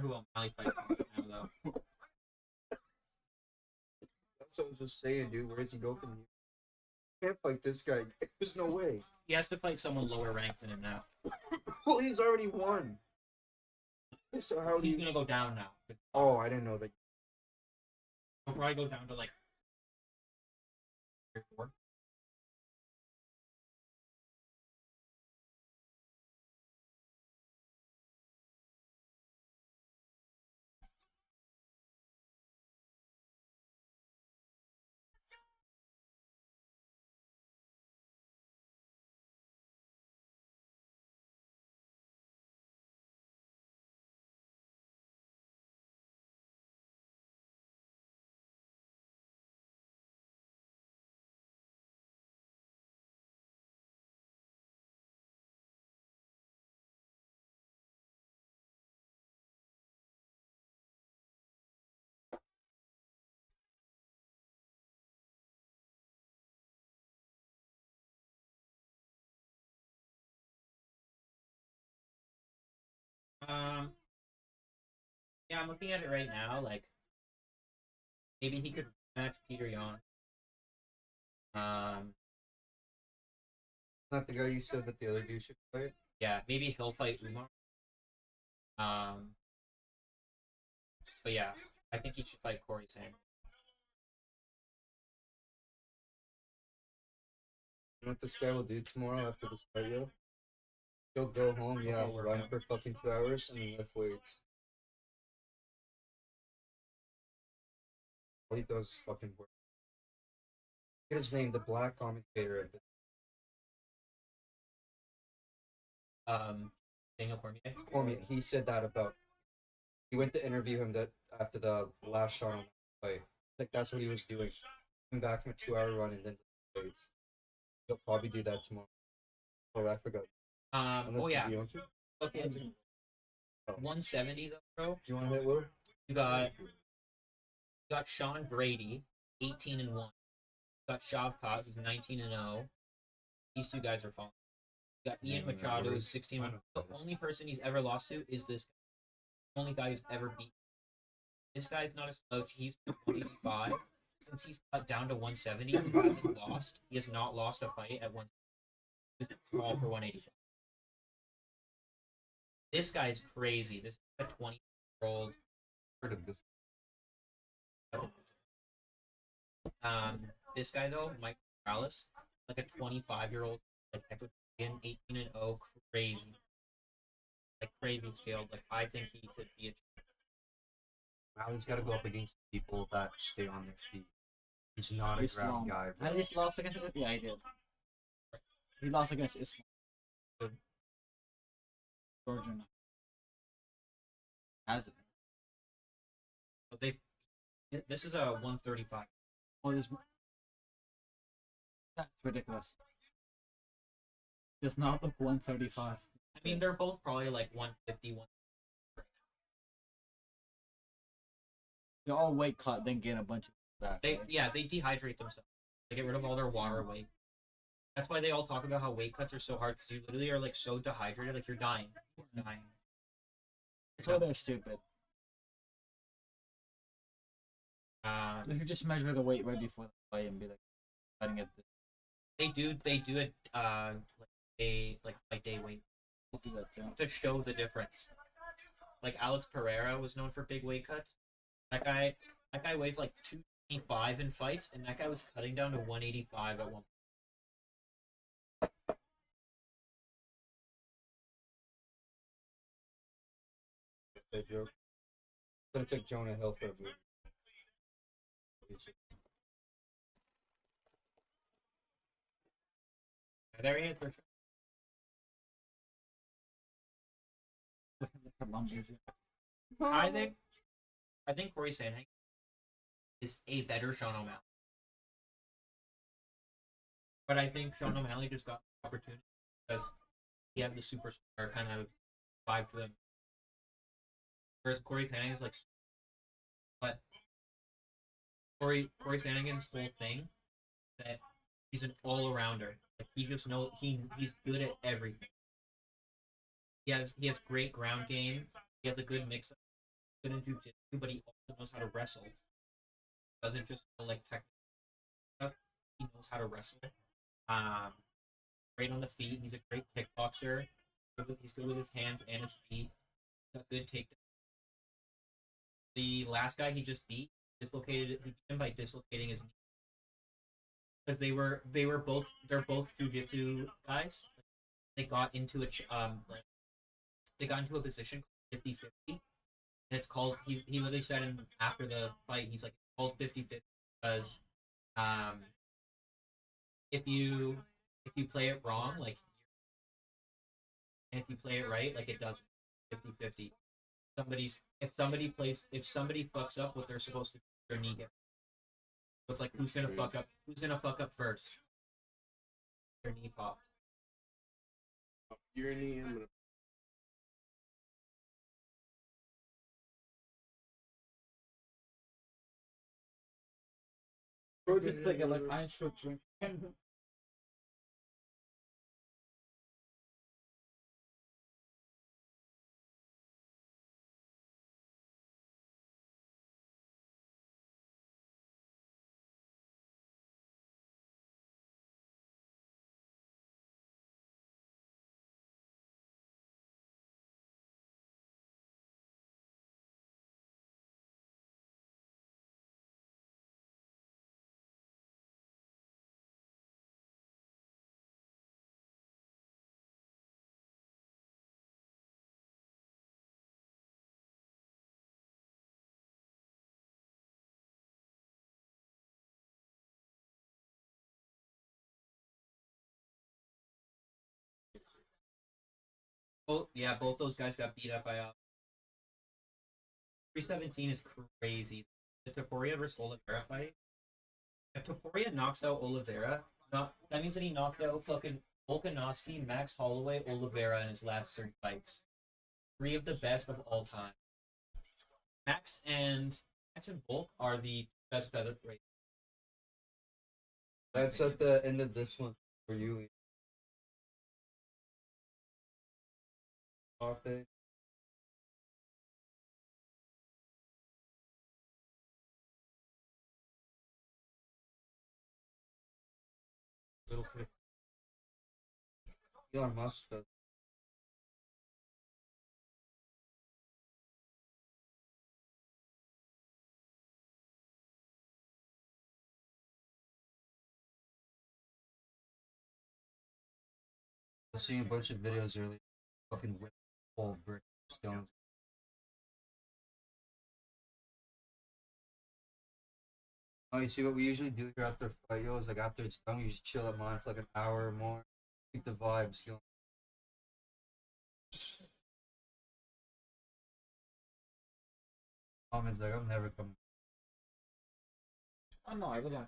who O'Malley fights now though. That's what I was just saying, dude. Where does he go from here? Can't fight this guy. There's no way. He has to fight someone lower ranked than him now. Well, he's already won. So how do He's you? gonna go down now. Oh, I didn't know that. He'll probably go down to like 3 or 4. Um, yeah, I'm looking at it right now. Like, maybe he could match Peter Yan. Not the guy you said that the other dude should fight. Yeah, maybe he'll fight Umar. But yeah, I think he should fight Corey Sanders. You know what this guy will do tomorrow after this fight, yo? He'll go home, yeah, He'll work run out. for fucking 2 hours and then lift weights. All he does is fucking work. Get his name, the black commentator of the Daniel Cormier. Cormier. He said that about. He went to interview him that after the last shot on the fight. Like that's what he was doing. Coming back from a 2 hour run and then weights. He'll probably do that tomorrow. Oh, I forgot. Unless Oh yeah. you want to. Okay, it's 170 though, bro. You want to hit Will? You got Sean Brady, 18-1. got Shavkat, who's 19-0. These two guys are falling. You got Ian Machado, who's 16. The only person he's ever lost to is this guy. The only guy who's ever beat. This guy's not a slouch. He's 185. Since he's cut down to 170, he hasn't lost. He has not lost a fight at 170. He's small for 185. This guy is crazy. This is a 20-year-old. Heard of this? This guy though, Mike Morales, like a 25-year-old, like Ecuadorian, 18-0, crazy, like crazy scaled. Like I think he could be a. Now he's got to go up against people that stay on their feet. He's not a Islam. ground guy. Has he lost against it? Yeah, he did. He lost against Islam. Georgian. Has it? But they. This is a 135. Oh, this. That's ridiculous. Does not look 135. I mean, they're both probably like 150, 1. They're all weight cut, then gain a bunch of that. They dehydrate themselves. They get rid of all their water weight. That's why they all talk about how weight cuts are so hard because you literally are like so dehydrated, like you're dying. You're dying. So they're stupid. They should just measure the weight right before the fight and be like, cutting it. They do it like fight day weight We'll do that too. to show the difference. Like Alex Pereira was known for big weight cuts. That guy weighs like 225 in fights, and that guy was cutting down to 185 at one. They joke. Gonna take Jonah Hill for a movie. There he is for sure. I think Corey Sandhagen is a better Sean O'Malley. But I think Sean O'Malley just got the opportunity because he had the superstar kind of vibe to him. Whereas Corey Sandhagen is like, but Corey Sandhagen's whole thing that he's an all-arounder. Like he just knows he's good at everything. He has great ground game. He has a good mix, good in jiu-jitsu, but he also knows how to wrestle. Doesn't just know like technical stuff. He knows how to wrestle. Great on the feet. He's a great kickboxer. He's good with his hands and his feet. Got good takedown. The last guy he just beat dislocated. He beat him by dislocating his knee because they're both jiu-jitsu guys. They got into a position 50-50, and it's called. He literally said after the fight, he's like, it's called 50-50 because if you play it wrong, like, and if you play it right, like it doesn't 50-50. If somebody fucks up what they're supposed to do, their knee gets. So it's like who's gonna fuck up first? Their knee popped. Your knee, I'm gonna. Bro, just thinking like I should drink. Both those guys got beat up by 317 is crazy. The Topuria versus Oliveira fight. If Topuria knocks out Oliveira, that means that he knocked out fucking Volkanovski, Max Holloway, Oliveira in his last 3 fights. 3 of the best of all time. Max and Volk are the best featherweight. That's at the end of this one for you. Topic. Little quick. Elon Musk does. I've seen a bunch of videos earlier. Fucking whip whole brick stones. Oh, you see what we usually do here after a fight, yo, is like after it's done, we usually chill at mine for like an hour or more. Keep the vibes going. Comments like, I'm never coming. Oh no, I live on.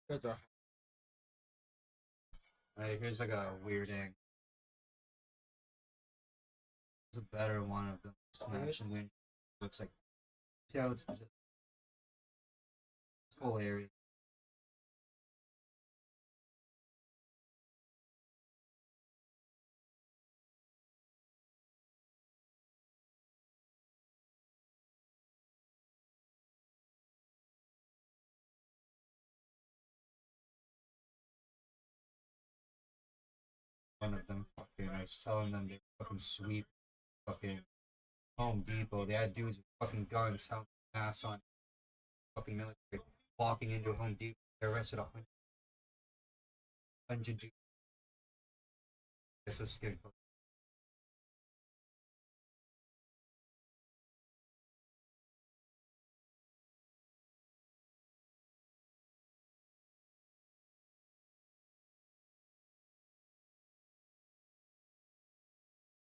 There's a Hey, here's like a weird angle. It's a better one of them. Smash and win. Looks like. See how it's this whole area. One of them fucking, I was telling them they fucking sweep fucking Home Depot. They had dudes with fucking guns, helmet, mask on, fucking military, walking into a Home Depot. They arrested 100 dudes. This was scary.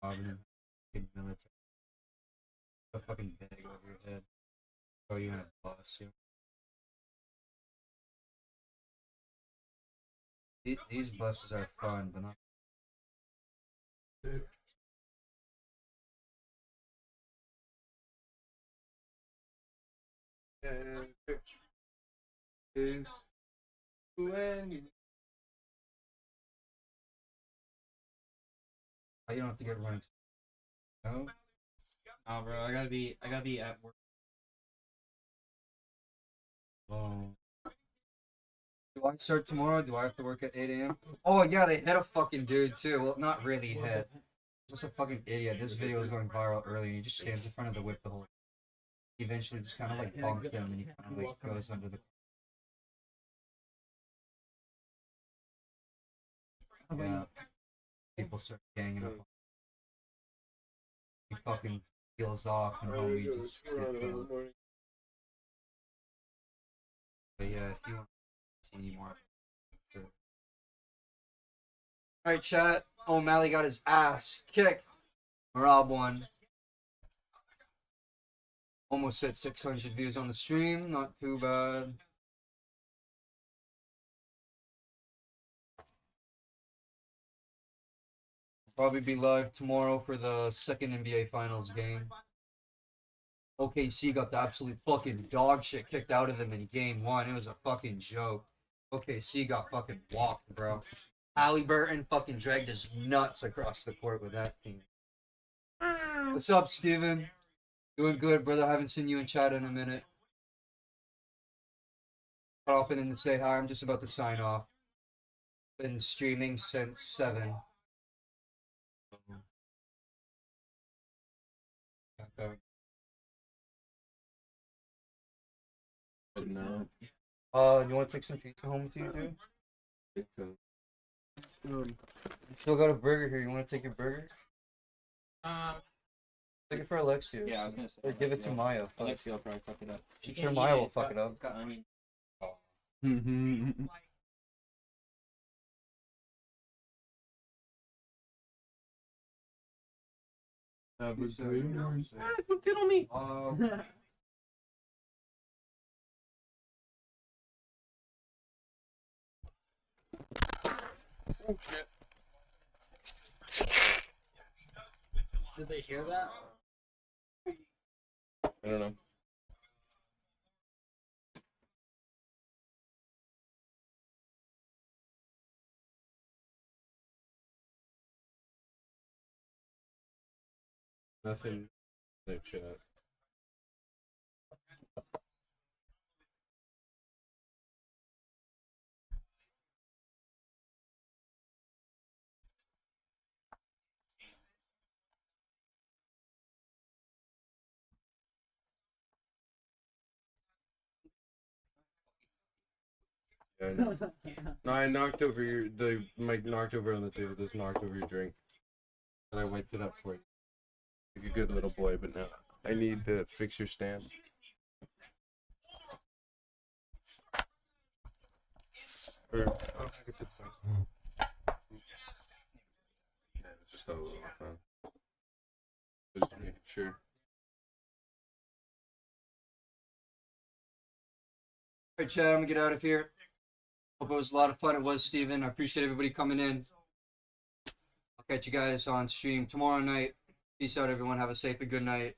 Fucking military. A fucking bag over your head. Or you're in a bus. These buses are fun, but not. Is when you don't have to get running. No? Oh, bro, I gotta be at work. Oh. Do I start tomorrow? Do I have to work at 8 a.m.? Oh, yeah, they hit a fucking dude, too. Well, not really hit. Just a fucking idiot. This video was going viral earlier, and he just stands in front of the whip the whole. He eventually just kind of like bonks him, and he kind of like goes under the. Yeah. People start ganging up. He fucking peels off, and homie just get killed. But yeah, if you want to see any more. Sure. Alright, chat. O'Malley got his ass kicked. Merab won. Almost hit 600 views on the stream. Not too bad. Probably be live tomorrow for the second NBA Finals game. OKC got the absolute fucking dog shit kicked out of them in game one. It was a fucking joke. OKC got fucking walked, bro. Halliburton fucking dragged his nuts across the court with that team. What's up, Steven? Doing good, brother. Haven't seen you in chat in a minute. Popping in to say hi. I'm just about to sign off. Been streaming since 7. No. You want to take some pizza home with you, dude? Um, Still got a burger here. You want to take your burger? Take it for Alexia. Yeah, I was gonna say. Or give it to Maya. Alexia will probably fuck it up. I'm sure Maya will fuck it up. It's got onion. Have a great night. Get on me. Oh shit. Did they hear that? I don't know. Nothing. No chat. Yeah, I know. No, I knocked over the mic knocked over on the table. Just knocked over your drink, and I wiped it up for you. Like a good little boy, but now I need to fix your stand. Or, oh, I guess it's fine. Yeah, it was just a little fun. Just making sure. All right, Chad, I'm gonna get out of here. Hope it was a lot of fun. It was, Steven. I appreciate everybody coming in. I'll catch you guys on stream tomorrow night. Peace out, everyone. Have a safe and good night.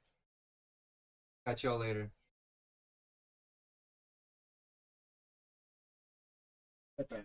Catch y'all later. Okay.